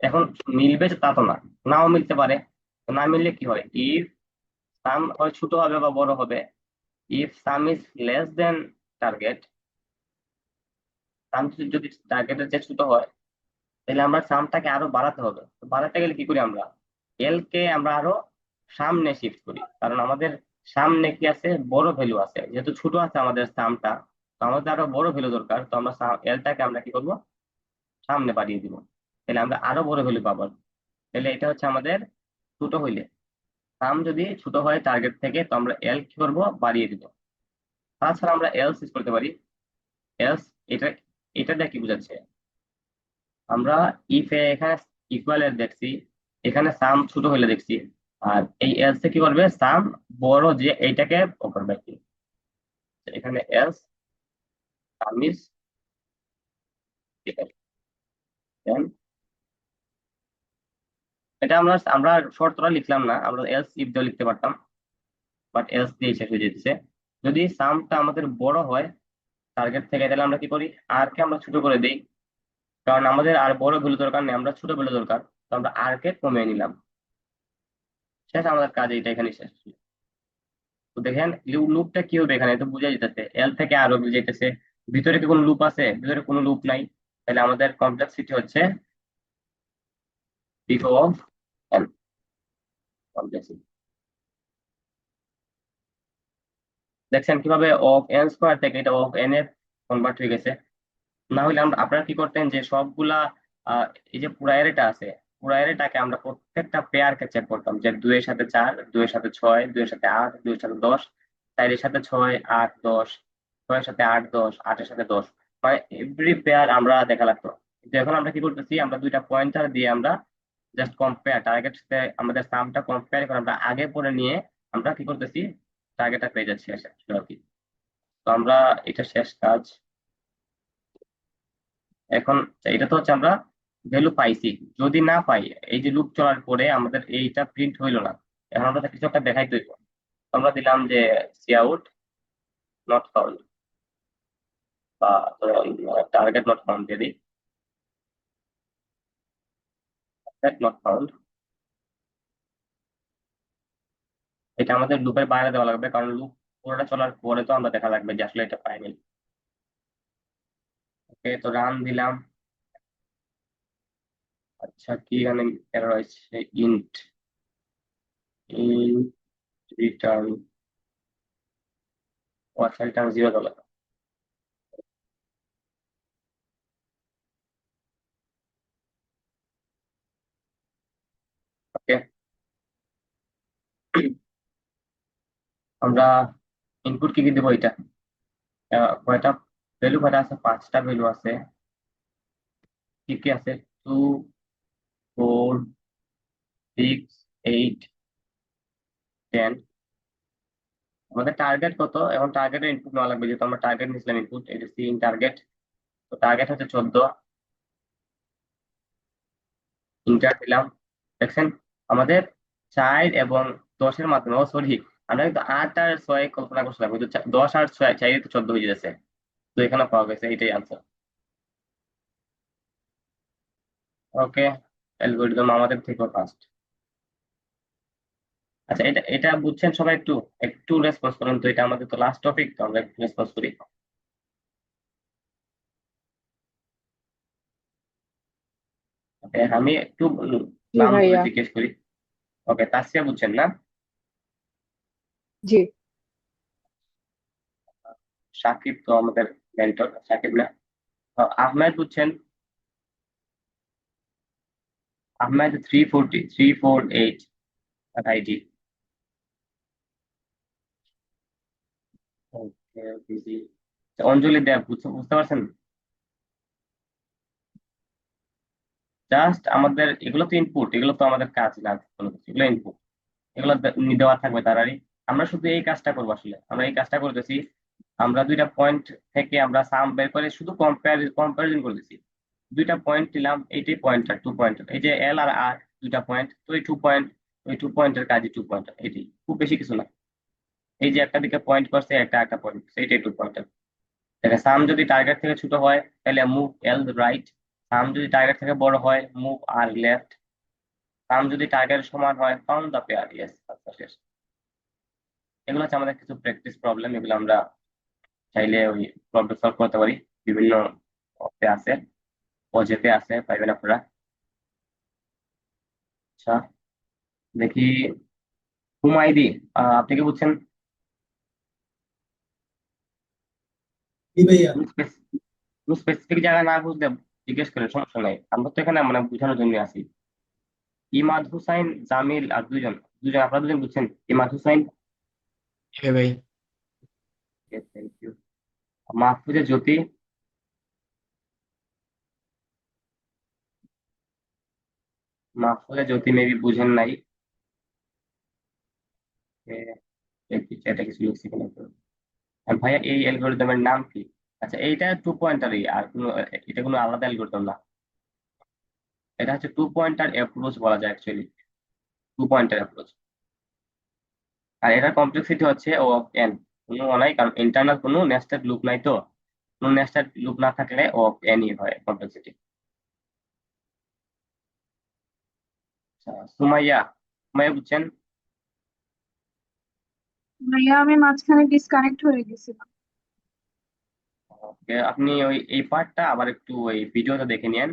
এখন মিলবে তা তো না, নাও মিলতে পারে। তো না মিললে কি হয়? ইফ সাম হয় ছোট হবে বা বড় হবে, if sum is less then target, sum যদি টার্গেটের চেয়ে ছোট হয়, তাহলে আমরা সামটাকে আরো বাড়াতে হবে। তো বাড়াতে গেলে কি করি আমরা? এল কে আমরা আরো সামনে শিফট করি, কারণ আমাদের সামনে কি আছে? বড় ভ্যালু আছে। যেহেতু ছোট আছে আমাদের সামটা, তো আমাদের আরো বড় ভ্যালু দরকার। তো আমরা এলটাকে আমরা কি করব? সামনে বাড়িয়ে দিব, তাহলে আমরা আরো বড় ভ্যালু পাবো। তাহলে এটা হচ্ছে আমাদের ছোট হইলে, সাম যদি ছোট হয় টার্গেট থেকে, তো আমরা এল কি করবো? বাড়িয়ে দিব। তাছাড়া আমরা এলস ইউজ করতে পারি। এলস, এটা এটা দিয়ে কি বোঝাচ্ছে? আমরা ইফ এ এখানে ইকুয়াল এর দেখছি, এখানে সাম ছোট হইলে দেখছি, আর এই এলস কি করবে? সাম বড় যে এইটাকে ও করবে কি, এখানে else some is equal. Then এটা আমরা আমরা শর্তটা লিখলাম না, আমরা এলস ইফ দিয়ে লিখতে পারতাম, বাট এলস দিয়ে শেষ হয়ে যেতেছে। যদি সামটা আমাদের বড় হয় টার্গেট থেকে, তাহলে আমরা কি করি? আর কে আমরা ছোট করে দিই, কারণ আমাদের আর বড় ভ্যালু দরকার নেই, আমরা ছোট ভ্যালু দরকার। তো আমরা আর কে কমিয়ে নিলাম, শেষ আমাদের কাজ এইটা এখানে শেষ। তো দেখেন লুপটা কি হবে এখানে, তো বুঝা যেতেছে এল থেকে আর অব্দি যেতেছে। ভিতরে কি কোনো লুপ আছে? ভিতরে কোনো লুপ নাই। তাহলে আমাদের কমপ্লেক্সিটি হচ্ছে বিগ অফ এন, কমপ্লেক্সিটি। দেখছেন কিভাবে অফ এন স্কোয়ার থেকে এটা অফ এন এর কনভার্ট হয়ে গেছে। না হলে আমরা আপনারা কি করতেন, যে সবগুলা এই যে পুরা অ্যারেটা আছে, পুরা অ্যারেটাকে আমরা প্রত্যেকটা পেয়ারকে চেক করতাম, যে 2 এর সাথে 4, 2 এর সাথে 6, 2 এর সাথে 8, 2 এর সাথে 10, 4 এর সাথে 6, 8, 10, 6 এর সাথে 8, 10, 8 এর সাথে 10, মানে এভরি পেয়ার আমরা দেখা লাগতো। কিন্তু এখন আমরা কি করতেছি? আমরা দুইটা পয়েন্টার দিয়ে আমরা জাস্ট কম্পেয়ার টার্গেট সাথে আমাদের সামটা কম্পেয়ার করে আমরা আগে পরে নিয়ে আমরা কি করতেছি? টার্গেটটা পেয়ে যাচ্ছি আসলে আর কি। তো আমরা এটা শেষ কাজ। এখন এটা তো হচ্ছে আমরা ভ্যালু পাইছি। যদি না পাই, এই যে লুপ চলার পরে আমাদের এইটা প্রিন্ট হইলো না, এখন আমরা কিছু একটা দেখাইতে হইব। তো আমরা দিলাম যে সি আউট নট ফাউন্ড, বা টার্গেট নট ফাউন্ড দিয়ে দিই, নট ফাউন্ড। এটা আমাদের লুপের বাইরে দেওয়া লাগবে, কারণ লুপ পুরোটা চলার পরে তো আমরা দেখা লাগবে যে আসলে এটা পাইনি। ওকে, তো রান দিলাম। আচ্ছা, কি এখানে এরর হয়েছে? ইন্ট ইন্ট রিটার্ন, ও আচ্ছা, রিটার্ন $0। ওকে, আমরা ইনপুট কি কি দেবো? এটা কয়টা ভ্যালু? কয়টা আছে? 5টা ভ্যালু আছে। কি কি আছে? 2, 4, 6, 8, 10। আমাদের টার্গেট কত? এখন টার্গেটের ইনপুট নেওয়া লাগবে, যেহেতু আমরা টার্গেট নিয়েছিলাম ইনপুট, এটা সিন টার্গেট। তো টার্গেট হচ্ছে 14, ইন্টার দিলাম। দেখছেন আমাদের 4 এবং 10-এর মাধ্যমে, ও সরি, আমরা কিন্তু 8 আর 6 কল্পনা করছিলাম, কিন্তু 10 আর 6 4 তো 14 হয়ে যাচ্ছে। তো এখানে পাওয়া গেছে, এটাই আনসার। ওকে, অ্যালগরিদম আমাদের থেকে ফাস্ট। আচ্ছা, এটা এটা বুঝছেন সবাই? একটু একটু রেসপন্স করুন তো, এটা আমাদের তো লাস্ট টপিক, তো আমরা একটু রেসপন্স করি। ওকে, আমি একটু জি নাম ধরে ভাইয়া। জিজ্ঞেস করি। ওকে, তাসফিয়া বুঝছেন না? জি। সাকিব তো আমাদের মেন্টর, সাকিব না? আহমেদ বুঝছেন? Ahmed 348 at IT. ওকে, বিজি। অঞ্জলি দেব, বুঝতে পারছেন? জাস্ট আমাদের এগুলো তো ইনপুট, এগুলো তো আমাদের কাজ না, কোনো কিছু, এগুলো ইনপুট, এগুলো দেওয়া থাকবে তারারই। আমরা শুধু এই কাজটা করবো, আসলে আমরা এই কাজটা করতেছি। আমরা দুইটা পয়েন্ট থেকে আমরা সাম বের করে শুধু কম্পারিজন করতেছি। দুইটা পয়েন্ট নিলাম, এইটাই পয়েন্টার, 2 পয়েন্টার, এই যে এল আর আর দুইটা পয়েন্ট, তো এই 2 পয়েন্ট, ওই 2 পয়েন্টের কাজই 2 পয়েন্টার, এটাই, খুব বেশি কিছু না। এই যে একটা দিকে পয়েন্ট করছে, একটা পয়েন্ট, সেইটাই 2 পয়েন্টার। দেখে সাম যদি টার্গেট থেকে ছোট হয় তাহলে মুভ এল রাইট, সাম যদি টার্গেট থেকে বড় হয় মুভ আর লেফট, সাম যদি টার্গেট সমান হয় ফাউন্ড দ্য পেয়ার। ইয়েস, আচ্ছা শেষ। এগুলো হচ্ছে আমাদের কিছু প্র্যাকটিস প্রবলেম, এগুলো আমরা চাইলে ওই প্রবলেম সলভ করতে পারি। বিভিন্ন অর্থে আছে, অজেতে আছে, পাইবেন আপনারা। আচ্ছা, দেখি হুমায়দি, আপনি কি বুঝছেন? জি ভাইয়া। স্পেসিফিক জায়গা না বুঝলে জিজ্ঞেস করে, সমস্যা নাই, আমরা তো এখানে মানে বোঝানোর জন্য আছি। ইমাদ হুসাইন, জামিল আর দুজন, আপনারা দুজন বুঝছেন? ইমাদ হুসাইন, হ্যাঁ ভাই। Thank you. Mahfuza Jyoti, maybe বুঝেন নাই। এ, দেখি চ্যাটে কিছু লিখছি কিনা একটু। আর ভাইয়া এই অ্যালগোরিদমের নাম কি? আচ্ছা, এইটা 2 পয়েন্টারই, আর কোনো, এটা কোনো আলাদা অ্যালগোরিদম না। এটা হচ্ছে 2 পয়েন্টার অ্যাপ্রোচ বলা যায় অ্যাকচুয়ালি, 2 পয়েন্টার অ্যাপ্রোচ। আর এটার কমপ্লেক্সিটি হচ্ছে ও অফ এন, কোনো নাই, কারণ ইন্টারনাল কোনো নেস্টেড লুপ নাই, তো কোনো নেস্টেড লুপ না থাকলে ও অফ এনই হয় কমপ্লেক্সিটি। আচ্ছা, সুমাইয়া বুঝছেন? ভাইয়া আমি মাঝখানে ডিসকানেক্ট হয়ে গেছিলাম। ওকে, আপনি ওই এই পার্টটা আবার একটু ওই ভিডিওটা দেখে নিয়েন।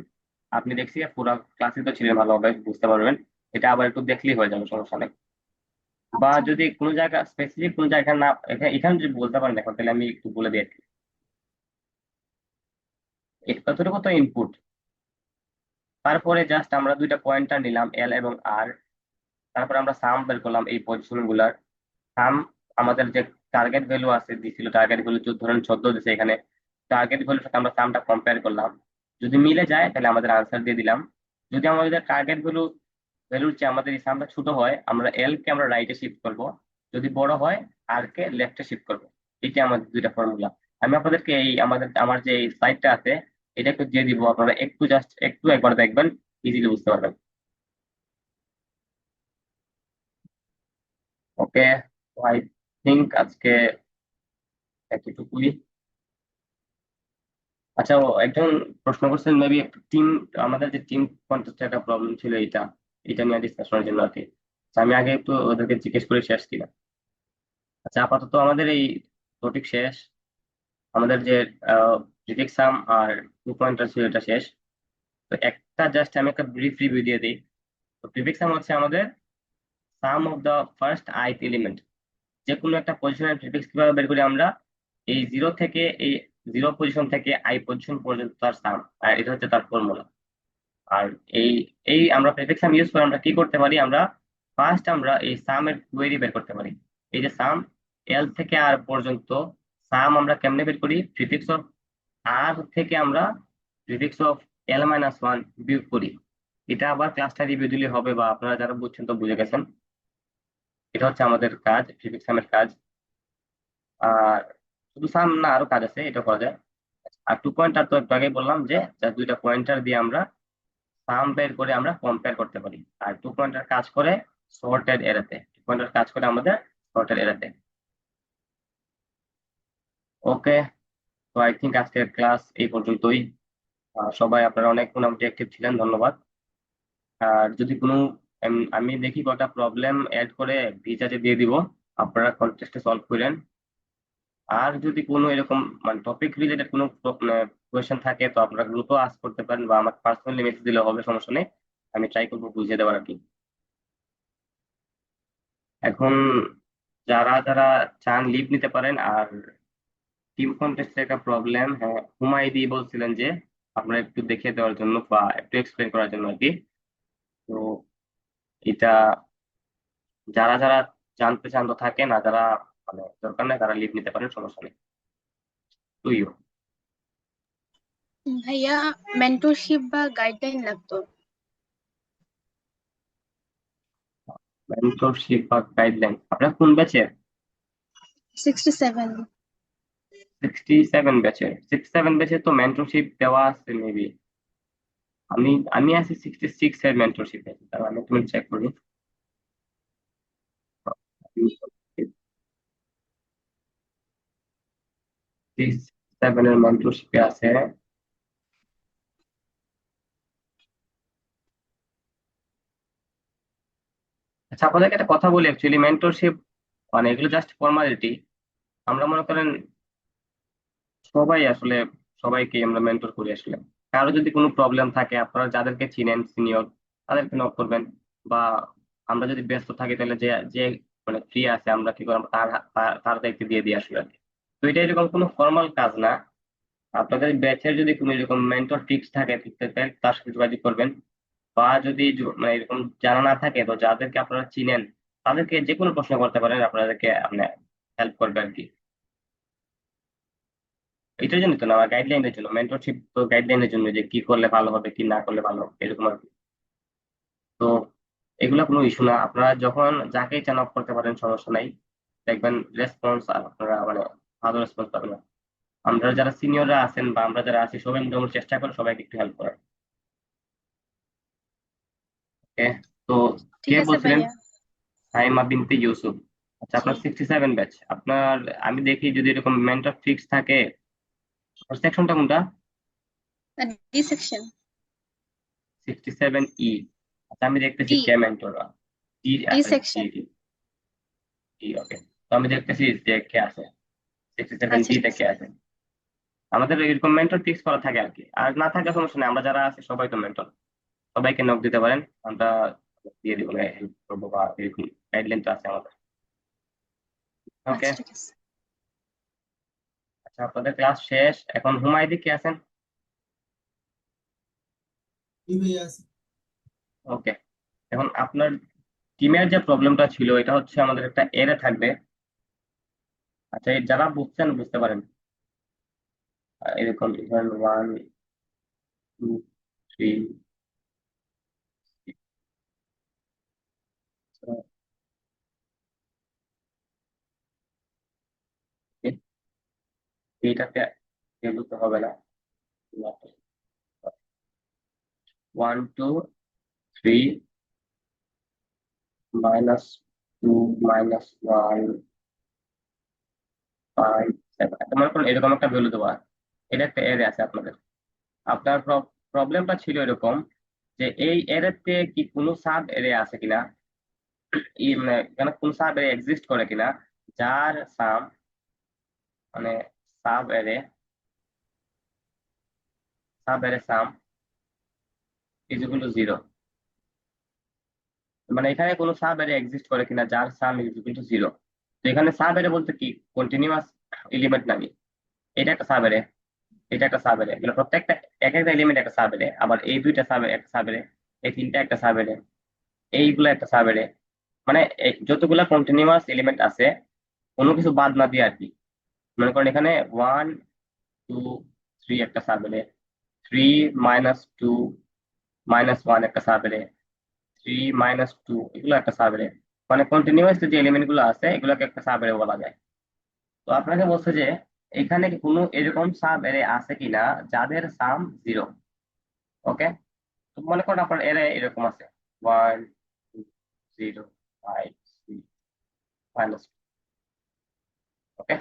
আপনি দেখছি পুরো ক্লাসে তো ছিলেন, ভালোভাবে বুঝতে পারবেন। এটা আবার একটু দেখলেই হয়ে যাবে, সমস্যা নেই। বা আচ্ছা যদি কোনো জায়গা স্পেসিফিক কোনো জায়গা না, এখানে যদি বলতে পারেন এখন, তাহলে আমি একটু বলে দিই। কতটুকু তো ইনপুট, তারপরে জাস্ট আমরা দুইটা পয়েন্টার নিলাম এল এবং আর, তারপরে আমরা সাম বের করলাম এই পজিশন গুলার। সাম আমাদের যে টার্গেট ভ্যালু আছে দিছিল, টার্গেট ভ্যালু ধরেন 14 দিছে, এখানে টার্গেট ভ্যালুর সাথে আমরা সামটা কম্পেয়ার করলাম। যদি মিলে যায় তাহলে আমাদের আনসার দিয়ে দিলাম। যদি আমাদের টার্গেট ভ্যালুর চেয়ে আমাদের এই সামটা ছোট হয়, আমরা এল কে আমরা রাইটে শিফট করব, যদি বড় হয় আর কে লেফটে শিফট করব। এটা আমাদের দুইটা ফর্মুলা। আমি আপনাদেরকে এই আমার যে সাইটটা আছে এটা একটু দিয়ে দিব, আপনারা একটু একবার দেখবেন, ইজিলি বুঝতে পারবেন। ওকে, আই থিঙ্ক আজকে এতটুকুই। আচ্ছা, একজন প্রশ্ন করছেন মেবি টিম, আমাদের যে টিম কন্টেস্টের একটা প্রবলেম ছিল, এটা নিয়ে ডিসকাশনের জন্য আর কি। আচ্ছা, আমি আগে একটু ওদেরকে জিজ্ঞেস করে শেষ কিনা। আচ্ছা, আপাতত আমাদের এই টপিক শেষ, আমাদের যে প্রিফিক্স সাম আর 2 পয়েন্টার ছিল এটা শেষ। তো জাস্ট আমি একটা ব্রিফ রিভিউ দিয়ে দিই। তো প্রিফিক্স সাম হচ্ছে আমাদের সাম অফ দ্য ফার্স্ট আইথ এলিমেন্ট। যে কোনো একটা পজিশনের প্রিফিক্স কিভাবে বের করি আমরা, এই জিরো পজিশন থেকে আই পজিশন পর্যন্ত তার সাম, আর এটা হচ্ছে তার ফর্মুলা। আর এই এই আমরা প্রেফিক্স সাম ইউজ করে আমরা কি করতে পারি, আমরা ফার্স্ট আমরা এই সামের কোয়েরি বের করতে পারি। এই যে সাম এল থেকে আর পর্যন্ত, সাম আমরা কেমনে বের করি, প্রিফিক্স অফ আর থেকে আমরা প্রিফিক্স অফ L-1 বিয়োগ করি। এটা আবার ক্লাসটা রিভিউ দিলে হবে, বা আপনারা যারা বুঝছেন তো বুঝে গেছেন। এটা হচ্ছে আমাদের কাজ, প্রিফিক্স সামের কাজ। আর শুধু সাম না, আরো কাজ আছে, এটা করা যায়। আর 2 পয়েন্টার তো একটু আগেই বললাম যে দুইটা পয়েন্টার দিয়ে আমরা সাম বের করে আমরা কম্পেয়ার করতে পারি। আর 2 পয়েন্টার কাজ করে সর্টেড এরাতে, 2 পয়েন্টার কাজ করে আমাদের সর্টেড এরাতে। ওকে, তো আই থিঙ্ক আজকের ক্লাস এই পর্যন্তই। সবাই আপনারা অনেক মোটামুটি অ্যাক্টিভ ছিলেন, ধন্যবাদ। আর যদি কোনো আমি দেখি কটা প্রবলেম অ্যাড করে ভিজাতে দিয়ে দিব, আপনারা কন্টেস্টে সলভ করেন। আর যদি কোনো এরকম মানে টপিক রিলেটেড কোনো কোয়েশ্চেন থাকে তো আপনারা গ্রুপেও আস্ক করতে পারেন, বা আমার পার্সোনালি মেসেজ দিলে হবে, সমস্যা নেই, আমি ট্রাই করবো বুঝিয়ে দেওয়ার আর কি। এখন যারা যারা চান লিভ নিতে পারেন। আর টিম কন্টেস্টের একটা প্রবলেম, হ্যাঁ হুমায়দি বলছিলেন যে আপনারা একটু দেখিয়ে দেওয়ার জন্য বা একটু এক্সপ্লেন করার জন্য আর কি। তো এটা যারা যারা জানতে চান তো থাকেন, আর যারা মানে দরকার নেই তারা লিভ নিতে পারেন, সমস্যা নেই। To you. ভাইয়া মেন্টরশিপ বা গাইডলাইন লাগতো। মেন্টরশিপ বা গাইডলাইন, আপনার কোন ব্যাচের? 67। 67 ব্যাচের তো মেন্টরশিপ দেওয়া আছে মেবি। আমি আছি 66 এর মেন্টরশিপ আছে, তার আমি তুমি চেক করি। 67 এর মেন্টরশিপে আছে। আচ্ছা, আপনাদেরকে একটা কথা বলি, অ্যাকচুয়ালি মেন্টরশিপ মানে এগুলো জাস্ট ফর্মালিটি। আমরা মনে করেন সবাই আসলে সবাইকে আমরা মেন্টর করি আসলে। কারো যদি কোনো প্রবলেম থাকে, আপনারা যাদেরকে চিনেন সিনিয়র তাদেরকে নক করবেন, বা আমরা যদি ব্যস্ত থাকি তাহলে যে যে মানে ফ্রি আছে আমরা কি করবো, তার দায়িত্ব দিয়ে দিই আসলে আর কি। তো এটা এরকম কোনো ফর্মাল কাজ না। আপনাদের ব্যাচের যদি কোনো এরকম মেন্টর ফিক্স থাকে তাহলে তার সাথে যোগাযোগ করবেন। বা যদি মানে এরকম জানা না থাকে, তো যাদেরকে আপনারা চিনেন তাদেরকে যে কোনো প্রশ্ন করতে পারেন, আপনাদেরকে আপনি হেল্প করবে আর কি। এটার জন্য তো না, গাইডলাইনের জন্য মেন্টরশিপ তো গাইডলাইনের জন্য, যে কি করলে ভালো হবে কি না করলে ভালো হবে এরকম আর কি। তো এগুলা কোনো ইস্যু না, আপনারা যখন যাকে চান অফ করতে পারেন, সমস্যা নাই। দেখবেন রেসপন্স আপনারা মানে ভালো রেসপন্স পাবেন। আমরা যারা সিনিয়ররা আছেন বা আমরা যারা আছি সবাই মোটামুটি চেষ্টা করি সবাইকে একটু হেল্প করার। ওকে। তো ঠিক কে আছে বলছিলেন? ভাইয়া। সাইমা বিনতে ইউসুফ। আচ্ছা, জি। আপনার 67 ব্যাচ। আপনার আমি দেখি যদি এরকম মেন্টর ফিক্স থাকে, সেকশনটা কোনটা? D section. 67E। আচ্ছা, আমি দেখতেছি ডি। কে মেন্টররা। জি, ডি আচ্ছা জি সেকশন। জি জি, ওকে। তো আমি দেখতেছি যে কে আছে, 67 আচ্ছা ডি ঠিক তে আছে। কে আছে। আমাদের এরকম মেন্টর ফিক্স করা থাকে আর কি, আর না থাকে সমস্যা নেই, আমরা যারা আছি সবাই তো মেন্টর। সবাইকে নক দিতে পারেন, আমরা দিয়ে দিব, হেল্প করবো, বা এরকম গাইডলাইন তো আছে আমাদের। ওকে। আচ্ছা ঠিক আছে। আচ্ছা, আপনাদের ক্লাস শেষ এখন, হুমায়ুদি কে আছেন? জি ভাইয়া আছে। ওকে। এখন আপনার টিমের যে প্রবলেমটা ছিল, এটা হচ্ছে আমাদের একটা এরে থাকবে। আচ্ছা, এই যারা বুঝছেন বুঝতে পারেন। এরকম ধরেন 1 2 3, এইটাতে এগুলো হবে না। 1 2 3 -2 -1 5 7, মনে করুন এরকম একটা ভ্যালু দেওয়া। এটা একটা এরে আছে আপনাদের। আপনার প্রবলেমটা ছিল এরকম যে এই এরেতে কি কোনো সাব এরে আছে কিনা, মানে এখানে কোন সাব এরে এক্সিস্ট করে কিনা, যার সাম মানে সাব এরে সাম ইজ ইকুয়াল টু 0। মানে এখানে কোনো সাব এরে এক্সিস্ট করে কিনা যার সাম ইজ ইকুয়াল টু 0। তো এখানে সাব এরে বলতে কি, কন্টিনিউয়াস এলিমেন্ট নামি। এটা একটা সাব এরে, এটা একটা সাব এরে, মানে প্রত্যেকটা এক একটা এলিমেন্ট একটা সাব এরে, আবার এই দুইটা সাব একটা সাব এরে, এই তিনটা একটা সাব এরে, এইগুলা একটা সাব এরে। মানে যতগুলা কন্টিনিউয়াস এলিমেন্ট আছে কোনো কিছু বাদ না দিয়ে আর কি। মনে করেন এখানে 1 2 3 একটা সাবএরে, 3 -2 -1 একটা সাবএরে, 3 -2 এগুলো একটা সাবএরে। মানে কন্টিনিউয়াস যে এলিমেন্ট গুলো আছে এগুলোকে একটা সাবএরে বলা যায়। তো আপনাকে বলছে যে এখানে কি কোনো এরকম সাবএরে আছে কিনা যাদের সাম 0। ওকে। তো মনে করেন আপনার এরে এরকম আছে 1 2 0 5 3 -2। ওকে।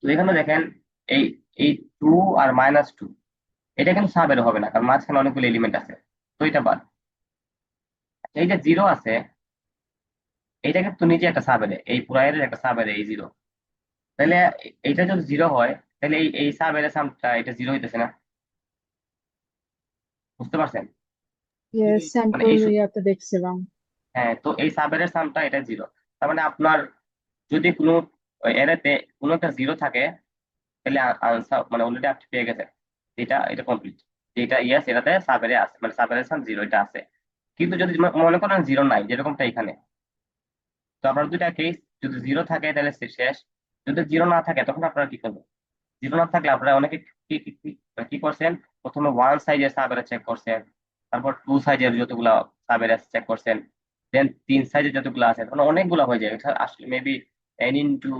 তো এখানে দেখেন এই এই 2 আর -2 এটা কিন্তু সাবের হবে না, কারণ মাঝখানে অনেকগুলো এলিমেন্ট আছে। তো এটা বাদ। এই যে 0 আছে, এটা কিন্তু নিজে একটা সাবেরে, এই পুরা এর একটা সাবেরে এই 0। তাহলে এইটা যদি 0 হয়, তাহলে এই এই সাবের সামটা এটা 0 হইতেছে না। বুঝতে পারছেন? জি ইয়েস, ভাইয়া। মানে স্যাম্পল এই ইয়াতে দেখছিলাম। হ্যাঁ, তো এই সাবের সামটা এটা 0। তার মানে আপনার যদি কোনো এরেতে কোনো একটা 0 থাকে, তাহলে আনসার মানে অলরেডি আপনি পেয়ে গেছেন, এটা এটা কমপ্লিট। এটা ইয়েস, এটাতে সাবেরে আছে, মানে সাবের সাম 0 এটা আছে। কিন্তু যদি মনে করেন জিরো নাই, যেরকমটা এখানে, তো আপনার দুইটা কেস, যদি জিরো থাকে তাহলে শেষ, যদি জিরো না থাকে তখন আপনারা কি করবেন? জিরো না থাকলে আপনারা অনেকে কি করছেন, প্রথমে ওয়ান সাইজের সাবেরা চেক করছেন, তারপর টু সাইজের যতগুলা সাবেরা চেক করছেন, দেন তিন সাইজের যতগুলো আছে, তখন অনেকগুলো হয়ে যায়। এটা আসলে maybe n into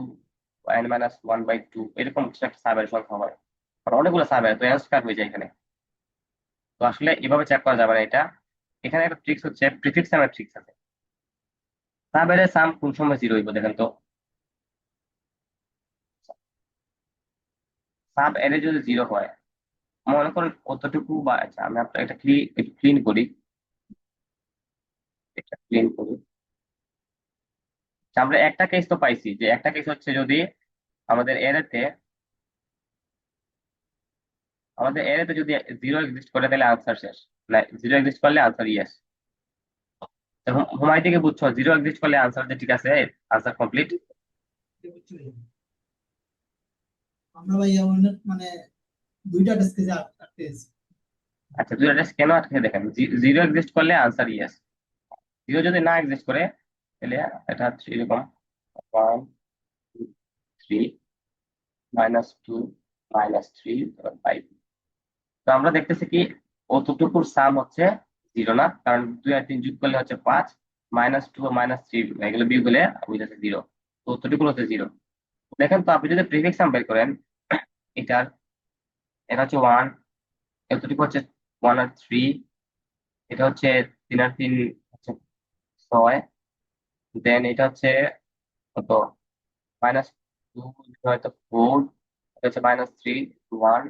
n minus one by two, এরকম কিছু একটা সাবের সংখ্যা হয়, কারণ অনেকগুলো সাবের, তো এন স্কয়ার হয়ে যায় এখানে। তো আসলে এভাবে চেক করা যাবে না এটা। এখানে একটা ট্রিক্স হচ্ছে, প্রিফিক্স সামের ট্রিক্স আছে। সাবেরের সাম কোন সময় জিরো হইব দেখেন তো। সাব এরে যদি জিরো হয়, মনে করেন কতটুকু, বা আচ্ছা আমি আপনার এটা ক্লিন করি, এটা ক্লিন করি। আচ্ছা, আমরা একটা কেস তো পাইছি, যে একটা কেস হচ্ছে যদি আমাদের এরেতে যদি জিরো এক্সিস্ট করে তাহলে আনসার শেষ, না জিরো এক্সিস্ট করলে আনসার ইয়েস। হুমাই থেকে বুঝছো, জিরো এক্সিস্ট করলে আনসার যে ঠিক আছে, আনসার কমপ্লিট। আমরা ভাই মানে দুইটা টেস্ট কেসে আটকে আছি। আচ্ছা, দুইটা টেস্ট কেন আটকে দেখেন, জিরো এক্সিস্ট করলে আনসার ইয়েস, জিরো যদি না এক্সিস্ট করে তাহলে এটা হচ্ছে এরকম 1 2 3 -2 -3 5। তো আমরা দেখতেছি কি, অতটুকুর সাম হচ্ছে জিরো না, কারণ 2 আর 3 যোগ করলে হচ্ছে 5, -2 ও -3 এগুলো বিয়োগ হলে বুঝাচ্ছে জিরো, তো অতটুকু হচ্ছে জিরো। দেখেন তো, আপনি যদি প্রিফিক্স সাম বের করেন এটার, এটা হচ্ছে 1, এতটুকু হচ্ছে 1 আর 3, এটা হচ্ছে 3 আর 3 হচ্ছে 6, দেন এটা হচ্ছে কত, -2 হয়তো 4, এটা হচ্ছে -3 1,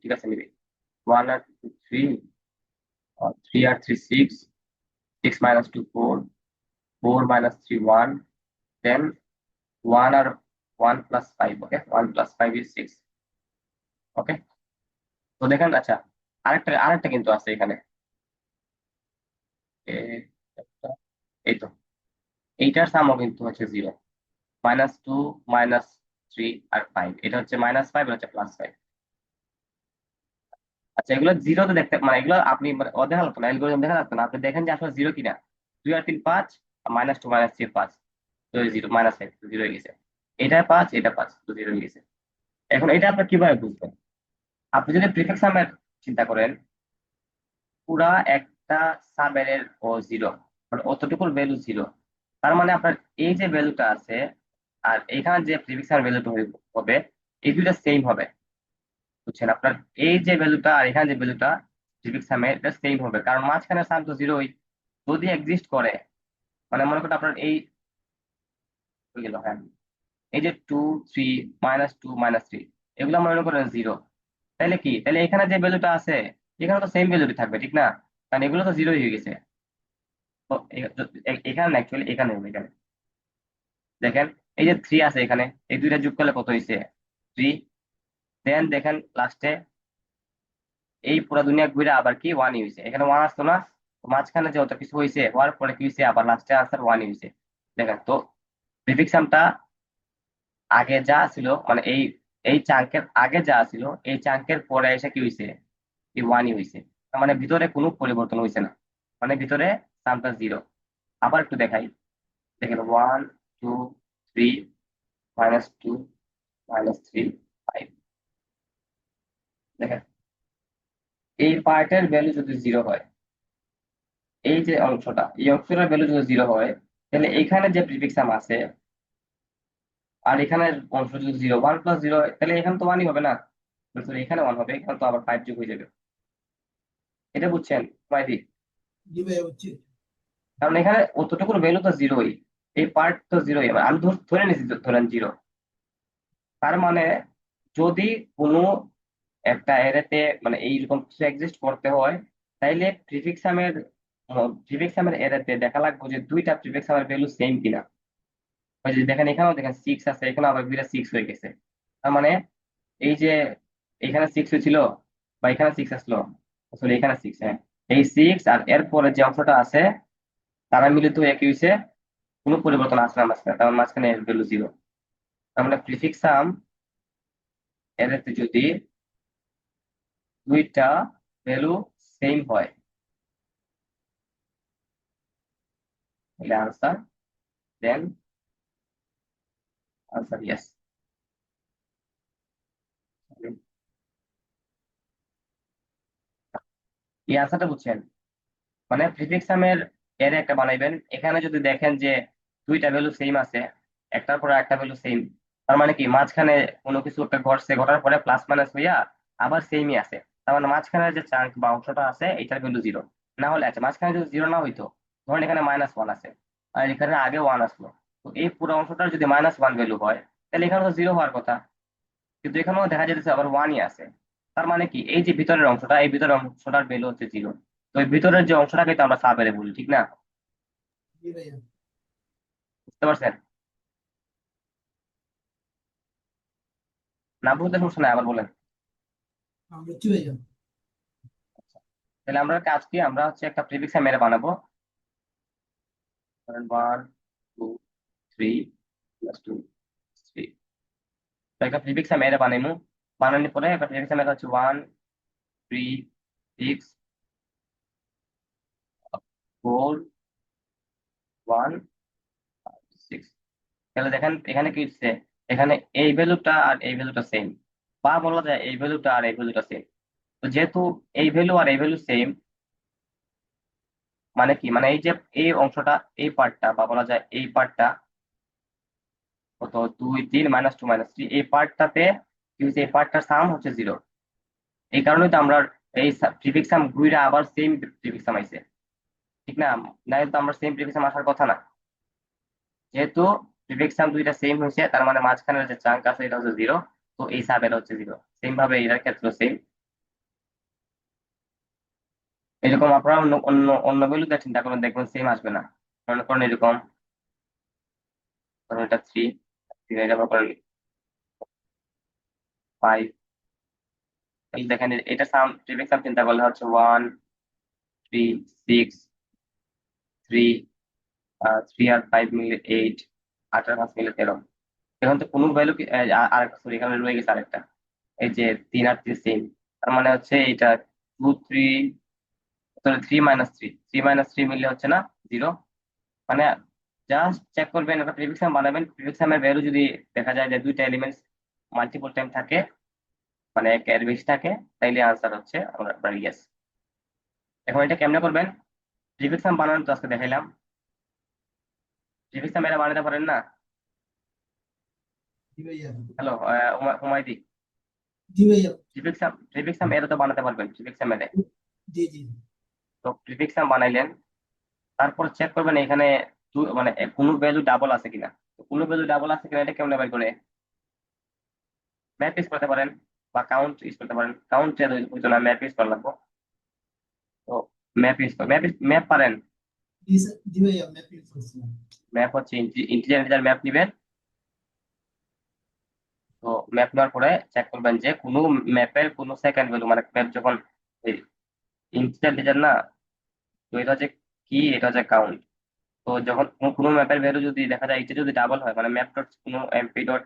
ঠিক আছে নিবি 1 আর 3, 3 আর 3 6, 6 -2 4, 4 -3 1, then 1 R 1 plus 5, okay 1 plus 5 is 6, ওকে। তো দেখেন, আচ্ছা আরেকটা আরেকটা কিন্তু আছে এখানে, একটা, এই তো এইটার সামও কিন্তু হচ্ছে জিরো, -2 -3 আর 5, এটা হচ্ছে -5, এটা হচ্ছে +5। আচ্ছা, এগুলো জিরোতে দেখতে, মানে এগুলো আপনি মানে দেখা লাগতো না, অ্যালগোরিদম দেখা লাগতো না, আপনি দেখেন যে আসলে জিরো কিনা। 2 আর 3 5, -2 -3 5, তো জিরো, -5 জিরো হয়ে গেছে। এটা 5, এটা 5, তো জিরো হয়ে গেছে। এখন এটা আপনি কিভাবে বুঝবেন? আপনি যদি প্রিফিক্স সামের চিন্তা করেন, পুরা একটা সাবের ও জিরো, মানে অতটুকুর ভ্যালু জিরো, তার মানে আপনার এই যে ভ্যালুটা আছে আর এখানে যে প্রিফিক্স সামের ভ্যালুটা হবে, এই দুইটা সেম হবে, বুঝছেন? আপনার এই যে ভ্যালুটা আর এখানে যে ভ্যালুটা প্রিফিক্স সামে, এটা সেম হবে, কারণ মাঝখানে সাম তো জিরোই, যদি এক্সিস্ট করে, মানে মনে করেন আপনার এই হয়ে গেল, হ্যাঁ, এই যে 2 3 -2 -3, এগুলো মনে করেন জিরো, তাহলে কি, তাহলে এখানে যে ভ্যালুটা আছে এখানে তো সেম ভ্যালুটি থাকবে, ঠিক না? কারণ এগুলো তো জিরো হয়ে গেছে। তো এখানে না, অ্যাকচুয়ালি এখানে হবে, এখানে দেখেন, এই যে 3 আছে এখানে, এই দুইটা যোগ করলে কত হয়েছে, 3, দেন দেখেন লাস্টে এই পুরো দুনিয়া ঘুরে আবার কি 1 হয়েছে, এখানে 1 আসতো না, তো মাঝখানে যে অত কিছু হয়েছে হওয়ার পরে কি হয়েছে, আবার লাস্টে আনসার 1 হয়েছে। দেখেন তো, প্রিফিক্স সামটা আগে যা ছিল, মানে এই এই চাঙ্কের আগে যা ছিল, এই চাঙ্কের পরে এসে কি হয়েছে, এই 1 হয়েছে, তার মানে ভিতরে কোনো পরিবর্তন হয়েছে না, মানে ভিতরে সামটা জিরো। আবার একটু দেখাই, দেখেন 1 2 3 -2 -3 5, দেখেন এই পার্টের ভ্যালু যদি জিরো হয়, এই যে অংশটা, এই অংশটার ভ্যালু যদি জিরো হয়, তাহলে এখানে যে প্রিফিক্স সাম আছে আর এখানে অংশ যদি জিরো, 1 + 0 হয়, তাহলে এখানে তো 1 হবে না, বলছেন এখানে 1 হবে, এখানে তো আবার 5 যোগ হয়ে যাবে। এটা বুঝছেন মাইদি? জি ভাই হচ্ছে। কারণ এখানে অতটুকুর ভ্যালু তো জিরোই, এই পার্ট তো জিরোই, আমি ধরে নিয়েছি, ধরেন জিরো, তার মানে যদি কোনো একটা এরেতে মানে এইরকম কিছু এক্সিস্ট করতে হয়, তাইলে প্রিফিক্স সামের এরেতে দেখা লাগবে যে দুইটা প্রিফিক্স সামের ভ্যালু সেম কিনা। ওই যে দেখেন, এখানেও দেখেন 6 আছে, এখানে আবার দুইটা 6 হয়ে গেছে, তার মানে এই যে এখানে 6 হয়েছিল বা এখানে 6 আসলো, আসলে এখানে 6, হ্যাঁ, এই 6 আর এর পরে যে অংশটা আছে তারা মিলিত হয়ে কি হয়েছে, কোনো পরিবর্তন আসলে না মাঝখানে, তার মানে মাঝখানে এর ভ্যালু জিরো। তার মানে প্রিফিক্স সাম এরেতে যদি দুইটা ভ্যালু সেম হয়, তাহলে আনসার দেন আনসার ইয়েস। এই আনসারটা বুঝছেন? মানে প্রিফিক্স সামের এর একটা বানাইবেন, এখানে যদি দেখেন যে দুইটা ভ্যালু সেম আছে, একটার পরে একটা ভ্যালু সেম, তার মানে কি মাঝখানে কোনো কিছু একটা ঘটছে, ঘটার পরে প্লাস মাইনাস হইয়া আবার সেমই আছে, তার মানে মাঝখানে যে চাঙ্ক বা অংশটা আছে এটার ভ্যালু জিরো। না হলে আচ্ছা মাঝখানে যদি জিরো না হইতো, ধরেন এখানে -1 আছে আর এখানে আগে 1 আসলো, তো এই পুরো অংশটার যদি -1 ভ্যালু হয় তাহলে এখানে তো জিরো হওয়ার কথা, কিন্তু এখানেও দেখা যাচ্ছে আবার 1ই আছে। তার মানে কি এই যে ভিতরের অংশটা, এই ভিতরের অংশটার ভ্যালু হচ্ছে জিরো। তো এই ভিতরের যে অংশটাকে তো আমরা সাব অ্যারে বলি, ঠিক না? জি ভাইয়া। বুঝতে পারছেন? না বুঝতে সমস্যা নাই, আবার বলেন। বুঝছি ভাইয়া। তাহলে আমরা কাজ কি, আমরা হচ্ছে একটা প্রিফিক্স অ্যারে বানাবো। 1 2 3 +2 3, তো একটা প্রিফিক্স অ্যারে বানাইমু। বানানোর পরে একটা প্রিফিক্স অ্যারে হচ্ছে 1 3 6 4 1 6। তাহলে দেখেন এখানে কি হচ্ছে, এখানে এই ভ্যালুটা আর এই ভ্যালুটা সেম, বা বলা যায় এই ভ্যালুটা আর এই ভ্যালুটা সেম। তো যেহেতু এই ভ্যালু আর এই ভ্যালু সেম, মানে কি, মানে এই যে এই অংশটা, এই পার্টটা বা বলা যায় এই পার্টটা কত 2 3 -2 -3, এই পার্টটাতে কি হচ্ছে, এই পার্টটার সাম হচ্ছে জিরো। এই কারণে তো আমরা এই প্রিফিক্স সাম ঘুরে আবার সেম প্রিফিক্স সাম আইছে, ঠিক না? না তো আমরা সেম প্রিফিক্স সাম আসার কথা না। যেহেতু প্রিফিক্স সাম দুইটা সেম হয়েছে, তার মানে মাঝখানের যে চাঙ্ক আছে এটা হচ্ছে জিরো, তো এই সাবের হচ্ছে জিরো। সেম ভাবে এটার ক্ষেত্রে সেম। এরকম আপনারা অন্য অন্য অন্য ভ্যালুতে চিন্তা করুন, দেখবেন সেম আসবে না। মনে করেন এরকম, ধরুন এটা 3, এটা মনে করেন 5। তাহলে দেখেন এটা সাম প্রিফিক্স সাম চিন্তা করলে হচ্ছে 1 3 6 3, 3 আর 5 মিলে 8, 8 আর 5 মিলে 13। এখন তো কোনো ভ্যালু আর সরি এখানে রয়ে গেছে আরেকটা, এই যে 3 আর 3 সেম, তার মানে হচ্ছে এটা 2 3 সরি 3 -3, 3 -3 মিললে হচ্ছে না জিরো। মানে জাস্ট চেক করবেন, একটা প্রিফিক্স সাম বানাবেন, প্রিফিক্স সামের ভ্যালু যদি দেখা যায় যে দুইটা এলিমেন্টস মাল্টিপল টাইম থাকে, মানে এক এর বেশি থাকে, তাইলে আনসার হচ্ছে আপনার ইয়েস। এখন এটা কেমনে করবেন, প্রিফিক্স সাম বানানো তো আজকে দেখাইলাম, প্রিফিক্স সাম এরা বানাতে পারেন না? জি ভাইয়া। হ্যালো হুমায়দি, জি ভাইয়া। প্রিফিক্স সাম এরা তো বানাতে পারবেন প্রিফিক্স সাম এরে। জি জি। তো প্রিফিক্স সাম বানাইলেন, তারপর চেক করবেন এখানে মানে কোনো ভ্যালু ডাবল আছে কিনা। তো কোনো ভ্যালু ডাবল আছে কিনা এটা কেমনে বের করে, ম্যাপ ইউজ করতে পারেন বা কাউন্ট ইউজ করতে পারেন। কাউন্ট হইতো না, ম্যাপ ইউজ করা লাগবে। তো ম্যাপ ইউজ ম্যাপ পারেন? জি জি ভাইয়া, ম্যাপ ইউজ করছিলাম। ম্যাপ হচ্ছে ইন্টিজার ম্যাপ নিবেন। তো ম্যাপ নেওয়ার পরে চেক করবেন যে কোনো ম্যাপের কোনো সেকেন্ড ভ্যালু, মানে ম্যাপ যখন ইন্টিজার না, তো এটা হচ্ছে কি, এটা হচ্ছে কাউন্ট। তো যখন কোনো ম্যাপের ভ্যালু যদি দেখা যায় এটা যদি ডাবল হয়, মানে ম্যাপ ডট কোনো এমপি ডট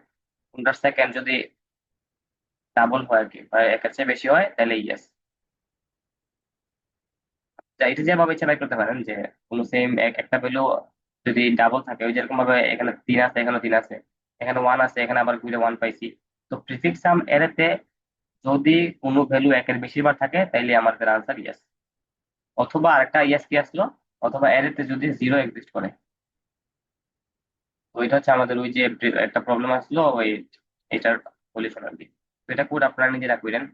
কোনটার সেকেন্ড যদি ডাবল হয় আর কি, বা একের চেয়ে বেশি হয়, তাহলে ইয়েস। এটা যেভাবে ইচ্ছা বাই করতে পারেন, যে কোনো সেম একটা ভ্যালু যদি ডাবল থাকে, ওই যেরকম ভাবে এখানে 3 আছে এখানে 3 আছে, এখানে 1 আছে এখানে আবার ঘুরে 1 পাইছি। তো প্রিফিক্স সাম এরেতে যদি কোনো ভ্যালু একের বেশিবার থাকে তাইলে আমাদের আনসার ইয়েস। অথবা আরেকটা ইয়েস কি আসলো, অথবা এরেতে যদি জিরো এক্সিস্ট করে। তো এটা হচ্ছে আমাদের ওই যে একটা প্রবলেম আসলো ওই এটার সলিউশন আর কি। তো এটা কোড আপনারা নিজেরা করেন।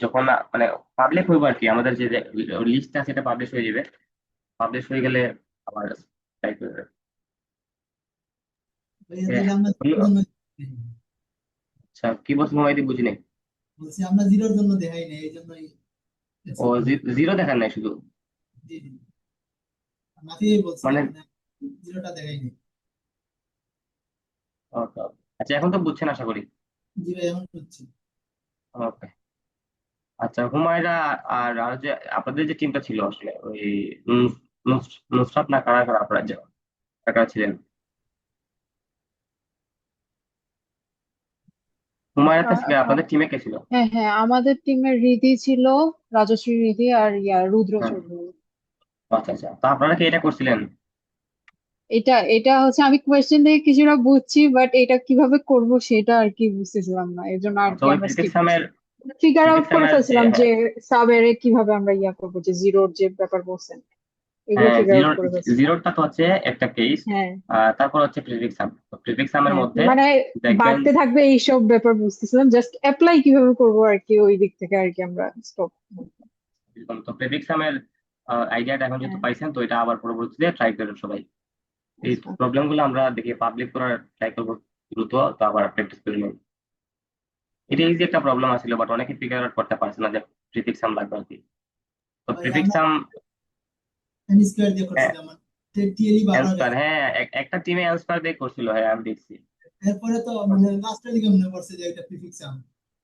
যখন মানে পাবলিক হইব আর কি, আমাদের যে লিস্ট আছে এটা পাবলিশ হয়ে যাবে। পাবলিশ হয়ে গেলে আবার ট্রাই করবে। ভাইয়া তাহলে আমরা জিরোর জন্য আচ্ছা কি বলছো মোবাইল বুঝি নাই। বলছি, আমরা জিরোর জন্য দেখাই না, এই জন্যই ও জিরো দেখার নাই শুধু, জি জি, মাফিয়াই মানে বলছিলাম মানে জিরোটা দেখাই নাই। okay, okay. আচ্ছা এখন তো বুঝছেন আশা করি। জি ভাই, এখন বুঝছি। ওকে। আচ্ছা হুমায়রা, আর আর যে আপনাদের যে টিমটা ছিল আসলে ওই নুসরাত না কারা কারা আপনারা যে কারা কারা ছিলেন? হুমায়রা তো ছিল, আপনাদের টিমে কে ছিল? হ্যাঁ হ্যাঁ, আমাদের টিমের রিধি ছিল, রাজশ্রী রিধি, আর রুদ্র হ্যাঁ, চৌধুরী। আচ্ছা আচ্ছা, তো আপনারা কি এটা করছিলেন এটা এটা হচ্ছে আমি কোয়েশ্চেন থেকে কিছুটা বুঝছি, বাট এটা কিভাবে করব সেটা আর কি বুঝতেছিলাম না, এর জন্য আর তো কি ওই আমরা স্কিপ প্রিফিক্সামের করছি। ফিগার আউট করে প্রিফিক্সামের যে ফেলছিলাম যে হ্যাঁ সাব এরে কিভাবে আমরা ইয়া করবো, যে জিরোর যে ব্যাপার বলছেন এগুলো হ্যাঁ ফিগার আউট জিরোর করে ফেলছিলাম। জিরোরটা তো হচ্ছে একটা কেস। হ্যাঁ, তারপর হচ্ছে প্রিফিক্সাম, তো প্রিফিক্সামের হ্যাঁ, মধ্যে মানে দেখবেন বাড়তে থাকবে এইসব ব্যাপার বুঝতেছিলাম, জাস্ট অ্যাপ্লাই কিভাবে করবো আর কি, ওই দিক থেকে আর কি আমরা স্টপ। এরকম। তো প্রিফিক্সামের আইডিয়াটা এখন যেহেতু হ্যাঁ, পাইছেন, তো এটা আবার পরবর্তীতে ট্রাই করেন সবাই। এই আচ্ছা, প্রবলেম গুলো আমরা দেখি পাবলিক করার ট্রাই করবো দ্রুত, তো আবার প্র্যাকটিস করে নেই। এটা ইজি একটা প্রবলেম আসছিল, বাট অনেকে ফিগার আউট করতে পারছে না যে প্রিফিক্সাম লাগবে আর কি। তো ভাই আমরা প্রিফিক্সাম এন স্কোয়ার দিয়ে করছিলাম, মানে টিএলই বারবার অ্যান্সার, গেছে। হ্যাঁ একটা টিমে অ্যান্সার দিয়ে করছিল, হ্যাঁ আমি দেখছি। এরপরে তো মানে লাস্টের দিকে মনে পড়ছে যে এটা প্রিফিক্সাম,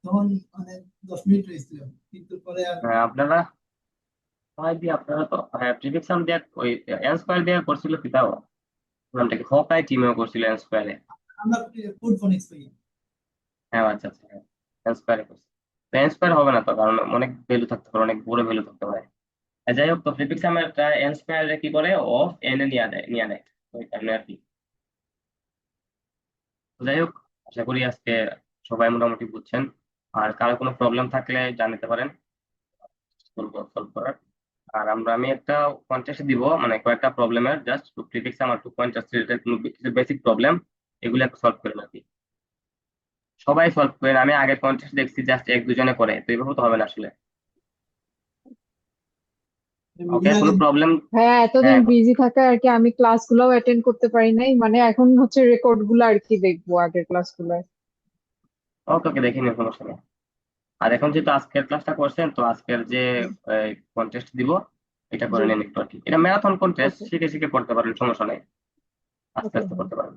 তখন মানে 10 মিনিট হয়েছিল, কিন্তু পরে আর আপনারা আপনারা তো হ্যাঁ প্রিফিক্সাম দিয়ে ওই অ্যান্সার দিয়ে করছিল কি তাও নামটা কি হকাই টিমেও করছিল অ্যান্সারে। আমরা ফুড ফোনিক্স পাই। হ্যাঁ আচ্ছা আচ্ছা, হ্যাঁ অ্যান্সারে করছি। তো অ্যান্সার হবে না তো, কারণ অনেক ভ্যালু থাকতে পারে, অনেক বড় ভ্যালু থাকতে পারে। যাই হোক, তো প্রিফিক্সামের একটা অ্যান্সার কি করে অফ এন এ নিয়ে নেয় ওই কারণে আর কি। তো যাই হোক, আশা করি আজকে সবাই মোটামুটি বুঝছেন। আর কারো কোনো প্রবলেম থাকলে জানাতে পারেন, বলবো সলভ করার। আর আমি একটা কন্টেস্ট দিব, মানে কয়েকটা প্রবলেমের জাস্ট প্রিফিক্সাম আর two pointers related basic problem, এগুলো একটু সলভ করেন আর কি। সবাই সলভ করেন, আমি আগের কন্টেস্ট দেখছি জাস্ট এক দুজনে করে, তো এইভাবে তো হবে না আসলে। ওকে, মিডিয়া আগে কোনো প্রবলেম? হ্যাঁ, এতদিন হ্যাঁ বিজি থাকা আর কি, আমি ক্লাসগুলোও অ্যাটেন্ড করতে পারি নাই, মানে এখন হচ্ছে রেকর্ড গুলো আর কি দেখবো আগের ক্লাসগুলো। ওকে ওকে, দেখে নিন, সমস্যা নেই। আর এখন যেহেতু আজকের ক্লাসটা করছেন, তো আজকের যে কন্টেস্ট দিব এটা জি, করে নিন একটু আর কি। এটা ম্যারাথন কন্টেস্ট, ওকে, শিখে শিখে করতে পারেন, সমস্যা নেই, আস্তে ওকে। আস্তে করতে পারেন।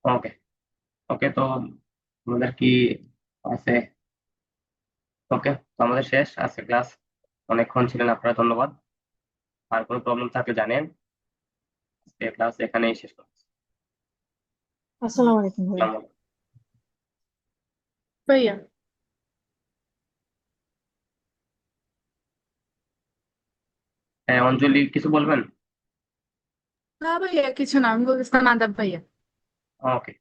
ওকে ওকে, তো আমাদের কি আছে? ওকে, তো আমাদের শেষ আজকে ক্লাস। অনেকক্ষণ ছিলেন আপনারা, ধন্যবাদ। আর কোনো প্রবলেম থাকলে জানেন। আজকে ক্লাস এখানেই শেষ করছি। আসসালামু আলাইকুম ভাইয়া। আসসালামু আলাইকুম। ভাইয়া। হ্যাঁ অঞ্জলি, কিছু বলবেন? না ভাইয়া, কিছু না, আমি বলতেছিলাম আদাব ভাইয়া। ওকে।